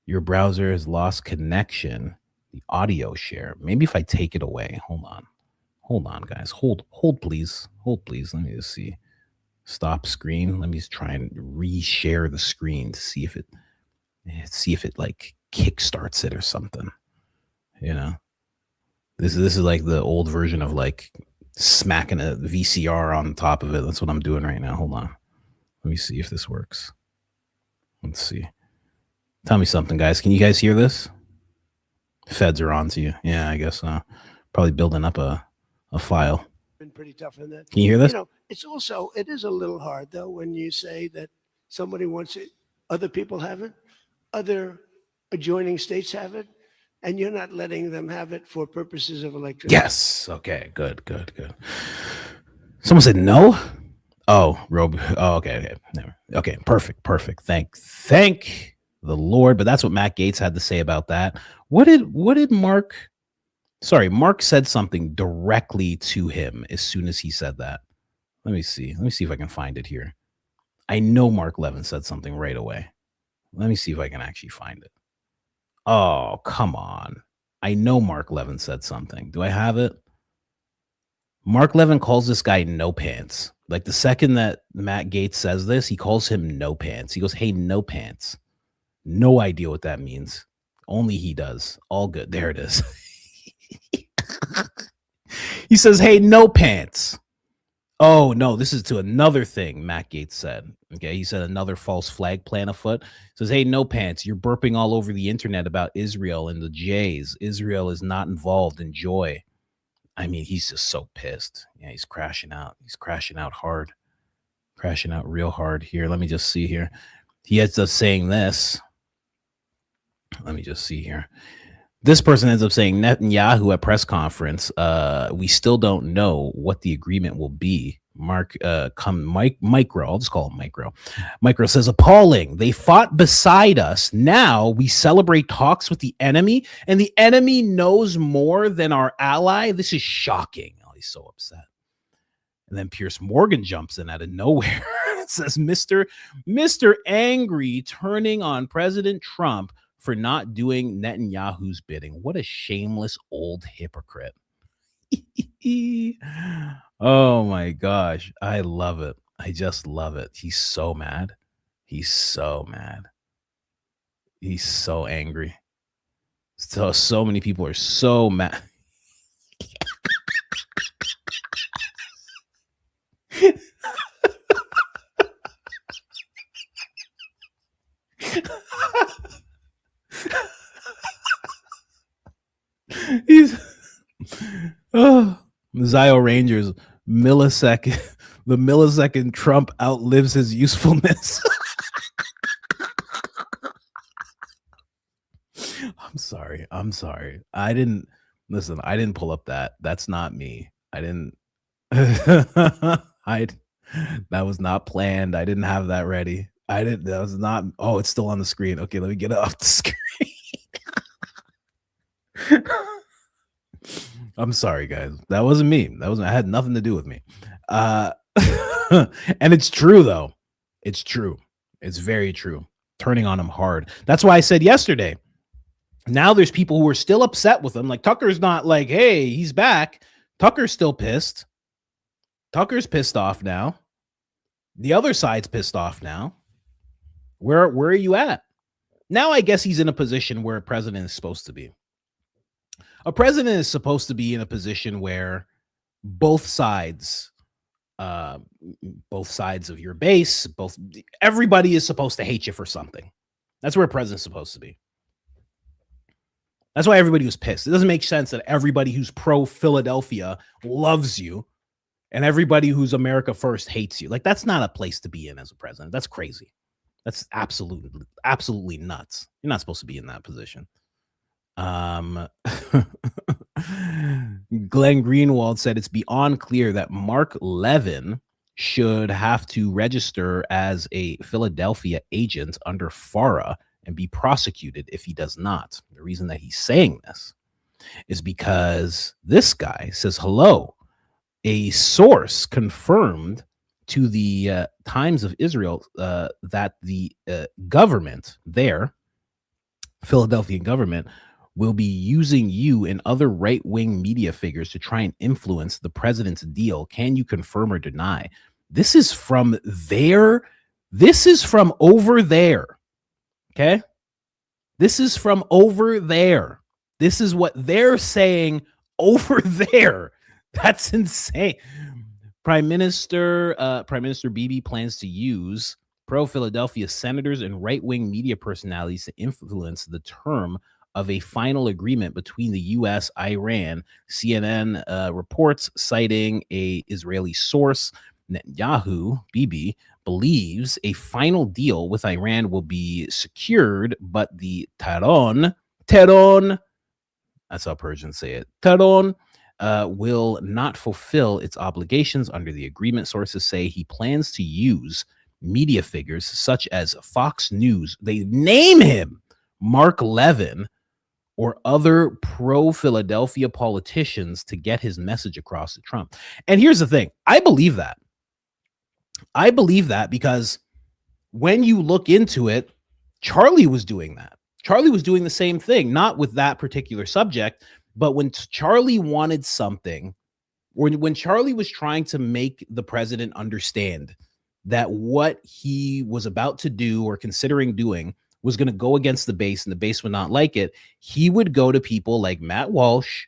Your browser has lost connection. The audio share. Maybe if I take it away. Hold on, guys. Hold, please. Hold, please. Let me just see. Stop screen. Let me just try and reshare the screen to see if it like kickstarts it or something. You know, this is like the old version of like smacking a VCR on top of it. That's what I'm doing right now. Hold on. Let me see if this works. Let's see. Tell me something, guys. Can you guys hear this? Feds are on to you. Yeah, I guess probably building up a file. Been pretty tough in that. Can you hear this? You know, it is a little hard though when you say that somebody wants it, other people have it, other adjoining states have it, and you're not letting them have it for purposes of electricity. Yes. Okay. Good. Someone said no. Oh, okay. Never. Okay. Perfect. Thank the Lord. But that's what Matt Gaetz had to say about that. What did Mark? Sorry, Mark said something directly to him as soon as he said that. Let me see if I can find it here. I know Mark Levin said something right away. Let me see if I can actually find it. Oh, come on. I know Mark Levin said something. Do I have it? Mark Levin calls this guy No Pants. Like the second that Matt Gaetz says this, he calls him No Pants. He goes, "Hey, No Pants." No idea what that means. Only he does. All good. There it is. He says, "Hey, No Pants." Oh, no, this is to another thing Matt Gaetz said. Okay, he said another false flag plan afoot. He says, "Hey, No Pants, you're burping all over the internet about Israel and the Jays. Israel is not involved. Enjoy." I mean, he's just so pissed. Yeah, he's crashing out. He's crashing out hard. Crashing out real hard here. Let me just see here. He ends up saying this. Let me just see here. This person ends up saying, Netanyahu at press conference, we still don't know what the agreement will be. Micro, I'll just call him Micro. Micro says, "Appalling. They fought beside us. Now we celebrate talks with the enemy, and the enemy knows more than our ally. This is shocking." Oh, he's so upset. And then Pierce Morgan jumps in out of nowhere. It says, Mr. Angry turning on President Trump for not doing Netanyahu's bidding. What a shameless old hypocrite. Oh my gosh. I love it. I just love it. He's so mad. He's so mad. He's so angry. So many people are so mad. He's Zio Rangers millisecond. The millisecond Trump outlives his usefulness. I'm sorry. I didn't pull up that. That's not me. I didn't. That was not planned. I didn't have that ready. That was not. Oh, it's still on the screen. Okay, let me get it off the screen. I'm sorry, guys. That wasn't me. I had nothing to do with me. And it's true, though. It's true. It's very true. Turning on him hard. That's why I said yesterday. Now there's people who are still upset with him. Like Tucker's not like, hey, he's back. Tucker's still pissed. Tucker's pissed off now. The other side's pissed off now. Where are you at? Now I guess he's in a position where a president is supposed to be. A president is supposed to be in a position where both sides of your base, everybody is supposed to hate you for something. That's where a president's supposed to be. That's why everybody was pissed. It doesn't make sense that everybody who's pro-Philadelphia loves you and everybody who's America first hates you. Like, that's not a place to be in as a president. That's crazy. That's absolutely nuts. You're not supposed to be in that position. Glenn Greenwald said it's beyond clear that Mark Levin should have to register as a Philadelphia agent under FARA and be prosecuted if he does not. The reason that he's saying this is because this guy says, hello, a source confirmed to the Times of Israel that the government there, Philadelphian government, will be using you and other right-wing media figures to try and influence the president's deal. Can you confirm or deny? This is from there. This is from over there. Okay? This is from over there. This is what they're saying over there. That's insane. Prime Minister Bibi plans to use pro-Philadelphia senators and right-wing media personalities to influence the term of a final agreement between the U.S., Iran. CNN reports, citing a Israeli source. Netanyahu, Bibi, believes a final deal with Iran will be secured, but the Tehran, that's how Persians say it, Tehran, will not fulfill its obligations under the agreement. Sources say he plans to use media figures such as Fox News, they name him Mark Levin, or other pro-Philadelphia politicians to get his message across to Trump. And here's the thing. I believe that. I believe that because when you look into it, Charlie was doing that. Charlie was doing the same thing, not with that particular subject, but when Charlie wanted something, when Charlie was trying to make the president understand that what he was about to do or considering doing was going to go against the base and the base would not like it, he would go to people like Matt Walsh,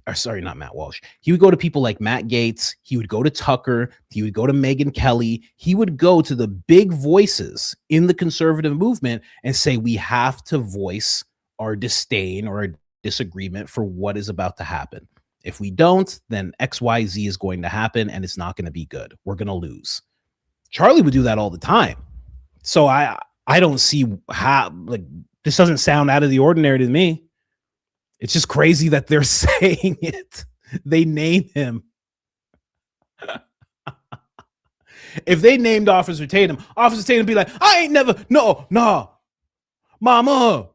or sorry, not Matt Walsh. He would go to people like Matt Gaetz. He would go to Tucker. He would go to Megyn Kelly. He would go to the big voices in the conservative movement and say, we have to voice our disdain or our disagreement for what is about to happen. If we don't, then XYZ is going to happen and it's not going to be good. We're going to lose. Charlie would do that all the time. So I don't see how, like, this doesn't sound out of the ordinary to me. It's just crazy that they're saying it. They name him. If they named Officer Tatum would be like, I ain't never, no, mama,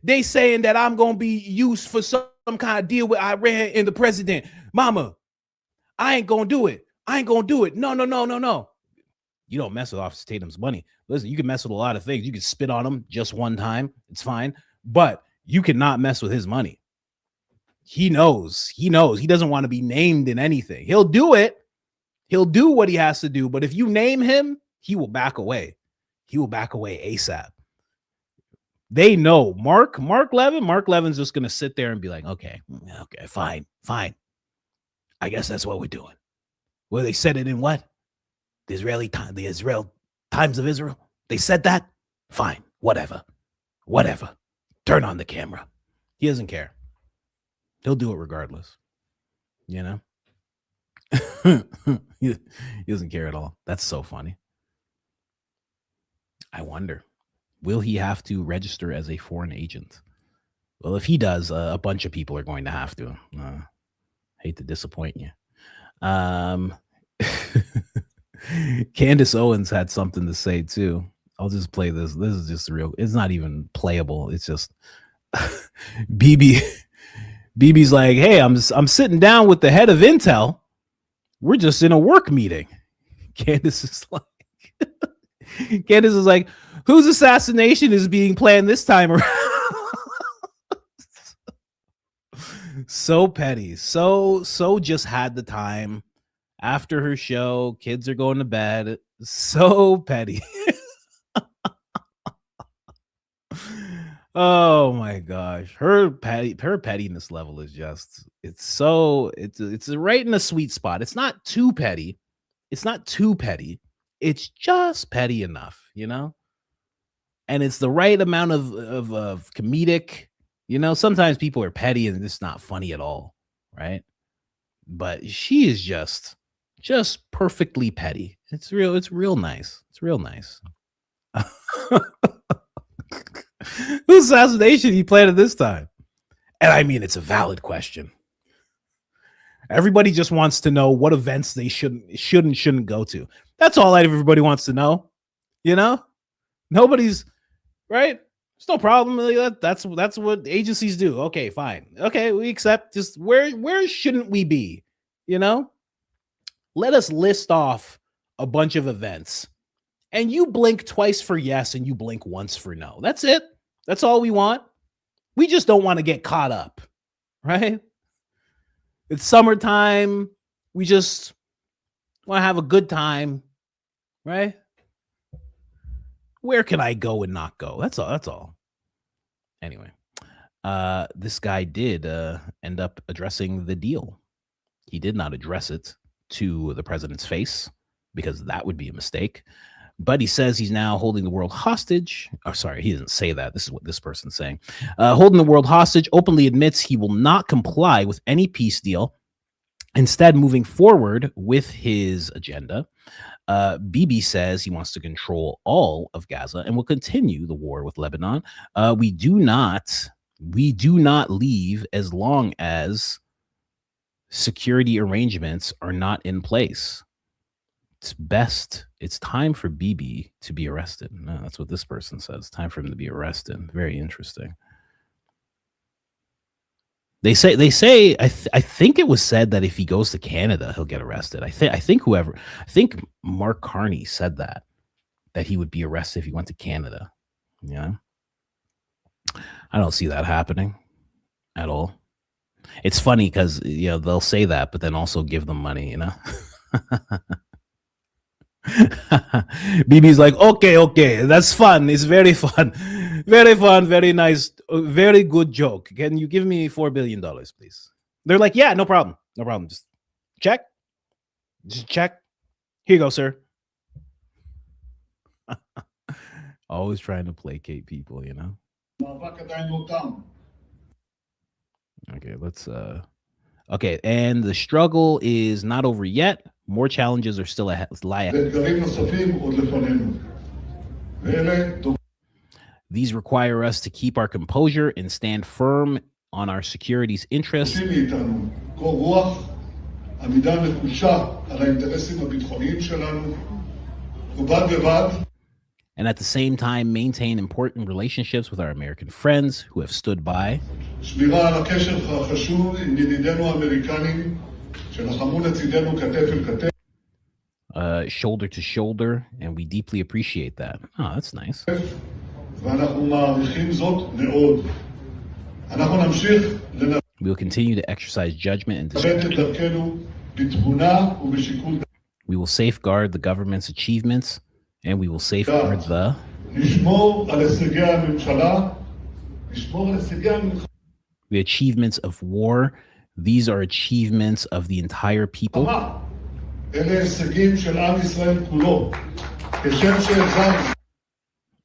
they saying that I'm going to be used for some kind of deal with Iran and the president. Mama, I ain't going to do it. I ain't going to do it. No. You don't mess with Officer Tatum's money. Listen, you can mess with a lot of things. You can spit on him just one time. It's fine. But you cannot mess with his money. He knows. He doesn't want to be named in anything. He'll do it. He'll do what he has to do. But if you name him, he will back away. He will back away ASAP. They know. Mark Levin's just going to sit there and be like, okay, fine. I guess that's what we're doing. Well, they said it in what? The Israel Times of Israel. They said that? Fine. Whatever. Turn on the camera. He doesn't care. He'll do it regardless. You know? He doesn't care at all. That's so funny. I wonder, will he have to register as a foreign agent? Well, if he does, a bunch of people are going to have to. Hate to disappoint you. Candace Owens had something to say too. I'll just play this. This is just real. It's not even playable. It's just Bibi's like, hey, I'm sitting down with the head of Intel. We're just in a work meeting. Candace is like, whose assassination is being planned this time around? So petty. So just had the time after her show. Kids are going to bed. So petty. Oh my gosh. Her pettiness level is just, it's right in a sweet spot. It's not too petty. It's just petty enough, you know? And it's the right amount of comedic, you know? Sometimes people are petty and it's not funny at all, right? But she is just perfectly petty. It's real nice. It's real nice. Whose assassination he planned at this time? And I mean, it's a valid question. Everybody just wants to know what events they shouldn't go to. That's all everybody wants to know. You know, nobody's right. It's no problem. That's what agencies do. Okay, fine. Okay, we accept. Just where shouldn't we be? You know, let us list off a bunch of events. And you blink twice for yes and you blink once for no. That's it. That's all we want. We just don't want to get caught up, right? It's summertime. We just want to have a good time, right? Where can I go and not go? That's all. That's all. Anyway, this guy did end up addressing the deal. He did not address it to the president's face because that would be a mistake. But he says he's now holding the world hostage. Oh, sorry, he didn't say that. This is what this person's saying. Holding the world hostage, openly admits he will not comply with any peace deal. Instead, moving forward with his agenda, Bibi says he wants to control all of Gaza and will continue the war with Lebanon. We do not leave as long as security arrangements are not in place. It's time for Bibi to be arrested. No, that's what this person says. Time for him to be arrested. Very interesting. They say I think it was said that if he goes to Canada, he'll get arrested. I think Mark Carney said that he would be arrested if he went to Canada. Yeah. I don't see that happening at all. It's funny because they'll say that, but then also give them money, Bibi's like, okay, that's fun. It's very fun, very nice, very good joke. Can you give me $4 billion, please? They're like, yeah, no problem. Just check. Here you go, sir. Always trying to placate people, Okay, let's okay, and the struggle is not over yet. More challenges are still lie ahead. These require us to keep our composure and stand firm on our security's interests. And at the same time, maintain important relationships with our American friends who have stood by. Shoulder to shoulder, and we deeply appreciate that. Oh, that's nice. We will continue to exercise judgment and discretion. We will safeguard the government's achievements, and we will safeguard the achievements of war. These are achievements of the entire people.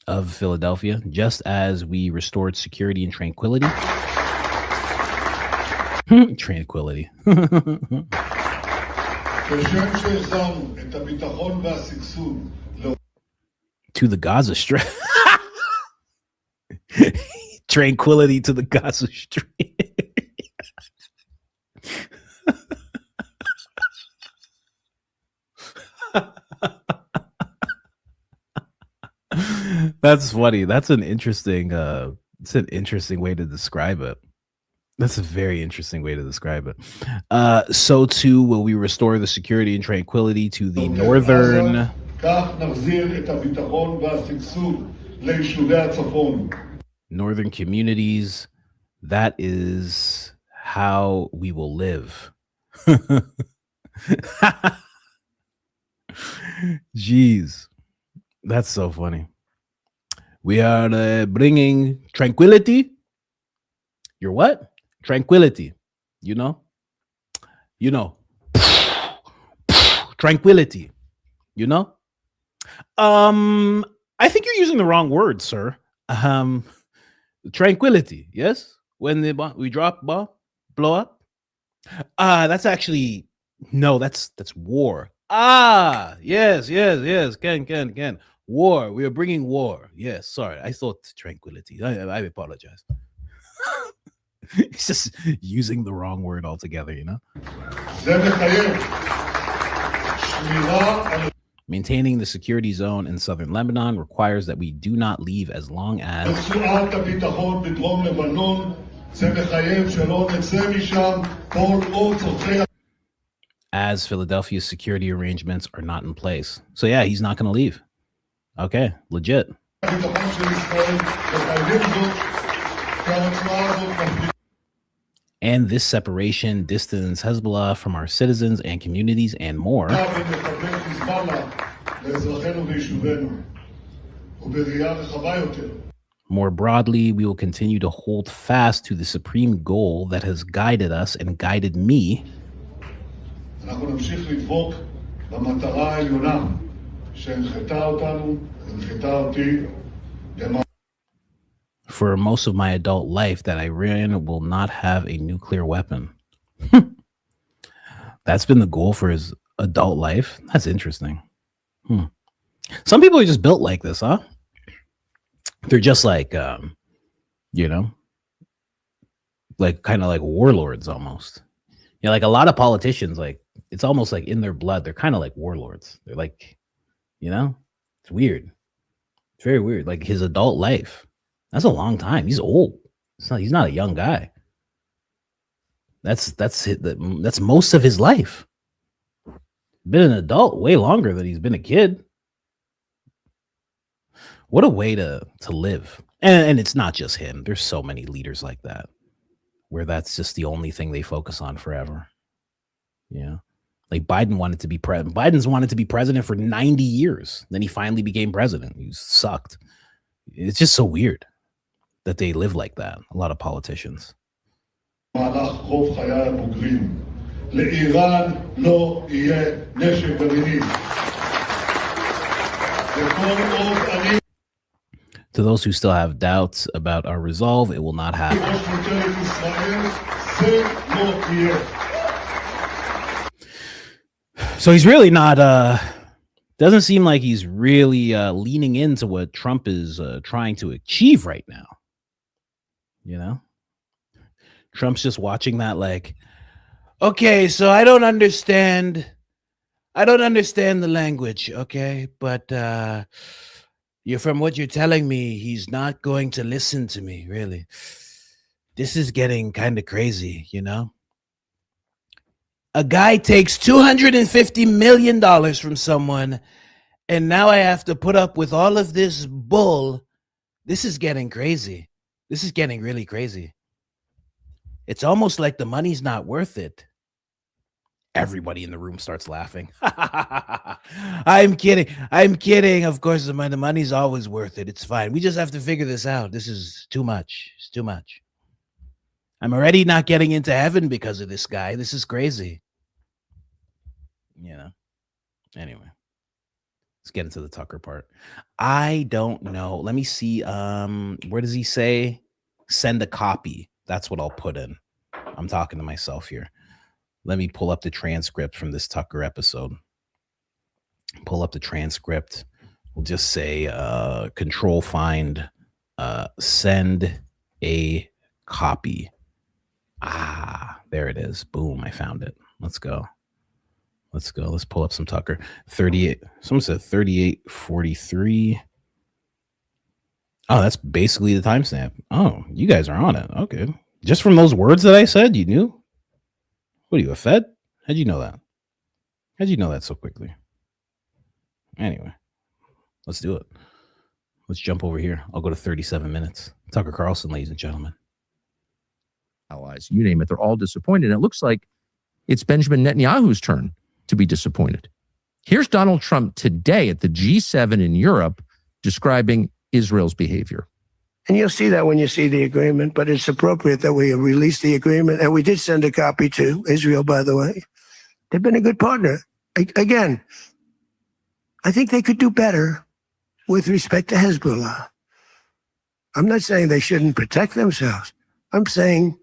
Of Philadelphia, just as we restored security and tranquility. Tranquility. To the Gaza Strip. Tranquility to the Gaza Strip. That's funny. That's an interesting it's an interesting way to describe it. That's a very interesting way to describe it. So too will we restore the security and tranquility to the northern communities. That is how we will live. Jeez, that's so funny. We are bringing tranquility. Your what? Tranquility. Tranquility. I think you're using the wrong word, sir. Tranquility. Yes. When we drop bomb, blow up. That's actually no. That's war. Yes. Ken. War. We are bringing war. Yes. Sorry. I thought tranquility. I apologize. It's just using the wrong word altogether, Maintaining the security zone in southern Lebanon requires that we do not leave as long as as Philadelphia's security arrangements are not in place. So yeah, he's not going to leave. Okay, legit. And this separation distances Hezbollah from our citizens and communities and more. More broadly, we will continue to hold fast to the supreme goal that has guided us and guided me. For most of my adult life, that Iran will not have a nuclear weapon. That's been the goal for his adult life. That's interesting. Some people are just built like this, huh? They're just like, you know, like kind of like warlords almost. You know, like a lot of politicians, like it's almost like in their blood. They're kind of like warlords. They're like, you know, it's weird. It's very weird. Like his adult life. That's a long time. He's old. He's not a young guy. That's most of his life. Been an adult way longer than he's been a kid. What a way to live. And it's not just him. There's so many leaders like that, where that's just the only thing they focus on forever. Yeah. Like Biden wanted to be president. Biden's wanted to be president for 90 years. Then he finally became president. He sucked. It's just so weird that they live like that. A lot of politicians. To those who still have doubts about our resolve, it will not happen. So he's really not, doesn't seem like he's really leaning into what Trump is trying to achieve right now. You know? Trump's just watching that like, okay, so I don't understand the language, okay? But from what you're telling me, he's not going to listen to me, really. This is getting kind of crazy, you know? A guy takes $250 million from someone, and now I have to put up with all of this bull. This is getting crazy. This is getting really crazy. It's almost like the money's not worth it. Everybody in the room starts laughing. I'm kidding. Of course, the money's always worth it. It's fine. We just have to figure this out. This is too much. It's too much. I'm already not getting into heaven because of this guy. This is crazy. You know. Anyway, let's get into the Tucker part. I don't know. Let me see. Where does he say? Send a copy. That's what I'll put in. I'm talking to myself here. Let me pull up the transcript from this Tucker episode. Pull up the transcript. We'll just say control find send a copy. There it is. Boom, I found it. Let's go. Let's pull up some Tucker. 38. Someone said 38:43. Oh, that's basically the timestamp. Oh, you guys are on it. Okay. Just from those words that I said, you knew? What are you, a Fed? How'd you know that? How'd you know that so quickly? Anyway, let's do it. Let's jump over here. I'll go to 37 minutes. Tucker Carlson, ladies and gentlemen. Allies, you name it, they're all disappointed. And it looks like it's Benjamin Netanyahu's turn to be disappointed. Here's Donald Trump today at the G7 in Europe describing Israel's behavior. And you'll see that when you see the agreement, but it's appropriate that we release the agreement. And we did send a copy to Israel, by the way. They've been a good partner. Again, I think they could do better with respect to Hezbollah. I'm not saying they shouldn't protect themselves. I'm saying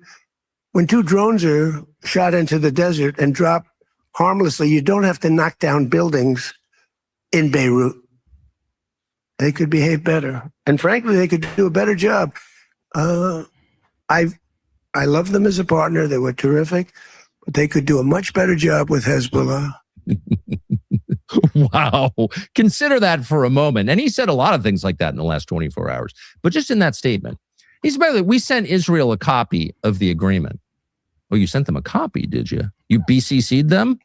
when two drones are shot into the desert and drop harmlessly, you don't have to knock down buildings in Beirut. They could behave better. And frankly, they could do a better job. I love them as a partner. They were terrific. But they could do a much better job with Hezbollah. Wow. Consider that for a moment. And he said a lot of things like that in the last 24 hours. But just in that statement, he said, by the way, we sent Israel a copy of the agreement. Well, you sent them a copy, did you? You BCC'd them?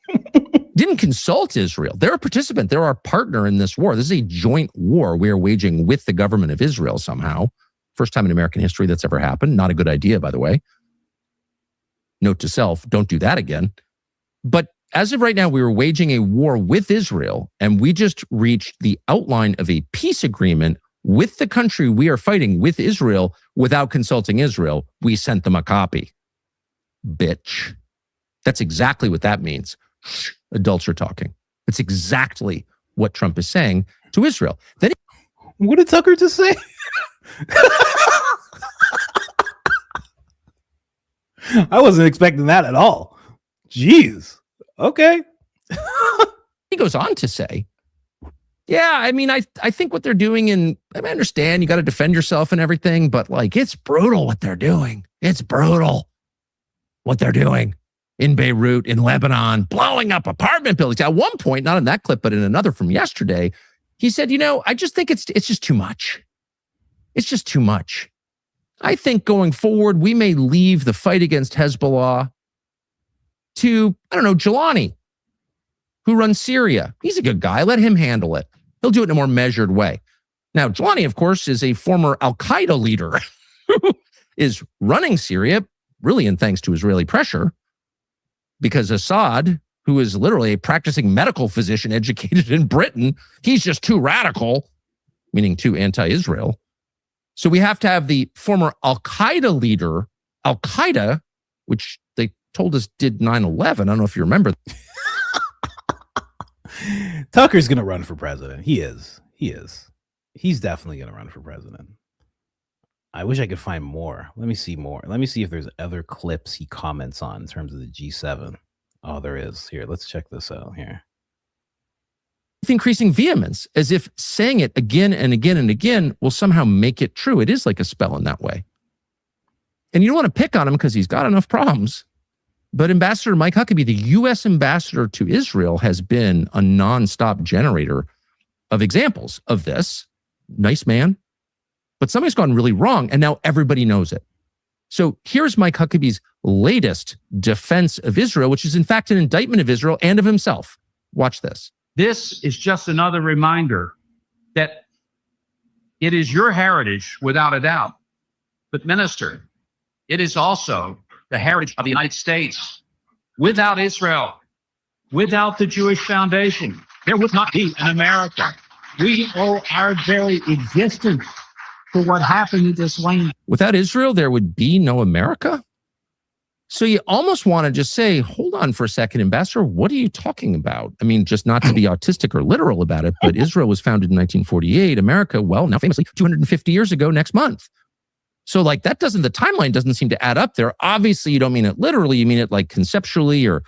didn't consult Israel. They're a participant. They're our partner in this war. This is a joint war we are waging with the government of Israel somehow. First time in American history that's ever happened. Not a good idea, by the way. Note to self, don't do that again. But as of right now, we were waging a war with Israel, and we just reached the outline of a peace agreement with the country we are fighting with Israel without consulting Israel. We sent them a copy. Bitch. That's exactly what that means. Adults are talking. That's exactly what Trump is saying to Israel. What did Tucker just say? I wasn't expecting that at all. Jeez. Okay. He goes on to say, yeah, I mean, I think what they're doing, and I understand you got to defend yourself and everything, but like, it's brutal what they're doing. It's brutal what they're doing in Beirut, in Lebanon, blowing up apartment buildings. At one point, not in that clip, but in another from yesterday, he said, I just think it's just too much. It's just too much. I think going forward, we may leave the fight against Hezbollah to, Jelani, who runs Syria. He's a good guy. Let him handle it. He'll do it in a more measured way. Now, Jelani, of course, is a former al-Qaeda leader who is running Syria, really in thanks to Israeli pressure, because Assad, who is literally a practicing medical physician educated in Britain, he's just too radical, meaning too anti-Israel. So we have to have the former al-Qaeda leader, al-Qaeda, which they told us did 9/11. I don't know if you remember. Tucker's going to run for president. He is. He's definitely going to run for president. I wish I could find more. Let me see more. Let me see if there's other clips he comments on in terms of the G7. Oh, there is. Here, let's check this out here. With increasing vehemence, as if saying it again and again and again will somehow make it true. It is like a spell in that way. And you don't want to pick on him because he's got enough problems. But Ambassador Mike Huckabee, the U.S. ambassador to Israel, has been a nonstop generator of examples of this. Nice man. But something's gone really wrong, and now everybody knows it. So here's Mike Huckabee's latest defense of Israel, which is in fact an indictment of Israel and of himself. Watch this. This is just another reminder that it is your heritage without a doubt. But minister, it is also the heritage of the United States. Without Israel, without the Jewish foundation, there would not be an America. We owe our very existence to what happened in this land. Without Israel, there would be no America? So you almost want to just say, hold on for a second, Ambassador, what are you talking about? I mean, just not to be autistic or literal about it, but Israel was founded in 1948. America, well, now famously 250 years ago next month. So like the timeline doesn't seem to add up there. Obviously, you don't mean it literally. You mean it like conceptually or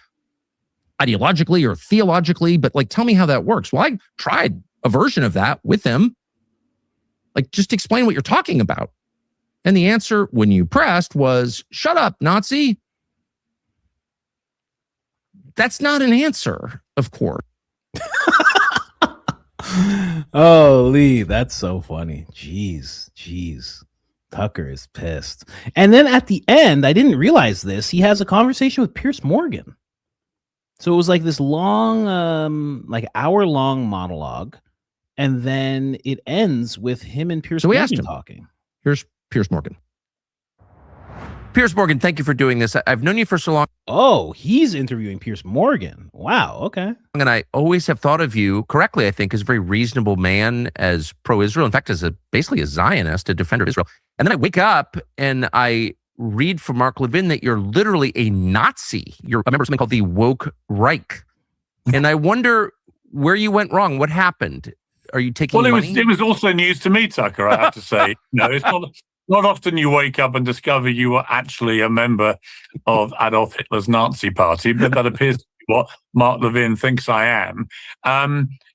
ideologically or theologically, but like, tell me how that works. Well, I tried a version of that with them. Like, just explain what you're talking about. And the answer, when you pressed, was, shut up, Nazi. That's not an answer, of course. Oh, Lee, that's so funny. Jeez. Tucker is pissed. And then at the end, I didn't realize this, he has a conversation with Piers Morgan. So it was like this long, like hour-long monologue. And then it ends with him and Piers Morgan talking. Here's Piers Morgan. Piers Morgan, thank you for doing this. I've known you for so long. Oh, he's interviewing Piers Morgan. Wow, okay. And I always have thought of you correctly, I think, as a very reasonable man, as pro-Israel. In fact, as basically a Zionist, a defender of Israel. And then I wake up and I read from Mark Levin that you're literally a Nazi. You're a member of something called the Woke Reich. And I wonder where you went wrong. What happened? Are you taking money? It was also news to me, Tucker, I have to say. No, it's not often you wake up and discover you are actually a member of Adolf Hitler's Nazi party, but that appears to be what Mark Levin thinks I am.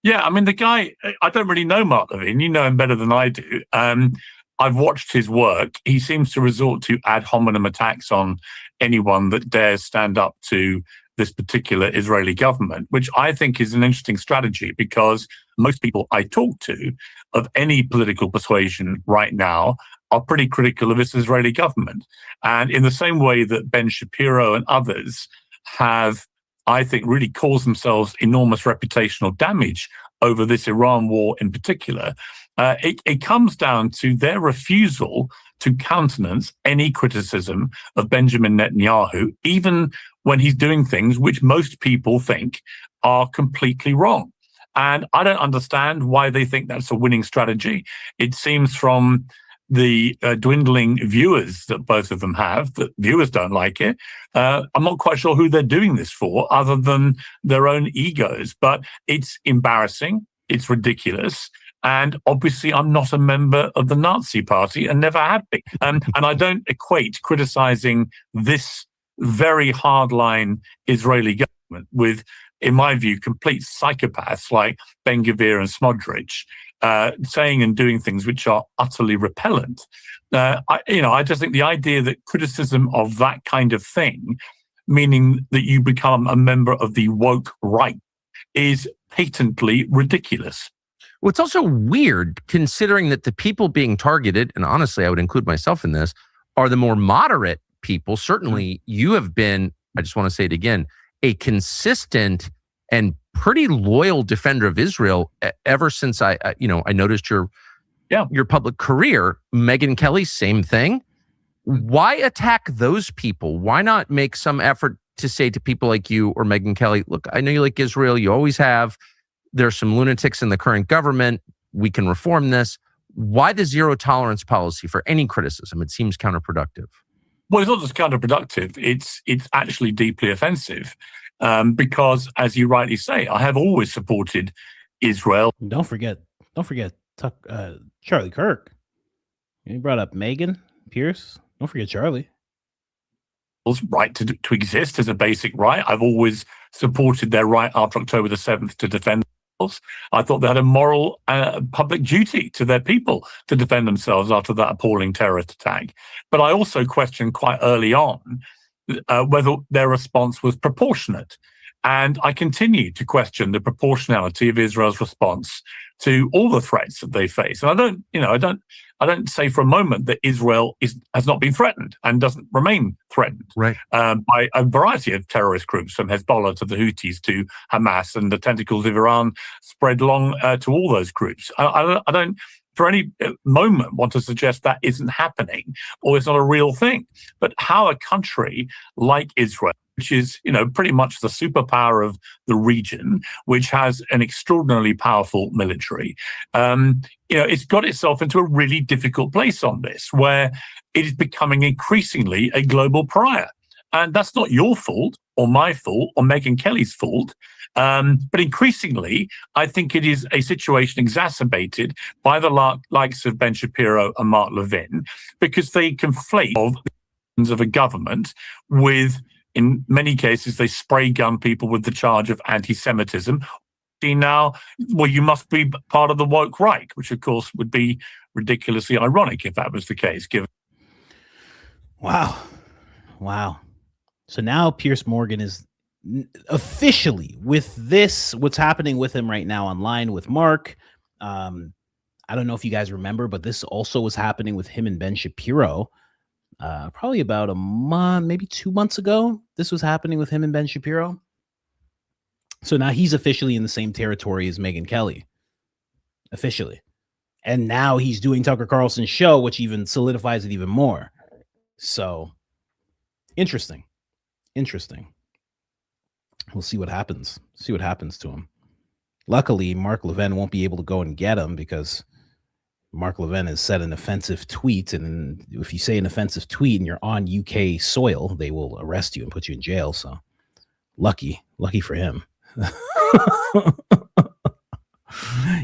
Yeah, I mean, the guy, I don't really know Mark Levin. You know him better than I do. I've watched his work. He seems to resort to ad hominem attacks on anyone that dares stand up to this particular Israeli government, which I think is an interesting strategy because most people I talk to of any political persuasion right now are pretty critical of this Israeli government. And in the same way that Ben Shapiro and others have I think, really caused themselves enormous reputational damage over this Iran war in particular. It comes down to their refusal to countenance any criticism of Benjamin Netanyahu, even when he's doing things which most people think are completely wrong. And I don't understand why they think that's a winning strategy. It seems from the dwindling viewers that both of them have, that viewers don't like it. I'm not quite sure who they're doing this for other than their own egos, but it's embarrassing. It's ridiculous. And obviously, I'm not a member of the Nazi party and never have been. And I don't equate criticizing this very hardline Israeli government with, in my view, complete psychopaths like Ben-Gvir and Smodrich, saying and doing things which are utterly repellent. I just think the idea that criticism of that kind of thing, meaning that you become a member of the woke right, is patently ridiculous. Well, it's also weird considering that the people being targeted, and honestly, I would include myself in this, are the more moderate people. Certainly, you have been, I just want to say it again, a consistent and pretty loyal defender of Israel ever since I noticed your public career. Megyn Kelly, same thing. Why attack those people? Why not make some effort to say to people like you or Megyn Kelly, look, I know you like Israel, you always have. There's some lunatics in the current government. We can reform this. Why the zero tolerance policy for any criticism? It seems counterproductive. Well, it's not just counterproductive. It's actually deeply offensive because, as you rightly say, I have always supported Israel. Don't forget Charlie Kirk. You brought up Megan Pierce. Don't forget Charlie. Right to exist as a basic right. I've always supported their right after October the 7th to defend themselves. I thought they had a moral public duty to their people to defend themselves after that appalling terrorist attack. But I also questioned quite early on whether their response was proportionate. And I continue to question the proportionality of Israel's response to all the threats that they face. And I don't say for a moment that Israel has not been threatened and doesn't remain threatened by a variety of terrorist groups, from Hezbollah to the Houthis to Hamas, and the tentacles of Iran spread long to all those groups. I don't for any moment want to suggest that isn't happening or it's not a real thing. But how a country like Israel, which is, pretty much the superpower of the region, which has an extraordinarily powerful military, it's got itself into a really difficult place on this, where it is becoming increasingly a global pariah. And that's not your fault or my fault or Megyn Kelly's fault. But increasingly, I think it is a situation exacerbated by the likes of Ben Shapiro and Mark Levin, because they conflate of a government with, in many cases, they spray gun people with the charge of anti-Semitism. Now, well, you must be part of the woke right, which of course would be ridiculously ironic if that was the case. Wow. So now Piers Morgan is officially, with this, what's happening with him right now online with Mark. I don't know if you guys remember, but this also was happening with him and Ben Shapiro. Probably about a month, maybe 2 months ago, this was happening with him and Ben Shapiro. So now he's officially in the same territory as Megyn Kelly. Officially. And now he's doing Tucker Carlson's show, which even solidifies it even more. So, interesting. We'll see what happens. See what happens to him. Luckily, Mark Levin won't be able to go and get him, because Mark Levin has said an offensive tweet, and if you say an offensive tweet and you're on UK soil, they will arrest you and put you in jail. So lucky for him.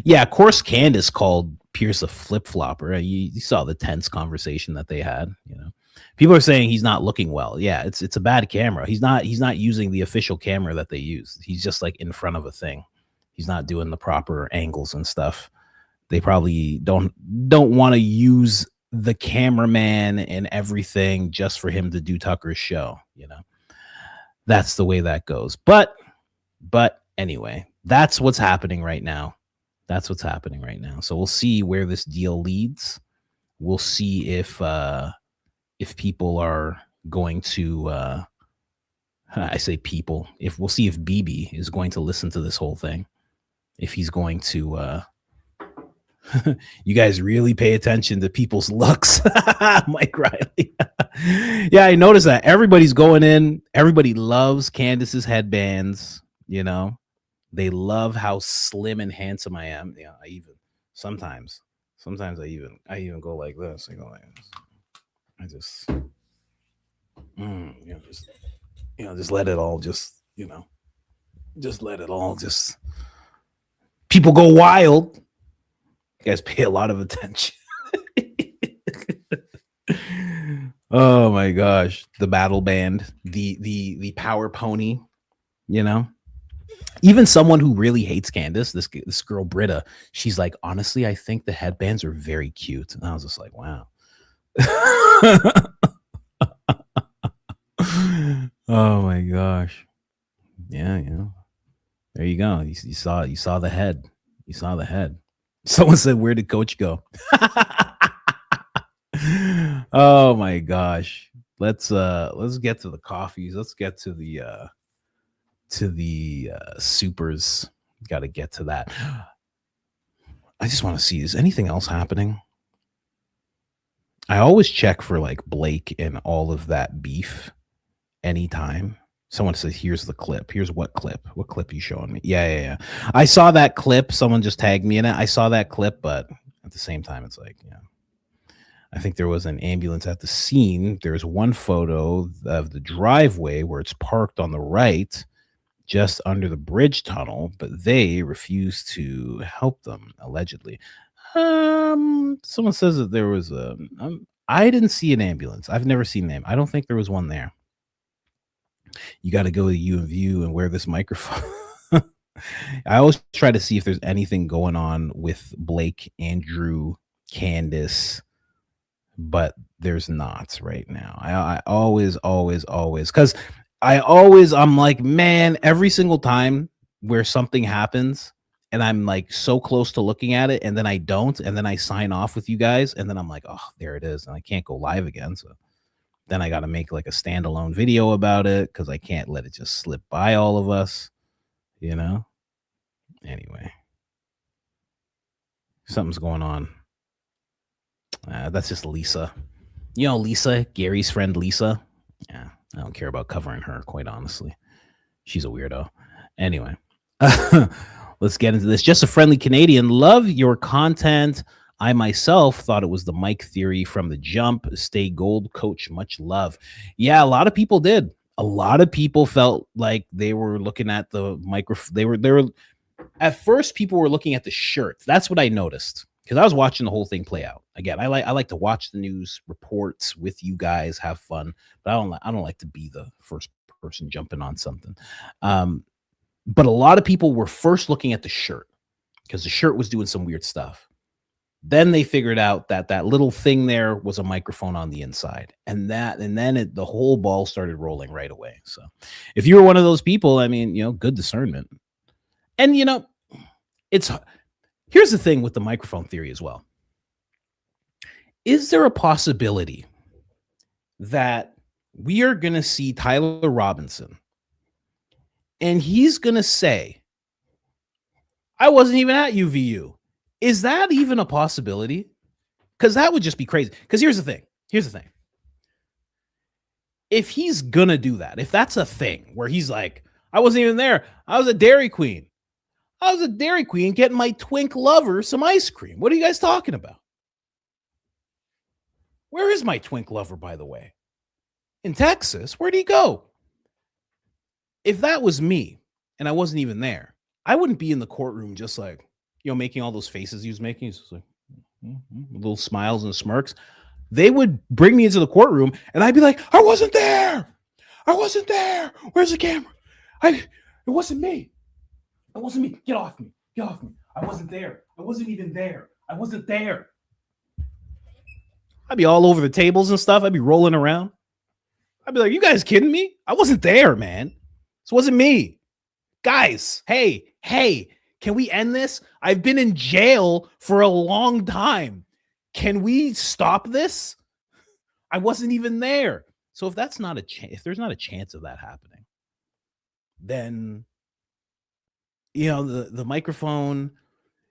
Yeah, of course Candace called Pierce a flip-flopper. You saw the tense conversation that they had. People are saying he's not looking well. Yeah, it's a bad camera. He's not using the official camera that they use. He's just like in front of a thing. He's not doing the proper angles and stuff. They probably don't want to use the cameraman and everything just for him to do Tucker's show. That's the way that goes. But anyway, that's what's happening right now. So we'll see where this deal leads. We'll see if people are going to I say people. If we'll see if Bibi is going to listen to this whole thing, if he's going to. You guys really pay attention to people's looks. Mike Riley. Yeah, I noticed that everybody's going in. Everybody loves Candace's headbands. You know, they love how slim and handsome I am. Yeah, I even sometimes I even go like this. I go like this. I just, just let it all just let it all just. People go wild. You guys pay a lot of attention. Oh my gosh, the battle band, the power pony, even someone who really hates Candace, this girl Britta, she's like, honestly, I think the headbands are very cute. And I was just like, wow. Oh my gosh. Yeah. There you go. You saw the head. You saw the head. Someone said, where did Coach go? Oh my gosh. Let's get to the coffees. Let's get to the supers. Got to get to that. I just want to see, is anything else happening? I always check for like Blake and all of that beef anytime. Someone says, here's the clip. Here's what clip? What clip you showing me? Yeah. I saw that clip. Someone just tagged me in it. I saw that clip, but at the same time, it's like, I think there was an ambulance at the scene. There's one photo of the driveway where it's parked on the right, just under the bridge tunnel, but they refused to help them, allegedly. Someone says that there was I didn't see an ambulance. I've never seen them. I don't think there was one there. You got to go to U and wear this microphone. I always try to see if there's anything going on with Blake, Andrew, Candace, but there's not right now. I always, because I'm like, man, every single time where something happens and I'm like so close to looking at it and then I don't, and then I sign off with you guys and then I'm like, oh, there it is. And I can't go live again. So then I got to make like a standalone video about it because I can't let it just slip by all of us, Anyway, something's going on. That's just Lisa. Lisa, Gary's friend Lisa. Yeah, I don't care about covering her, quite honestly. She's a weirdo. Anyway, let's get into this. Just a friendly Canadian. Love your content. I myself thought it was the Mike theory from the jump. Stay gold, coach. Much love. Yeah, a lot of people did. A lot of people felt like they were looking at the microphone. They were at first, people were looking at the shirts. That's what I noticed because I was watching the whole thing play out. Again, I like to watch the news reports with you guys, have fun, but I don't like to be the first person jumping on something. But a lot of people were first looking at the shirt because the shirt was doing some weird stuff. Then they figured out that little thing there was a microphone on the inside, and then the whole ball started rolling right away. So if you were one of those people, I mean, good discernment. And here's the thing with the microphone theory as well. Is there a possibility that we are going to see Tyler Robinson and he's going to say, I wasn't even at UVU? Is that even a possibility? Because that would just be crazy. Because here's the thing. If he's going to do that, if that's a thing where he's like, I wasn't even there. I was at Dairy Queen. Getting my twink lover some ice cream. What are you guys talking about? Where is my twink lover, by the way? In Texas? Where'd he go? If that was me and I wasn't even there, I wouldn't be in the courtroom just like, making all those faces he was making. He's just like, little smiles and smirks. They would bring me into the courtroom and I'd be like, I wasn't there. Where's the camera? It wasn't me. Get off me. I wasn't there. I wasn't even there. I wasn't there. I'd be all over the tables and stuff. I'd be rolling around. I'd be like, you guys kidding me? I wasn't there, man. This wasn't me. Guys, hey, can we end this? I've been in jail for a long time. Can we stop this? I wasn't even there. So if there's not a chance of that happening, then the microphone.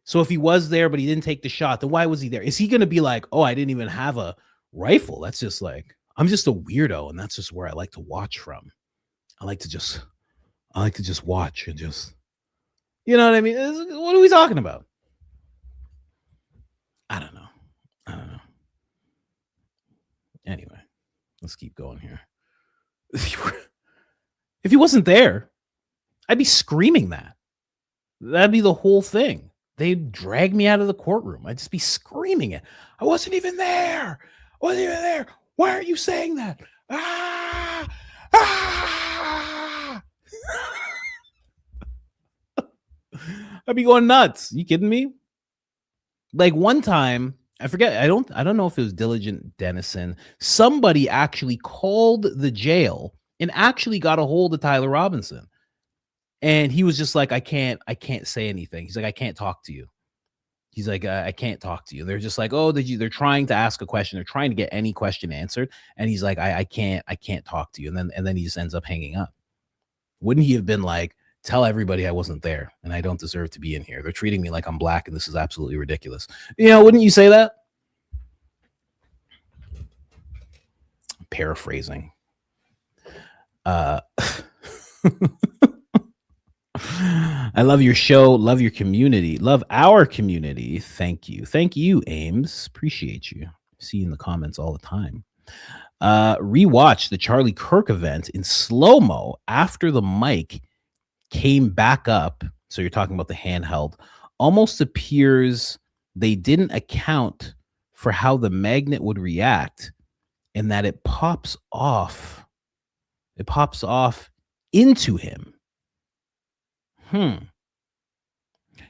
So if he was there but he didn't take the shot, then why was he there? Is he going to be like, oh, I didn't even have a rifle? That's just like, I'm just a weirdo, and that's just where I like to watch from. I like to just watch and just, you know what I mean? What are we talking about? I don't know. Anyway, let's keep going here. If he wasn't there, I'd be screaming that. That'd be the whole thing. They'd drag me out of the courtroom. I'd just be screaming it. I wasn't even there. Why aren't you saying that? Ah! Ah! I'd be going nuts. You kidding me? Like one time, I forget. I don't know if it was Diligent Dennison. Somebody actually called the jail and actually got a hold of Tyler Robinson. And he was just like, I can't say anything. He's like, I can't talk to you. He's like, I can't talk to you. They're just like, oh, they're trying to ask a question. They're trying to get any question answered. And he's like, I can't talk to you. And then he just ends up hanging up. Wouldn't he have been like, tell everybody I wasn't there and I don't deserve to be in here. They're treating me like I'm black and this is absolutely ridiculous. Wouldn't you say that? Paraphrasing. I love your show. Love your community. Love our community. Thank you. Thank you, Ames. Appreciate you. See you in the comments all the time. Rewatch the Charlie Kirk event in slow-mo after the mic came back up. So you're talking about the handheld. Almost appears they didn't account for how the magnet would react and that it pops off. It pops off into him.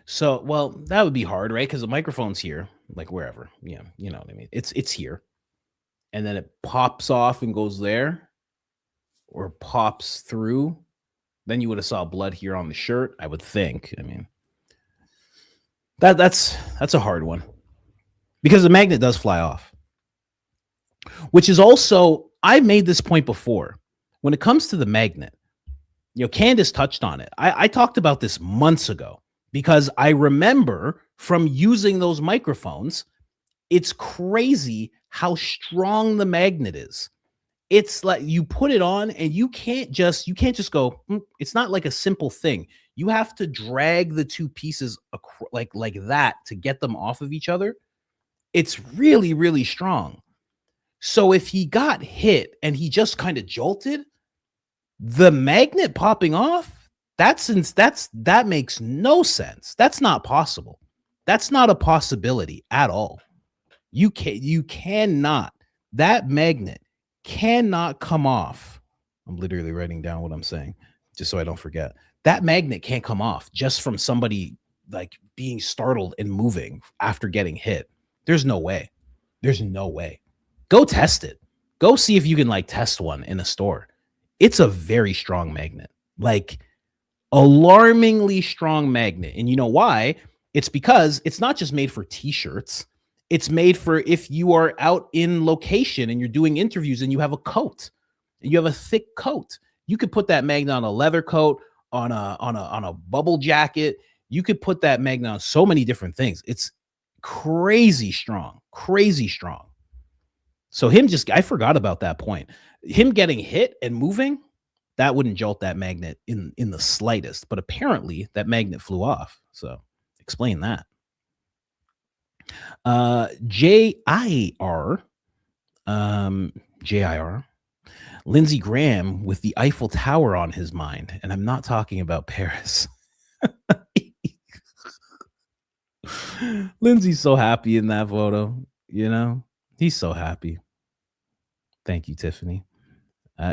So, well, that would be hard, right? Because the microphone's here, like wherever. Yeah, you know what I mean. It's here. And then it pops off and goes there or pops through. Then you would have saw blood here on the shirt, I would think. I mean, that's a hard one because the magnet does fly off, which is also, I made this point before. When it comes to the magnet, Candace touched on it. I talked about this months ago because I remember from using those microphones, it's crazy how strong the magnet is. It's like you put it on and you can't just go. It's not like a simple thing. You have to drag the two pieces like that to get them off of each other. It's really, really strong. So if he got hit and he just kind of jolted, the magnet popping off, that makes no sense. That's not possible. That's not a possibility at all. You cannot. That magnet cannot come off. I'm literally writing down what I'm saying just so I don't forget. That magnet can't come off just from somebody like being startled and moving after getting hit. There's no way. There's no way. Go test it. Go see if you can like test one in a store. It's a very strong magnet, like alarmingly strong magnet. And you know why? It's because it's not just made for t-shirts. It's made for if you are out in location and you're doing interviews and you have a coat, and you have a thick coat. You could put that magnet on a leather coat, on a bubble jacket. You could put that magnet on so many different things. It's crazy strong, crazy strong. So I forgot about that point. Him getting hit and moving, that wouldn't jolt that magnet in the slightest. But apparently that magnet flew off. So explain that. JIR, Lindsey Graham with the Eiffel Tower on his mind. And I'm not talking about Paris. Lindsey's so happy in that photo. He's so happy. Thank you, Tiffany.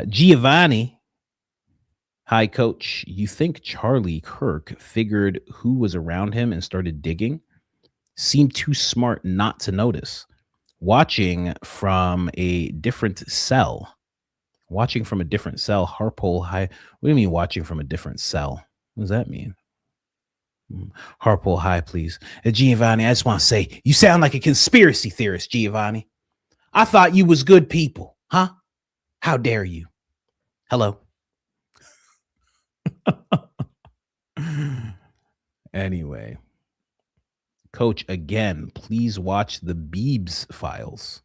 Giovanni. Hi, coach. You think Charlie Kirk figured who was around him and started digging? Seemed too smart not to notice. Watching from a different cell. Harpole high. What do you mean watching from a different cell? What does that mean? Harpole high, please. Giovanni, I just want to say, you sound like a conspiracy theorist, Giovanni. I thought you was good people, huh? How dare you? Hello. Anyway, Coach, again, please watch the Biebs files.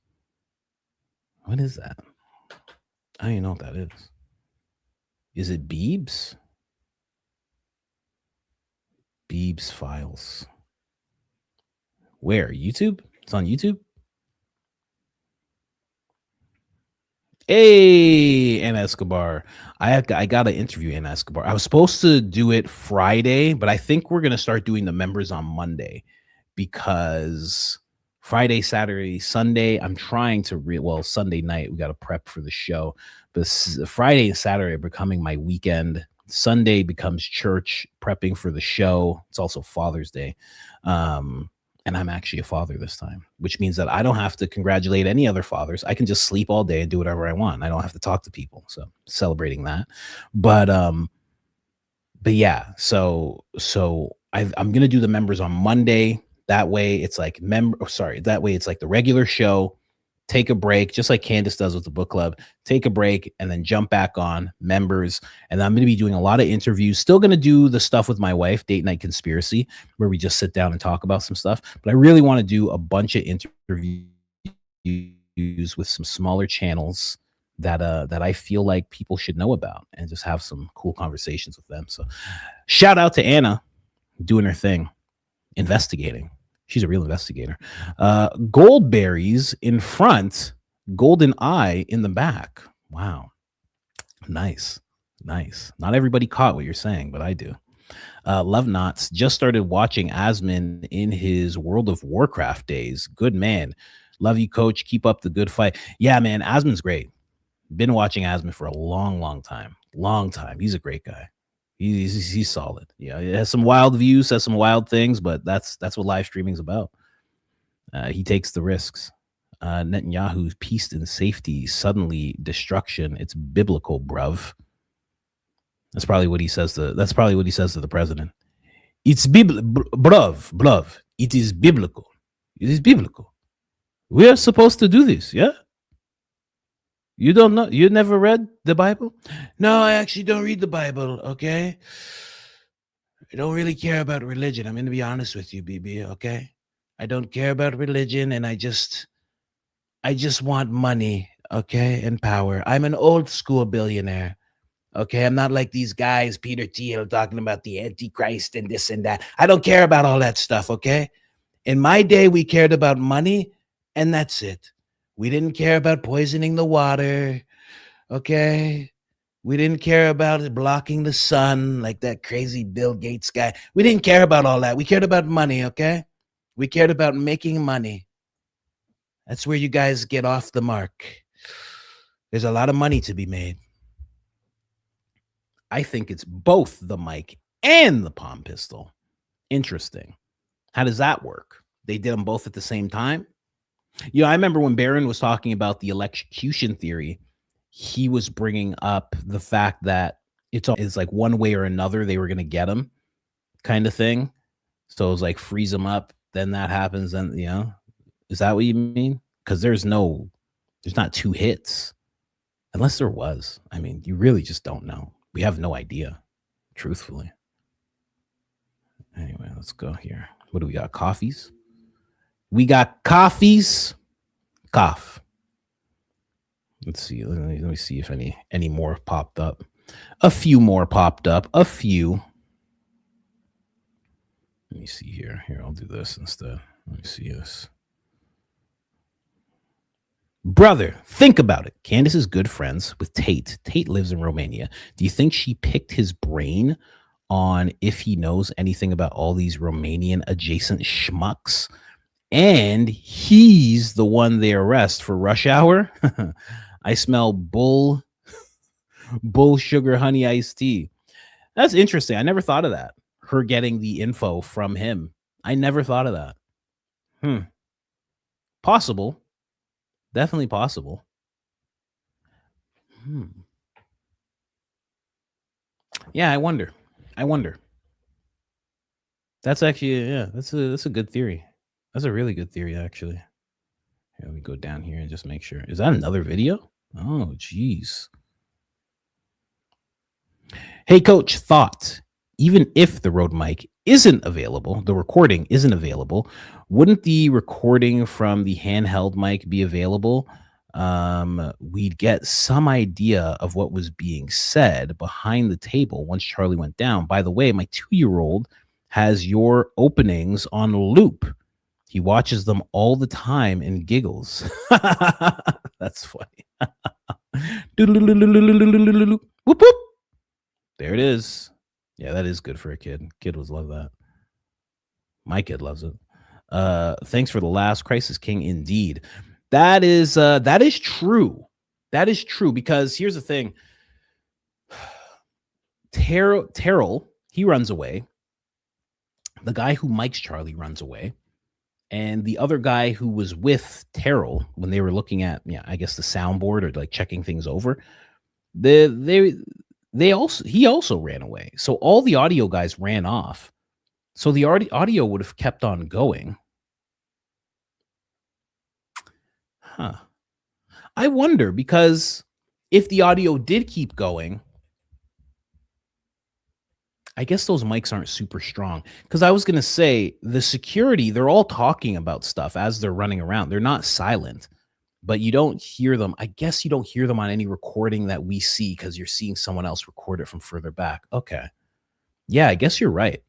What is that? I don't even know what that is. Is it Biebs? Biebs files. Where? YouTube? It's on YouTube? Hey, Anna Escobar. I got to interview Anna Escobar. I was supposed to do it Friday, but I think we're going to start doing the members on Monday because Friday, Saturday, Sunday, I'm trying to Sunday night, we got to prep for the show. But Friday and Saturday are becoming my weekend. Sunday becomes church, prepping for the show. It's also Father's Day. And I'm actually a father this time, which means that I don't have to congratulate any other fathers. I can just sleep all day and do whatever I want. I don't have to talk to people. So celebrating that. But yeah, so I'm going to do the members on Monday. That way it's like that way it's like the regular show. Take a break, just like Candace does with the book club. Take a break and then jump back on members. And I'm going to be doing a lot of interviews. Still going to do the stuff with my wife, Date Night Conspiracy, where we just sit down and talk about some stuff. But I really want to do a bunch of interviews with some smaller channels that I feel like people should know about and just have some cool conversations with them. So shout out to Anna doing her thing, investigating. She's a real investigator. Goldberries in front, golden eye in the back. Wow. Nice. Not everybody caught what you're saying, but I do. Love Knots just started watching Asmin in his World of Warcraft days. Good man. Love you, Coach. Keep up the good fight. Yeah, man, Asmin's great. Been watching Asmin for a long time. He's a great guy. He's solid. Yeah, he has some wild views, says some wild things, but that's what live streaming's about. He takes the risks. Netanyahu's peace and safety, suddenly destruction. It's biblical, bruv. That's probably what he says to the president. It's bruv. It is biblical. It is biblical. We are supposed to do this, yeah? You don't know? You never read the Bible? No, I actually don't read the Bible, okay? I don't really care about religion. I'm going to be honest with you, Bibi, okay? I don't care about religion, and I just want money, okay, and power. I'm an old school billionaire, okay? I'm not like these guys, Peter Thiel, talking about the Antichrist and this and that. I don't care about all that stuff, okay? In my day, we cared about money, and that's it. We didn't care about poisoning the water, okay? We didn't care about blocking the sun like that crazy Bill Gates guy. We didn't care about all that. We cared about money, okay? We cared about making money. That's where you guys get off the mark. There's a lot of money to be made. I think it's both the mic and the palm pistol. Interesting. How does that work? They did them both at the same time? You know, I remember when Barron was talking about the electrocution theory, he was bringing up the fact that it's like one way or another they were going to get him kind of thing. So it was like freeze him up, then that happens, and you know, is that what you mean? Because there's not two hits. Unless there was. I mean, you really just don't know. We have no idea, truthfully. Anyway, let's go here. What do we got? Coffees? We got coffees. Cough. Let's see. Let me see if any more popped up. A few more popped up. A few. Let me see here. Here, I'll do this instead. Let me see this. Brother, think about it. Candace is good friends with Tate. Tate lives in Romania. Do you think she picked his brain on if he knows anything about all these Romanian adjacent schmucks? And he's the one they arrest for rush hour. I smell bull sugar honey iced tea. That's interesting. I never thought of that. Her getting the info from him. I never thought of that. Possible. Definitely possible. Yeah, I wonder. That's actually, yeah, that's a good theory. That's a really good theory, actually. Here, let me go down here and just make sure. Is that another video? Oh, geez. Hey, coach, thought. Even if the Rode mic isn't available, the recording isn't available, wouldn't the recording from the handheld mic be available? We'd get some idea of what was being said behind the table once Charlie went down. By the way, my 2-year-old has your openings on loop. He watches them all the time and giggles. That's funny. Whoop, whoop. There it is. Yeah, that is good for a kid. Kid would love that. My kid loves it. Thanks for the last Crisis King. Indeed. That is true. That is true, because here's the thing. Terrell, he runs away. The guy who mics Charlie runs away. And the other guy who was with Terrell when they were looking at, I guess the soundboard or like checking things over, he also ran away. So all the audio guys ran off. So the audio would have kept on going. Huh. I wonder, because if the audio did keep going, I guess those mics aren't super strong. Because I was going to say, the security, they're all talking about stuff as they're running around. They're not silent, but you don't hear them. I guess you don't hear them on any recording that we see, because you're seeing someone else record it from further back. Okay. Yeah, I guess you're right.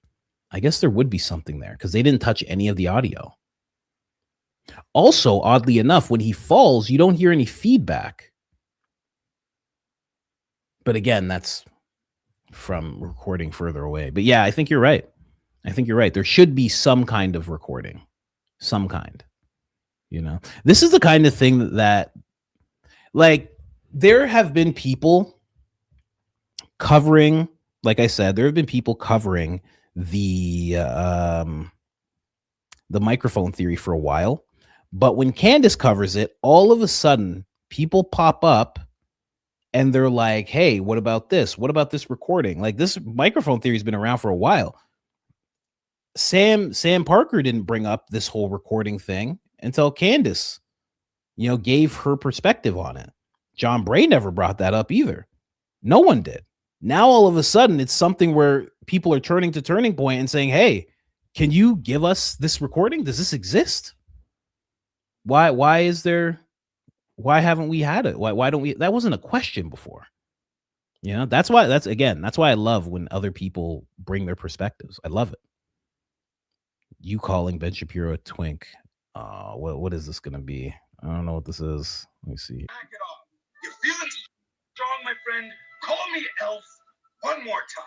I guess there would be something there, because they didn't touch any of the audio. Also, oddly enough, when he falls, you don't hear any feedback. But again, that's from recording further away. But yeah, I think you're right. There should be some kind of recording. Some kind. This is the kind of thing that, like, there have been people covering, like I said, there have been people covering the microphone theory for a while. But when Candace covers it, all of a sudden people pop up and they're like, hey, what about this? What about this recording? Like, this microphone theory has been around for a while. Sam Parker didn't bring up this whole recording thing until Candace, gave her perspective on it. John Bray never brought that up either. No one did. Now, all of a sudden, it's something where people are turning to Turning Point and saying, hey, can you give us this recording? Does this exist? Why haven't we had it? Why don't we? That wasn't a question before. That's why I love when other people bring their perspectives. I love it. You calling Ben Shapiro a twink. What is this going to be? I don't know what this is. Let me see. Back it up. You feeling strong, my friend? Call me Elf one more time.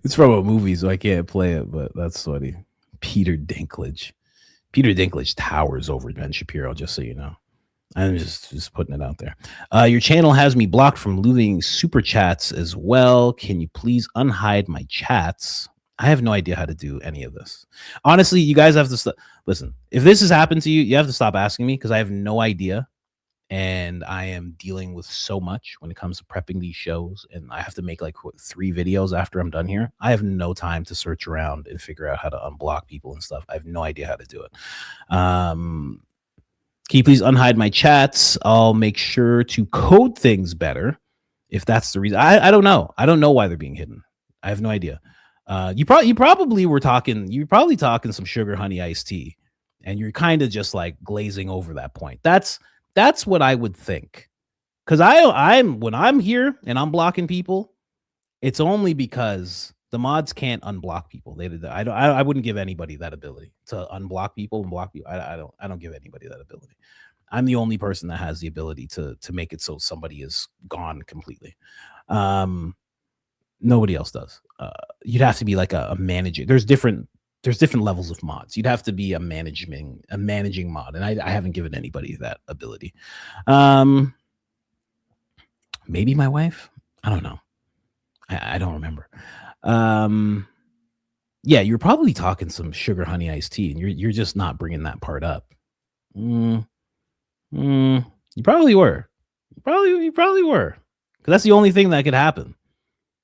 It's from a movie, so I can't play it, but that's funny. Peter Dinklage towers over Ben Shapiro, just so you know. I'm just putting it out there. Your channel has me blocked from leaving super chats as well. Can you please unhide my chats? I have no idea how to do any of this. Honestly, you guys have to listen. If this has happened to you, you have to stop asking me, because I have no idea. And I am dealing with so much when it comes to prepping these shows, and I have to make like 3 videos after I'm done here. I have no time to search around and figure out how to unblock people and stuff. I have no idea how to do it. Can you please unhide my chats? I'll make sure to code things better if that's the reason. I don't know. I don't know why they're being hidden. I have no idea. You probably were talking. You're probably talking some sugar honey iced tea, and you're kind of just like glazing over that point. That's what I would think. Because when I'm here and I'm blocking people, it's only because the mods can't unblock people. I wouldn't give anybody that ability to unblock people and block people. I don't give anybody that ability. I'm the only person that has the ability to make it so somebody is gone completely. Nobody else does. You'd have to be like a manager. There's different levels of mods. You'd have to be a managing mod, and I haven't given anybody that ability. Maybe my wife. I don't know. I don't remember. Yeah, you're probably talking some sugar honey iced tea, and you're just not bringing that part up. You probably were. You probably were, because that's the only thing that could happen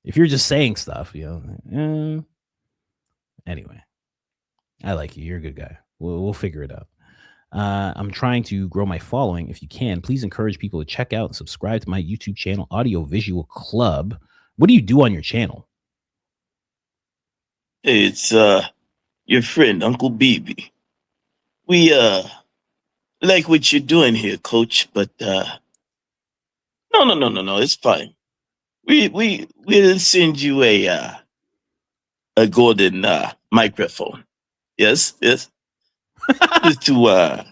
if you're just saying stuff. Anyway, I like you. You're a good guy. We'll figure it out. I'm trying to grow my following. If you can, please encourage people to check out and subscribe to my YouTube channel, Audio Visual Club. What do you do on your channel? Hey, it's your friend, Uncle Bibi. We like what you're doing here, Coach, but no, it's fine. We'll send you a golden microphone. Yes. Just to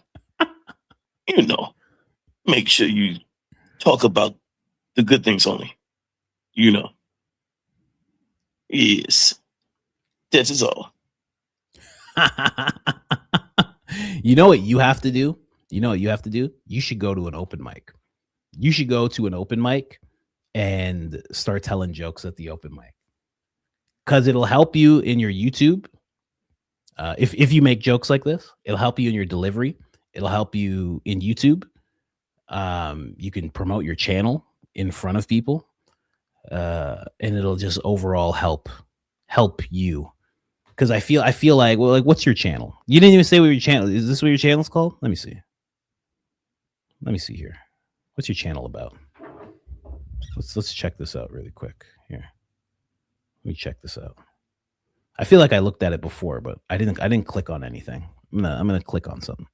make sure you talk about the good things only. Yes. That is all. You know what you have to do? You should go to an open mic. You should go to an open mic and start telling jokes at the open mic. Because it'll help you in your YouTube. If you make jokes like this, it'll help you in your delivery. It'll help you in YouTube. You can promote your channel in front of people. And it'll just overall help you. Because I feel like, well, like, what's your channel? You didn't even say what your channel is. This what your channel's called? Let me see here. What's your channel about? Let's check this out really quick here. Let me check this out. I feel like I looked at it before, but I didn't click on anything. I'm gonna click on something.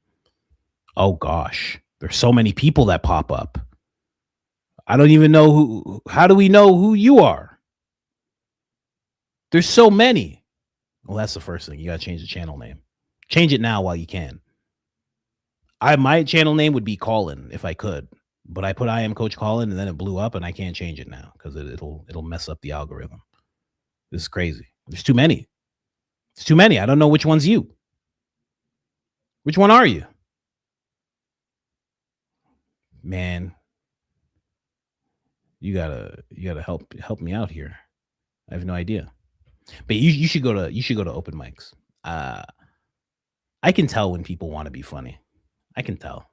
Oh gosh, there's so many people that pop up. I don't even know who. How do we know who you are? There's so many. Well, that's the first thing. You gotta change the channel name. Change it now while you can. My channel name would be Colin if I could, but I put I am Coach Colin and then it blew up and I can't change it now because it'll mess up the algorithm. This is crazy. There's too many. It's too many. I don't know which one's you. Which one are you? Man, you gotta help me out here. I have no idea. But you should go to open mics. I can tell when people want to be funny. I can tell.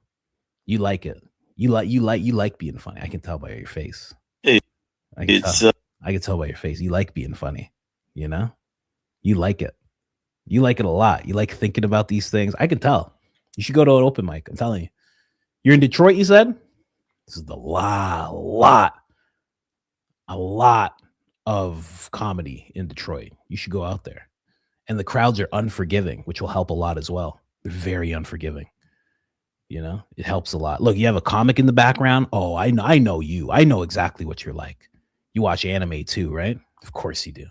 You like it. You like being funny. I can tell by your face. I can tell by your face. You like being funny. You know? You like it. You like it a lot. You like thinking about these things. I can tell. You should go to an open mic. I'm telling you. You're in Detroit, you said? This is a lot of comedy in Detroit. You should go out there. And the crowds are unforgiving, which will help a lot as well. They're very unforgiving. You know, it helps a lot. Look, you have a comic in the background. Oh, I know you. I know exactly what you're like. You watch anime too, right? Of course you do.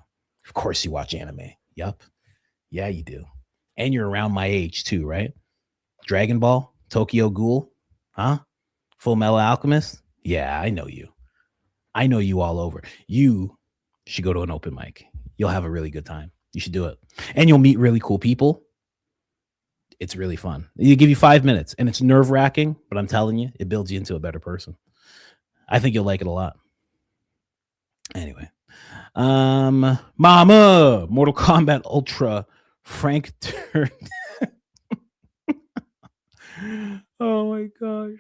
Of course you watch anime. Yup. Yeah, you do. And you're around my age too, right? Dragon Ball, Tokyo Ghoul, huh? Full Metal Alchemist. Yeah, I know you. I know you all over. You should go to an open mic. You'll have a really good time. You should do it. And you'll meet really cool people. It's really fun. You give you 5 minutes and it's nerve-wracking, but I'm telling you, it builds you into a better person. I think you'll like it a lot. Anyway. Mama, Mortal Kombat Ultra, Frank turned. Oh my gosh.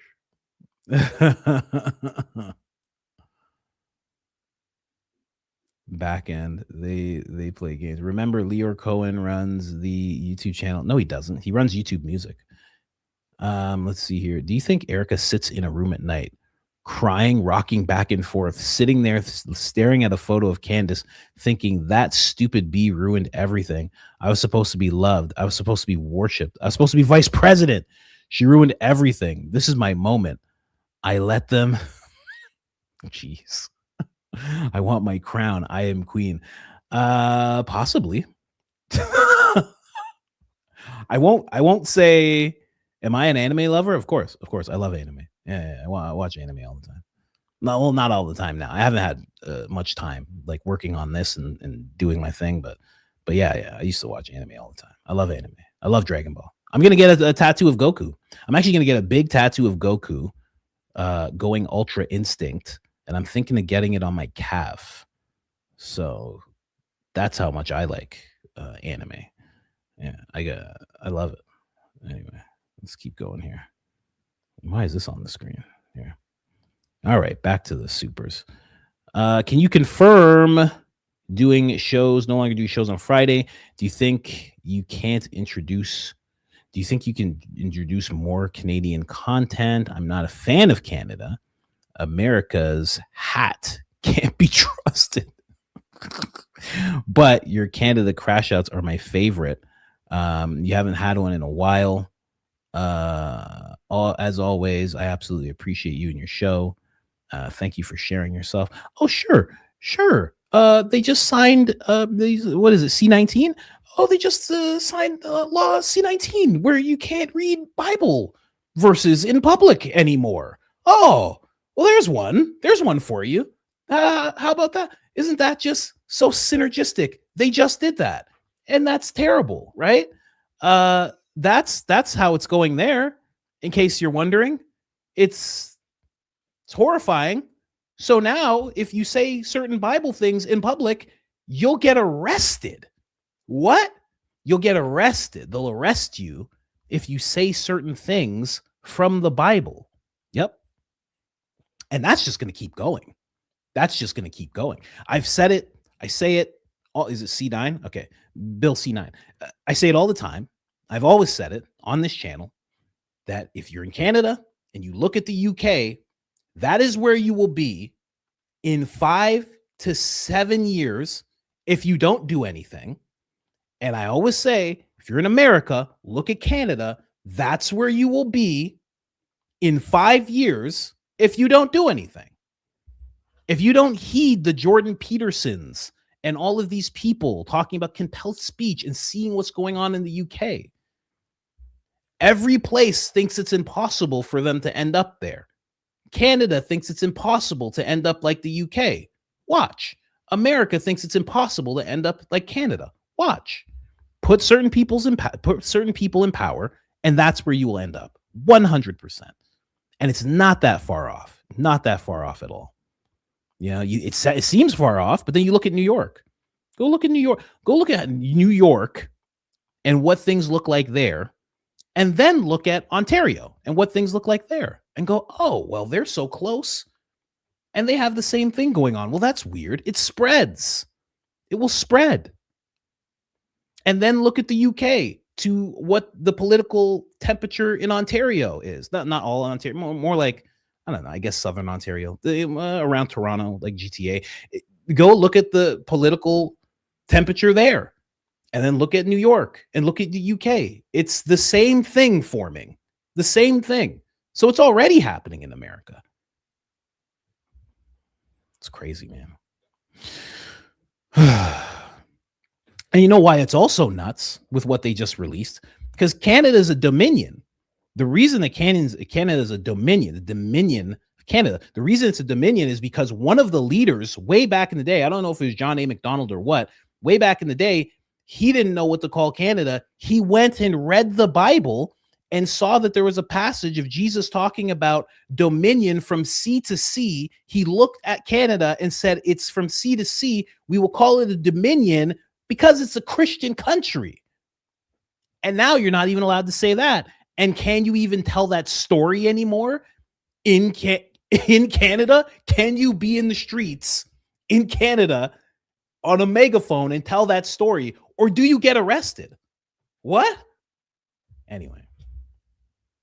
Back end, they play games. Remember, Leor Cohen runs the YouTube channel. No, he doesn't. He runs YouTube Music. Let's see here. Do you think Erica sits in a room at night, crying, rocking back and forth, sitting there staring at a photo of Candace, thinking that stupid bee ruined everything? I was supposed to be loved. I was supposed to be worshipped. I was supposed to be vice president. She ruined everything. This is my moment. I let them. Jeez. I want my crown. I am queen. Possibly. I won't say, am I an anime lover? Of course. I love anime. Yeah, I watch anime all the time. No, well, not all the time now. I haven't had much time like working on this and doing my thing, but yeah, I used to watch anime all the time. I love anime. I love Dragon Ball. I'm gonna get a tattoo of Goku. I'm actually gonna get a big tattoo of Goku, going Ultra Instinct. And I'm thinking of getting it on my calf. So that's how much I like anime. Yeah, I love it. Anyway, let's keep going here. Why is this on the screen here? All right, back to the supers. Can you confirm doing shows, no longer do shows on Friday? Do you think you can't introduce Do you think you can introduce more Canadian content? I'm not a fan of Canada. America's hat can't be trusted. But your Canada crash outs are my favorite. You haven't had one in a while. As always, I absolutely appreciate you and your show. Thank you for sharing yourself. Oh, sure. They just signed what is it, C-19? Oh, they just signed law C-19 where you can't read Bible verses in public anymore. Oh, well, there's one. There's one for you. How about that? Isn't that just so synergistic? They just did that. And that's terrible, right? That's how it's going there. In case you're wondering, it's horrifying. So now if you say certain Bible things in public, you'll get arrested. What? You'll get arrested. They'll arrest you if you say certain things from the Bible. Yep. And that's just going to keep going. That's just going to keep going. I've said it. I say it. Oh, is it C9? Okay. Bill C9. I say it all the time. I've always said it on this channel that if you're in Canada and you look at the UK, that is where you will be in 5 to 7 years if you don't do anything. And I always say, if you're in America, look at Canada. That's where you will be in 5 years if you don't do anything. If you don't heed the Jordan Petersons and all of these people talking about compelled speech and seeing what's going on in the UK, every place thinks it's impossible for them to end up there. Canada thinks it's impossible to end up like the UK. Watch. America thinks it's impossible to end up like Canada. Watch. Put certain people in power, and that's where you will end up. 100%. And it's not that far off. Not that far off at all. You know, it seems far off, but then you look at New York. Go look at New York. Go look at New York and what things look like there. And then look at Ontario and what things look like there. And go, oh, well, they're so close. And they have the same thing going on. Well, that's weird. It spreads. It will spread. And then look at the UK to what the political temperature in Ontario is. Not all Ontario, more like, I don't know, I guess Southern Ontario, around Toronto, like GTA. Go look at the political temperature there. And then look at New York and look at the UK. It's the same thing forming. The same thing. So it's already happening in America. It's crazy, man. And you know why it's also nuts with what they just released? Because Canada is a dominion. The reason that Canada is a dominion, the dominion of Canada, the reason it's a dominion is because one of the leaders way back in the day, I don't know if it was John A. Macdonald or what, way back in the day, he didn't know what to call Canada. He went and read the Bible and saw that there was a passage of Jesus talking about dominion from sea to sea. He looked at Canada and said, it's from sea to sea. We will call it a dominion because it's a Christian country. And now you're not even allowed to say that. And can you even tell that story anymore in Canada? Can you be in the streets in Canada on a megaphone and tell that story? Or do you get arrested? What? Anyway,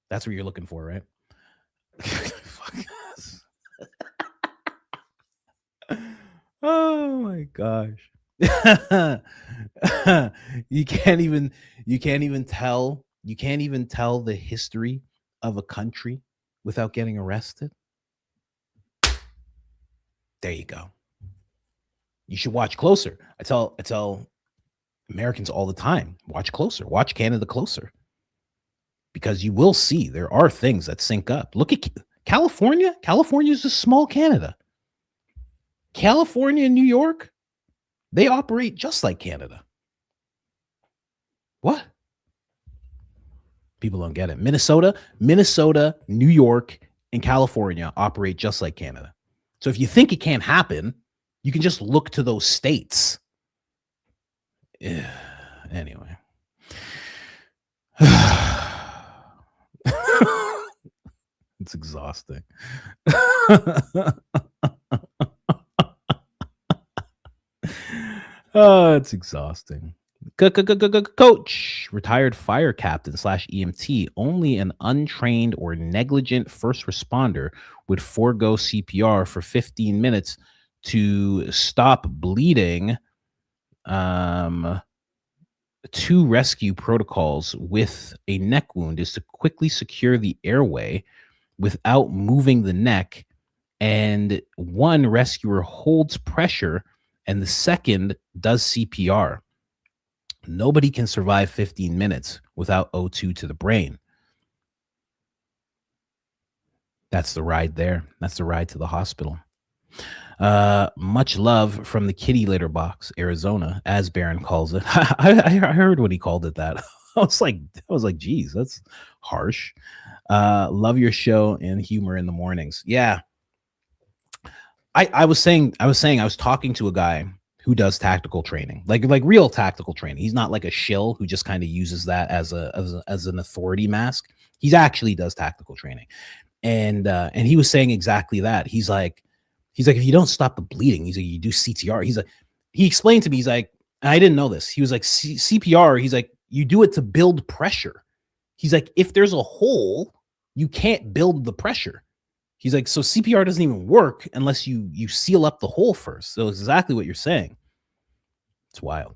that's what you're looking for, right? Oh my gosh. You can't even tell the history of a country without getting arrested. There you go. You should watch closer. I tell Americans all the time, watch closer, watch Canada closer, because you will see there are things that sync up. Look at California. California is a small Canada. California and New York, they operate just like Canada. What? People don't get it. Minnesota, New York, and California operate just like Canada. So if you think it can't happen, you can just look to those states. Yeah. Anyway. It's exhausting. Oh, it's exhausting. Coach, retired fire captain / EMT, only an untrained or negligent first responder would forego CPR for 15 minutes to stop bleeding. 2 rescue protocols with a neck wound is to quickly secure the airway without moving the neck, and 1 rescuer holds pressure and the second does CPR. Nobody can survive 15 minutes without O2 to the brain. That's the ride there. That's the ride to the hospital. Much love from the kitty litter box, Arizona, as Barron calls it. I heard when he called it that. I was like, geez, that's harsh. Love your show and humor in the mornings. Yeah. I was talking to a guy who does tactical training, like real tactical training. He's not like a shill who just kind of uses that as an authority mask. He's actually does tactical training. And he was saying exactly that. He's like, if you don't stop the bleeding, he's like, you do CTR. He's like, he explained to me, he's like, and I didn't know this. He was like, CPR, he's like, you do it to build pressure. He's like, if there's a hole, you can't build the pressure. He's like, so CPR doesn't even work unless you seal up the hole first. So it's exactly what you're saying. It's wild.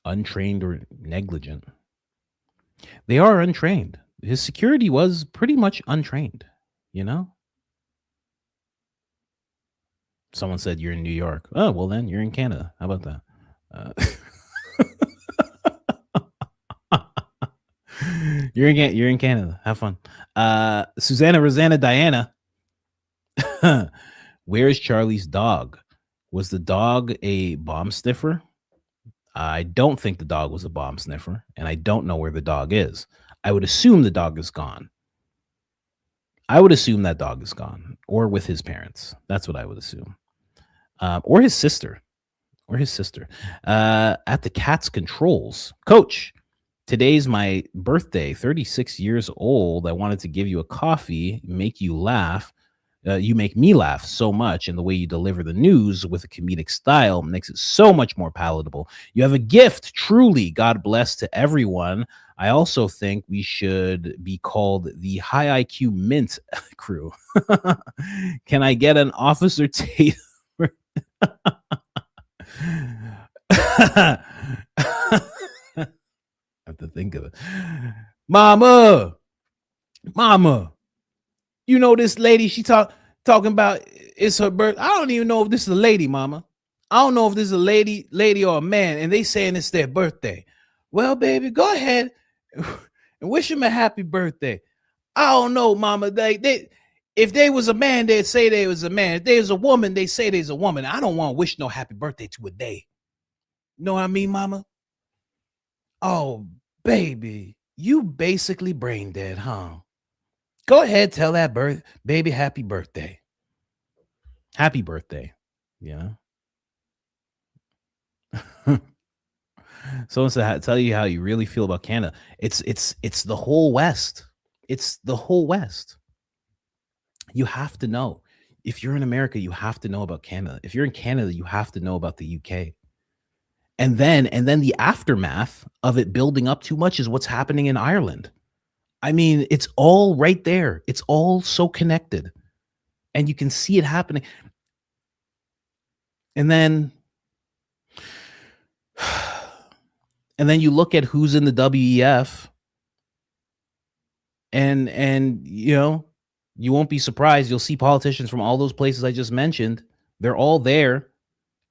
Untrained or negligent. They are untrained. His security was pretty much untrained, you know? Someone said you're in New York. Oh, well then you're in Canada. How about that? You're in Canada. Have fun. Susanna Rosanna Diana. Where's Charlie's dog? Was the dog a bomb sniffer? I don't think the dog was a bomb sniffer, and I don't know where the dog is. I would assume the dog is gone. I would assume that dog is gone, or with his parents. That's what I would assume. Or his sister. At the Cat's Controls. Coach, today's my birthday, 36 years old. I wanted to give you a coffee, make you laugh. You make me laugh so much, and the way you deliver the news with a comedic style makes it so much more palatable. You have a gift, truly. God bless to everyone. I also think we should be called the High IQ Mint crew. Can I get an Officer Tate? I have to think of it. Mama, you know this lady, she talking about it's her birth. I don't even know if this is a lady, Mama. I don't know if this is a lady or a man, and they saying it's their birthday. Well, baby, go ahead and wish him a happy birthday. I don't know, Mama. They if they was a man, they'd say they was a man. If they was a woman, they say there's a woman. I don't want to wish no happy birthday to a day. Know what I mean, Mama? Oh, baby, you basically brain dead, huh? Go ahead, tell that baby happy birthday. Happy birthday, you know? Someone said, tell you how you really feel about Canada. It's the whole West. It's the whole West. You have to know. If you're in America, you have to know about Canada. If you're in Canada, you have to know about the UK. And then the aftermath of it building up too much is what's happening in Ireland. I mean, it's all right there. It's all so connected. And you can see it happening. And then you look at who's in the WEF, and you know, you won't be surprised. You'll see politicians from all those places I just mentioned. They're all there,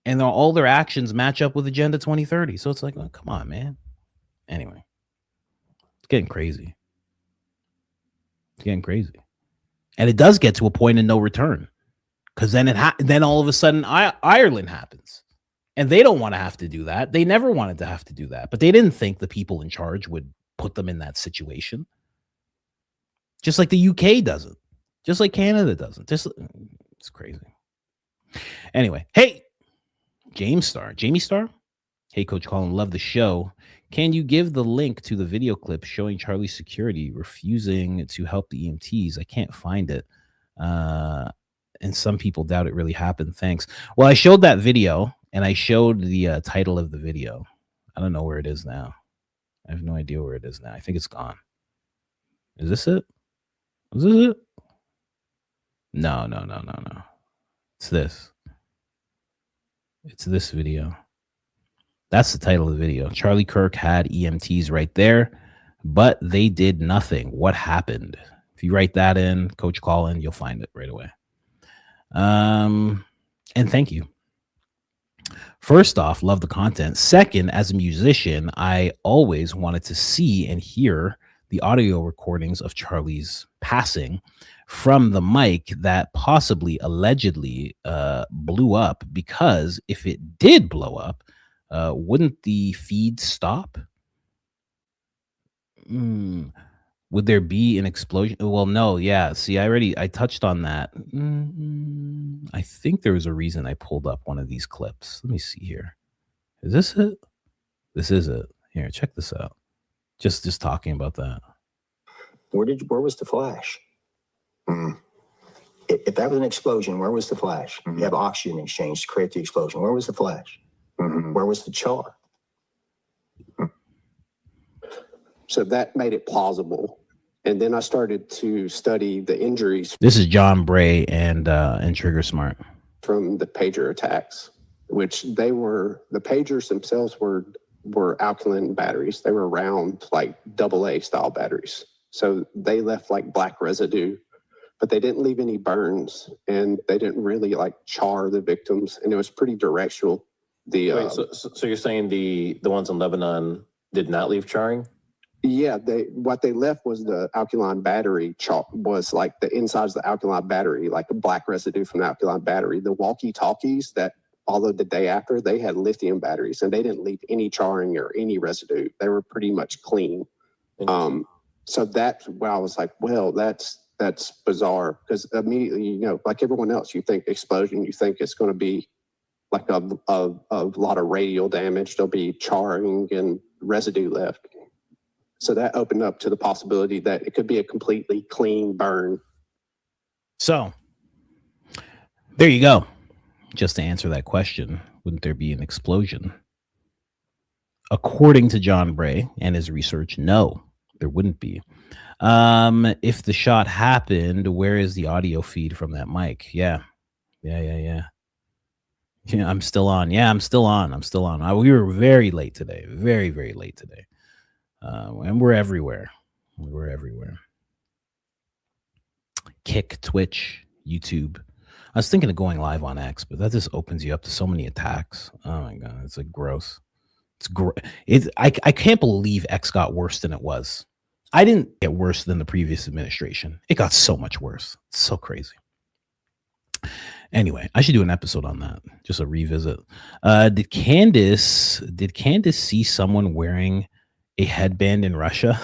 and all their actions match up with Agenda 2030. So it's like, oh, come on, man. Anyway, it's getting crazy. It's getting crazy. And it does get to a point of no return, because then all of a sudden Ireland happens. And they don't want to have to do that. They never wanted to have to do that. But they didn't think the people in charge would put them in that situation. Just like the UK doesn't. Just like Canada doesn't. It's crazy. Anyway, hey, Jamie Star. Hey, Coach Colin, love the show. Can you give the link to the video clip showing Charlie's security refusing to help the EMTs? I can't find it. And some people doubt it really happened. Thanks. Well, I showed that video, and I showed the title of the video. I don't know where it is now. I have no idea where it is now. I think it's gone. Is this it? Is this it? No. It's this. It's this video. That's the title of the video. Charlie Kirk had EMTs right there, but they did nothing. What happened? If you write that in, Coach Colin, you'll find it right away. And thank you. First off, love the content. Second, as a musician, I always wanted to see and hear the audio recordings of Charlie's passing from the mic that possibly allegedly blew up, because if it did blow up, wouldn't the feed stop? Would there be an explosion? Well, no. Yeah. See, I touched on that. I think there was a reason I pulled up one of these clips. Let me see here. Is this it? This is it. Here, check this out. Just talking about that. Where was the flash? If that was an explosion, where was the flash? You have oxygen exchange to create the explosion. Where was the flash? Where was the char? So that made it plausible. And then I started to study the injuries. This is John Bray and Trigger Smart. From the pager attacks, which the pagers themselves were alkaline batteries. They were round, like AA style batteries. So they left like black residue, but they didn't leave any burns, and they didn't really like char the victims. And it was pretty directional. So you're saying the ones in Lebanon did not leave charring? Yeah, what they left was the alkaline battery was like the insides of the alkaline battery, like the black residue from the alkaline battery. The walkie-talkies that followed the day after, they had lithium batteries, and they didn't leave any charring or any residue. They were pretty much clean. So that's where I was like, well, that's bizarre, because immediately, like everyone else, you think explosion, you think it's going to be like a lot of radial damage. There'll be charring and residue left. So that opened up to the possibility that it could be a completely clean burn. So there you go. Just to answer that question, wouldn't there be an explosion? According to John Bray and his research, no, there wouldn't be. If the shot happened, where is the audio feed from that mic? Yeah, I'm still on. We were very late today. Very, very late today. And we're everywhere. Kick, Twitch, YouTube. I was thinking of going live on X, but that just opens you up to so many attacks. Oh my God, it's like gross. I can't believe X got worse than it was. I didn't get worse than the previous administration. It got so much worse. It's so crazy. Anyway, I should do an episode on that. Just a revisit. Did Candace see someone wearing a headband in Russia?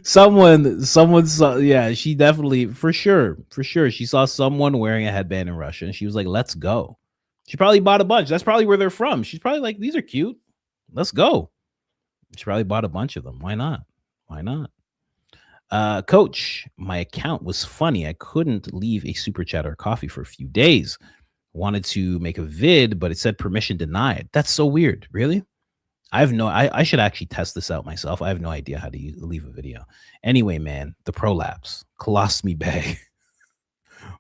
someone saw, yeah, she definitely, for sure, she saw someone wearing a headband in Russia, and she was like, let's go. She probably bought a bunch. That's probably where they're from. She's probably like, these are cute. Let's go. She probably bought a bunch of them. Why not? Coach, my account was funny. I couldn't leave a super chat or coffee for a few days. Wanted to make a vid, but it said permission denied. That's so weird. Really? I should actually test this out myself. I have no idea how to leave a video. Anyway, man, the prolapse, Colostomy Bay.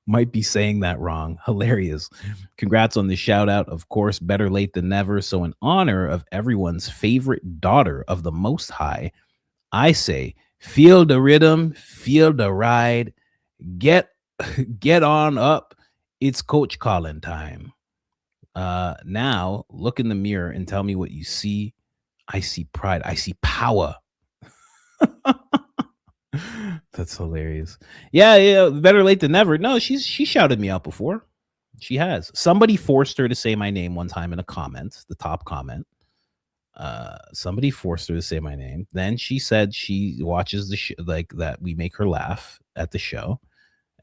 Might be saying that wrong. Hilarious. Congrats on the shout out. Of course, better late than never. So in honor of everyone's favorite daughter of the Most High, I say, feel the rhythm, feel the ride, get on up. It's Coach Colin time. Now look in the mirror and tell me what you see. I see pride. I see power. That's hilarious. Yeah. Better late than never. No, she shouted me out before. She has. Somebody forced her to say my name one time in a comment, the top comment. Somebody forced her to say my name. Then she said she watches the show, like that we make her laugh at the show.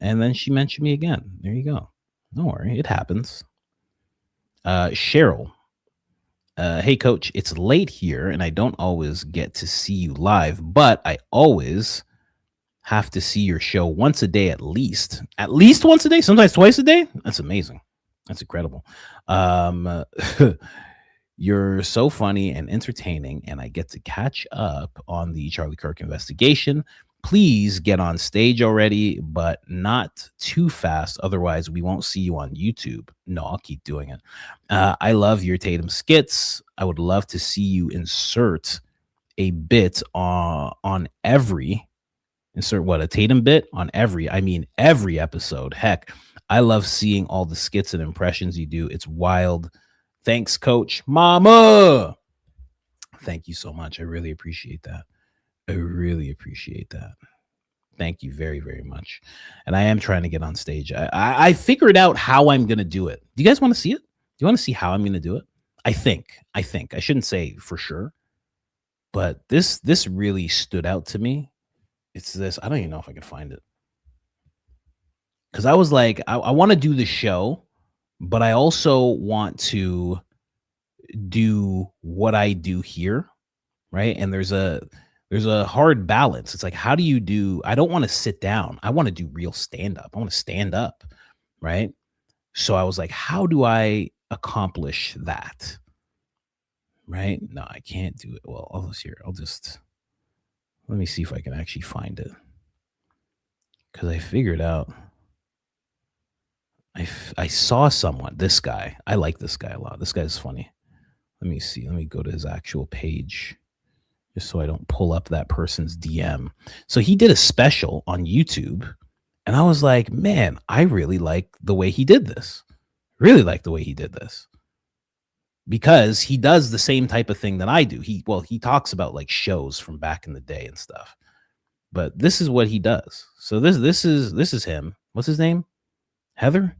And then she mentioned me again. There you go. Don't worry. It happens. Cheryl. Hey, Coach, it's late here and I don't always get to see you live, but I always have to see your show once a day at least once a day, sometimes twice a day. That's amazing. That's incredible. You're so funny and entertaining, and I get to catch up on the Charlie Kirk investigation. Please get on stage already, but not too fast. Otherwise, we won't see you on YouTube. No, I'll keep doing it. I love your Tatum skits. I would love to see you insert a bit on every, insert what, a Tatum bit on every episode. Heck, I love seeing all the skits and impressions you do. It's wild. Thanks, Coach Mama. Thank you so much. I really appreciate that. Thank you very, very much. And I am trying to get on stage. I figured out how I'm going to do it. Do you guys want to see it? Do you want to see how I'm going to do it? I think. I shouldn't say for sure. But this really stood out to me. It's this. I don't even know if I can find it. Because I was like, I want to do the show, but I also want to do what I do here, right? And there's a hard balance. It's like, how do you do? I don't want to sit down. I want to do real stand-up. I want to stand up, right? So I was like, how do I accomplish that? Right? No, I can't do it. Well, let me see if I can actually find it. Because I figured out, I saw someone, this guy. I like this guy a lot. This guy's funny. Let me see. Let me go to his actual page just so I don't pull up that person's DM. So he did a special on YouTube, and I was like, man, I really like the way he did this. Because he does the same type of thing that I do. He talks about like shows from back in the day and stuff. But this is what he does. So this is him. What's his name? Heather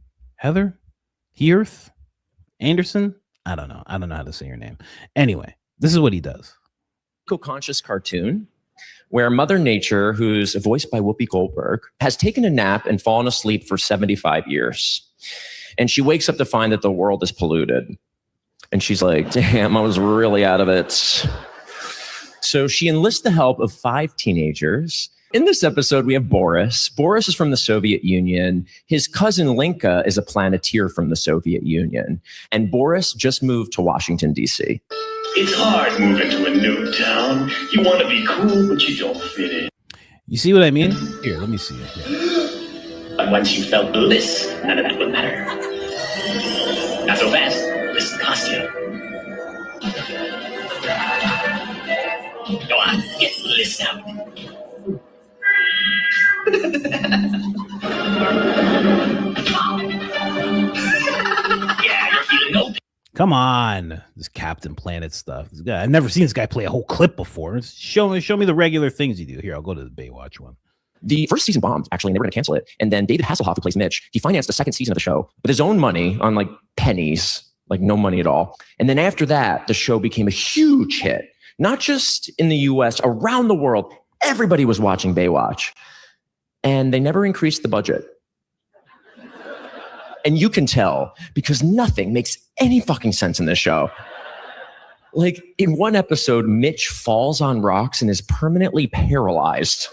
Hearth Anderson. I don't know how to say your name. Anyway, this is what he does. Conscious cartoon where Mother Nature, who's voiced by Whoopi Goldberg, has taken a nap and fallen asleep for 75 years. And she wakes up to find that the world is polluted. And she's like, damn, I was really out of it. So she enlists the help of 5 teenagers. In this episode, we have Boris. Boris is from the Soviet Union. His cousin Linka is a planeteer from the Soviet Union. And Boris just moved to Washington, D.C. It's hard moving to a new town. You want to be cool, but you don't fit in. You see what I mean? Here, let me see it. Here. But once you felt bliss, none of that would matter. Not so fast. This costume. Go on, get bliss out. Yeah, you're feeling no. Come on, this Captain Planet stuff. This guy, I've never seen this guy play a whole clip before. Show me the regular things you do. Here, I'll go to the Baywatch one. The first season bombed, actually, and they were going to cancel it. And then David Hasselhoff, who plays Mitch, he financed the second season of the show with his own money on like pennies, like no money at all. And then after that, the show became a huge hit, not just in the US, around the world. Everybody was watching Baywatch. And they never increased the budget. And you can tell because nothing makes any fucking sense in this show. Like in one episode, Mitch falls on rocks and is permanently paralyzed.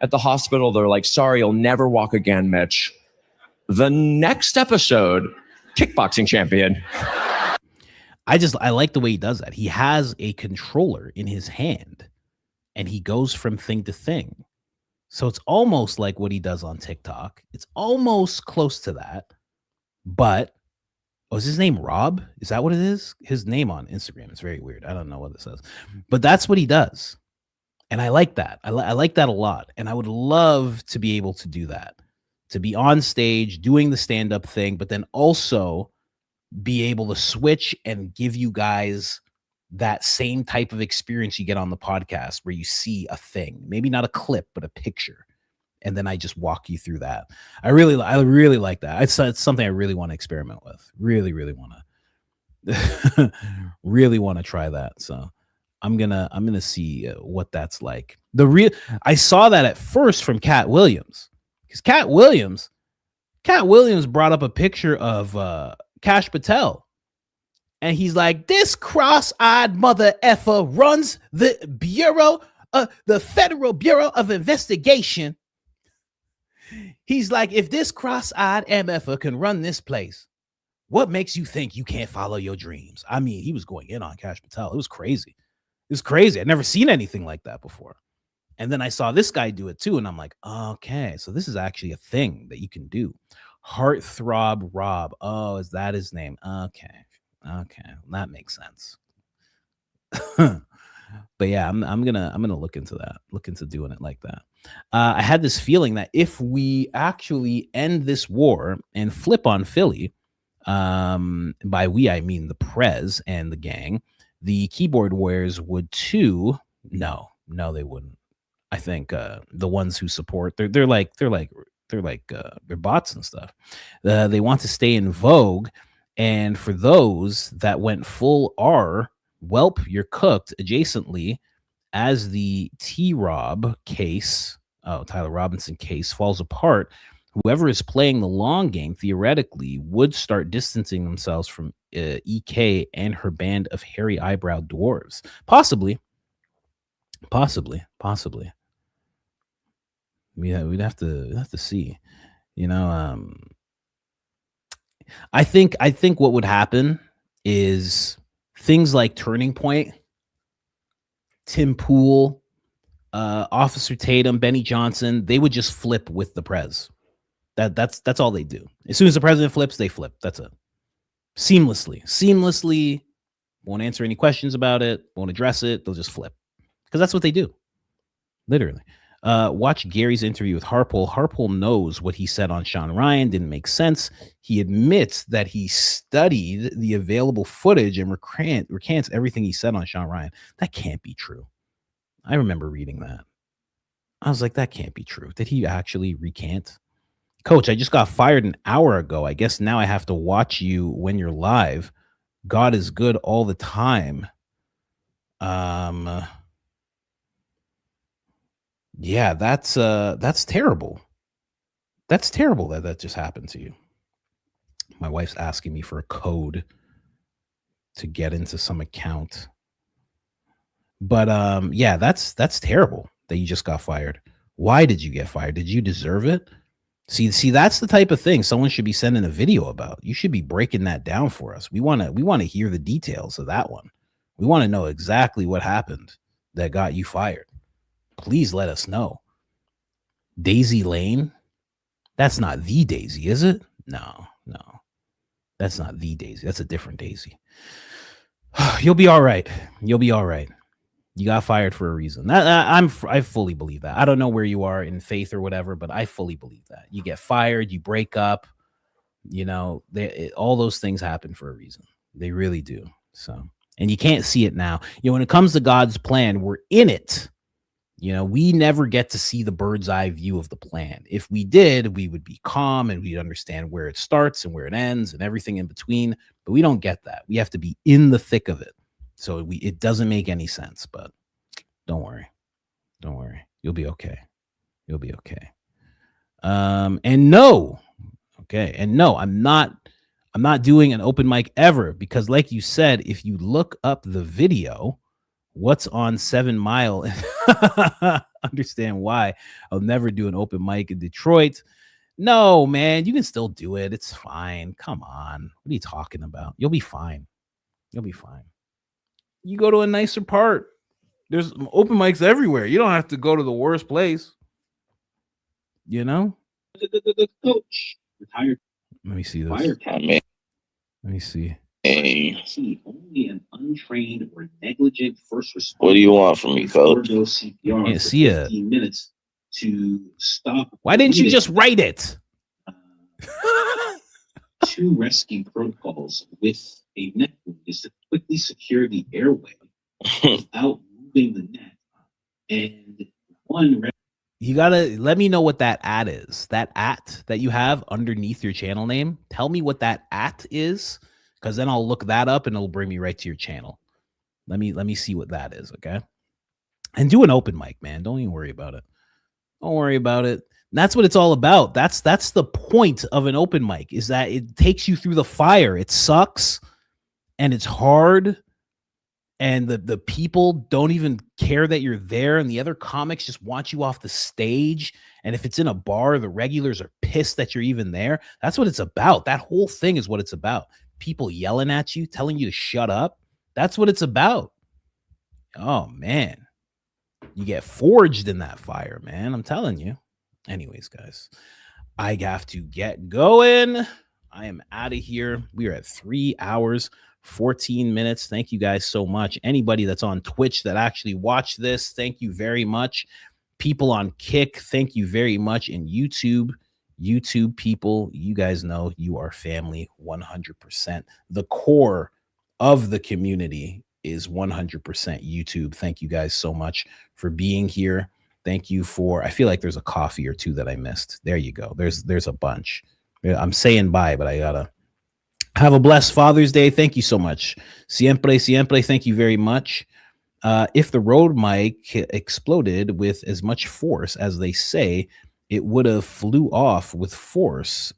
At the hospital, they're like, sorry, you'll never walk again, Mitch. The next episode, kickboxing champion. I like the way he does that. He has a controller in his hand and he goes from thing to thing. So it's almost like what he does on TikTok. It's almost close to that. But, is his name Rob? Is that what it is? His name on Instagram. It's very weird. I don't know what it says. But that's what he does. And I like that. I like that a lot. And I would love to be able to do that. To be on stage doing the stand-up thing, but then also be able to switch and give you guys that same type of experience you get on the podcast where you see a thing, maybe not a clip, but a picture. And then I just walk you through that. I really like that. It's something I really want to experiment with. Really want to, really want to try that. So I'm gonna see what that's like. I saw that at first from Cat Williams, because Cat Williams brought up a picture of Kash Patel. And he's like, this cross-eyed mother effer runs the Bureau the Federal Bureau of Investigation. He's like, if this cross-eyed MFer can run this place, what makes you think you can't follow your dreams? I mean, he was going in on Kash Patel. It was crazy. It was crazy. I'd never seen anything like that before. And then I saw this guy do it too. And I'm like, okay, so this is actually a thing that you can do. Heartthrob Rob. Oh, is that his name? Okay. That makes sense. But yeah, I'm gonna look into that. Look into doing it like that. I had this feeling that if we actually end this war and flip on Philly, by we I mean the Prez and the gang, the keyboard warriors would too. No, they wouldn't. I think the ones who support they're bots and stuff. They want to stay in vogue, and for those that went full R, welp, you're cooked. Adjacently, as the T-Rob case, Tyler Robinson case falls apart, whoever is playing the long game theoretically would start distancing themselves from EK and her band of hairy eyebrow dwarves. Possibly. Yeah, we'd have to see. I think what would happen is things like Turning Point, Tim Pool, Officer Tatum, Benny Johnson, they would just flip with the Prez. That's all they do. As soon as the president flips, they flip. That's it. Seamlessly. Won't answer any questions about it. Won't address it. They'll just flip. Because that's what they do. Literally. Watch Gary's interview with Harpole. Harpole knows what he said on Sean Ryan didn't make sense. He admits that he studied the available footage and recants everything he said on Sean Ryan. That can't be true. I remember reading that. I was like, that can't be true. Did he actually recant? Coach, I just got fired an hour ago. I guess now I have to watch you when you're live. God is good all the time. Yeah, that's terrible. That's terrible that just happened to you. My wife's asking me for a code to get into some account. But yeah, that's terrible that you just got fired. Why did you get fired? Did you deserve it? See, that's the type of thing someone should be sending a video about. You should be breaking that down for us. We want to hear the details of that one. We want to know exactly what happened that got you fired. Please let us know. Daisy Lane? That's not the Daisy, is it? No. That's not the Daisy. That's a different Daisy. You'll be all right. You got fired for a reason. I fully believe that. I don't know where you are in faith or whatever, but I fully believe that. You get fired, you break up, all those things happen for a reason. They really do. So, and you can't see it now. When it comes to God's plan, we're in it. We never get to see the bird's eye view of the plan. If we did, we would be calm and we'd understand where it starts and where it ends and everything in between. But we don't get that. We have to be in the thick of it. So it doesn't make any sense, but don't worry. You'll be okay. And no, I'm not doing an open mic ever because like you said, if you look up the video, what's on 7 Mile, understand why I'll never do an open mic in Detroit. No, man, you can still do it. It's fine. Come on. What are you talking about? You'll be fine. You go to a nicer part. There's open mics everywhere. You don't have to go to the worst place. Coach retired. Let me see this. Let me see. See, only an untrained or negligent first responder. What do you want from me, coach? CPR Can't see it. 15 minutes to stop. Why didn't you just write it? 2 rescue protocols with a neck wound is to quickly secure the airway without moving the neck. And one. You gotta let me know what that @ is. That @ that you have underneath your channel name. Tell me what that @ is, because then I'll look that up and it'll bring me right to your channel. Let me see what that is, okay? And do an open mic, man. Don't even worry about it. Don't worry about it. That's what it's all about. That's the point of an open mic, is that it takes you through the fire. It sucks and it's hard and the people don't even care that you're there, and the other comics just want you off the stage. And if it's in a bar, the regulars are pissed that you're even there. That's what it's about. That whole thing is what it's about. People yelling at you, telling you to shut up. That's what it's about. Oh man, you get forged in that fire, man. I'm telling you. Anyways, guys, I have to get going. I am out of here. We are at 3 hours, 14 minutes. Thank you guys so much. Anybody that's on Twitch that actually watched this, thank you very much. People on Kick, thank you very much. And YouTube people, you guys know you are family 100%. The core of the community is 100% YouTube. Thank you guys so much for being here. Thank you for, I feel like there's a coffee or two that I missed. There you go. There's a bunch. I'm saying bye, but I gotta have a blessed Father's Day. Thank you so much. Siempre, siempre. Thank you very much. If the Rode mic exploded with as much force as they say, it would have flew off with force.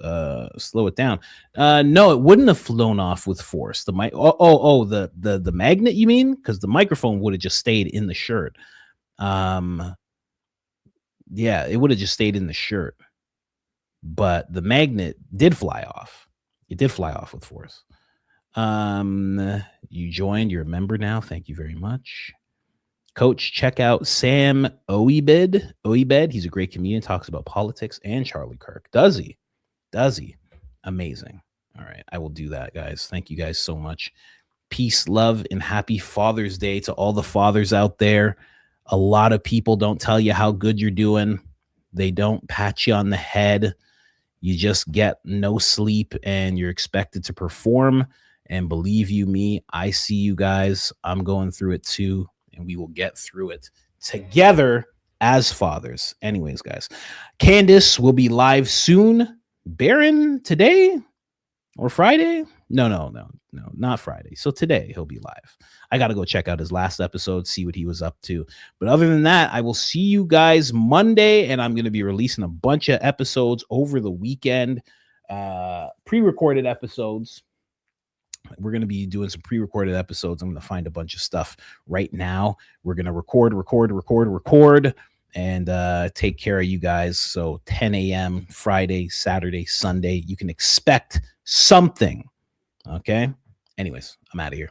Slow it down. No, it wouldn't have flown off with force. The mic. The magnet. You mean? Because the microphone would have just stayed in the shirt. Yeah, it would have just stayed in the shirt. But the magnet did fly off. It did fly off with force. You joined. You're a member now. Thank you very much. Coach, check out Sam Oibed. He's a great comedian, talks about politics and Charlie Kirk. Does he? Amazing. All right. I will do that, guys. Thank you guys so much. Peace, love, and happy Father's Day to all the fathers out there. A lot of people don't tell you how good you're doing. They don't pat you on the head. You just get no sleep and you're expected to perform. And believe you me, I see you guys. I'm going through it too. And we will get through it together as fathers. Anyways, guys, Candace will be live soon. Baron today or Friday? No, not Friday. So today he'll be live. I got to go check out his last episode, see what he was up to. But other than that, I will see you guys Monday, and I'm going to be releasing a bunch of episodes over the weekend, pre-recorded episodes. We're going to be doing some pre-recorded episodes. I'm going to find a bunch of stuff right now. We're going to record, and take care of you guys. So 10 a.m. Friday, Saturday, Sunday, you can expect something. Okay. Anyways, I'm out of here.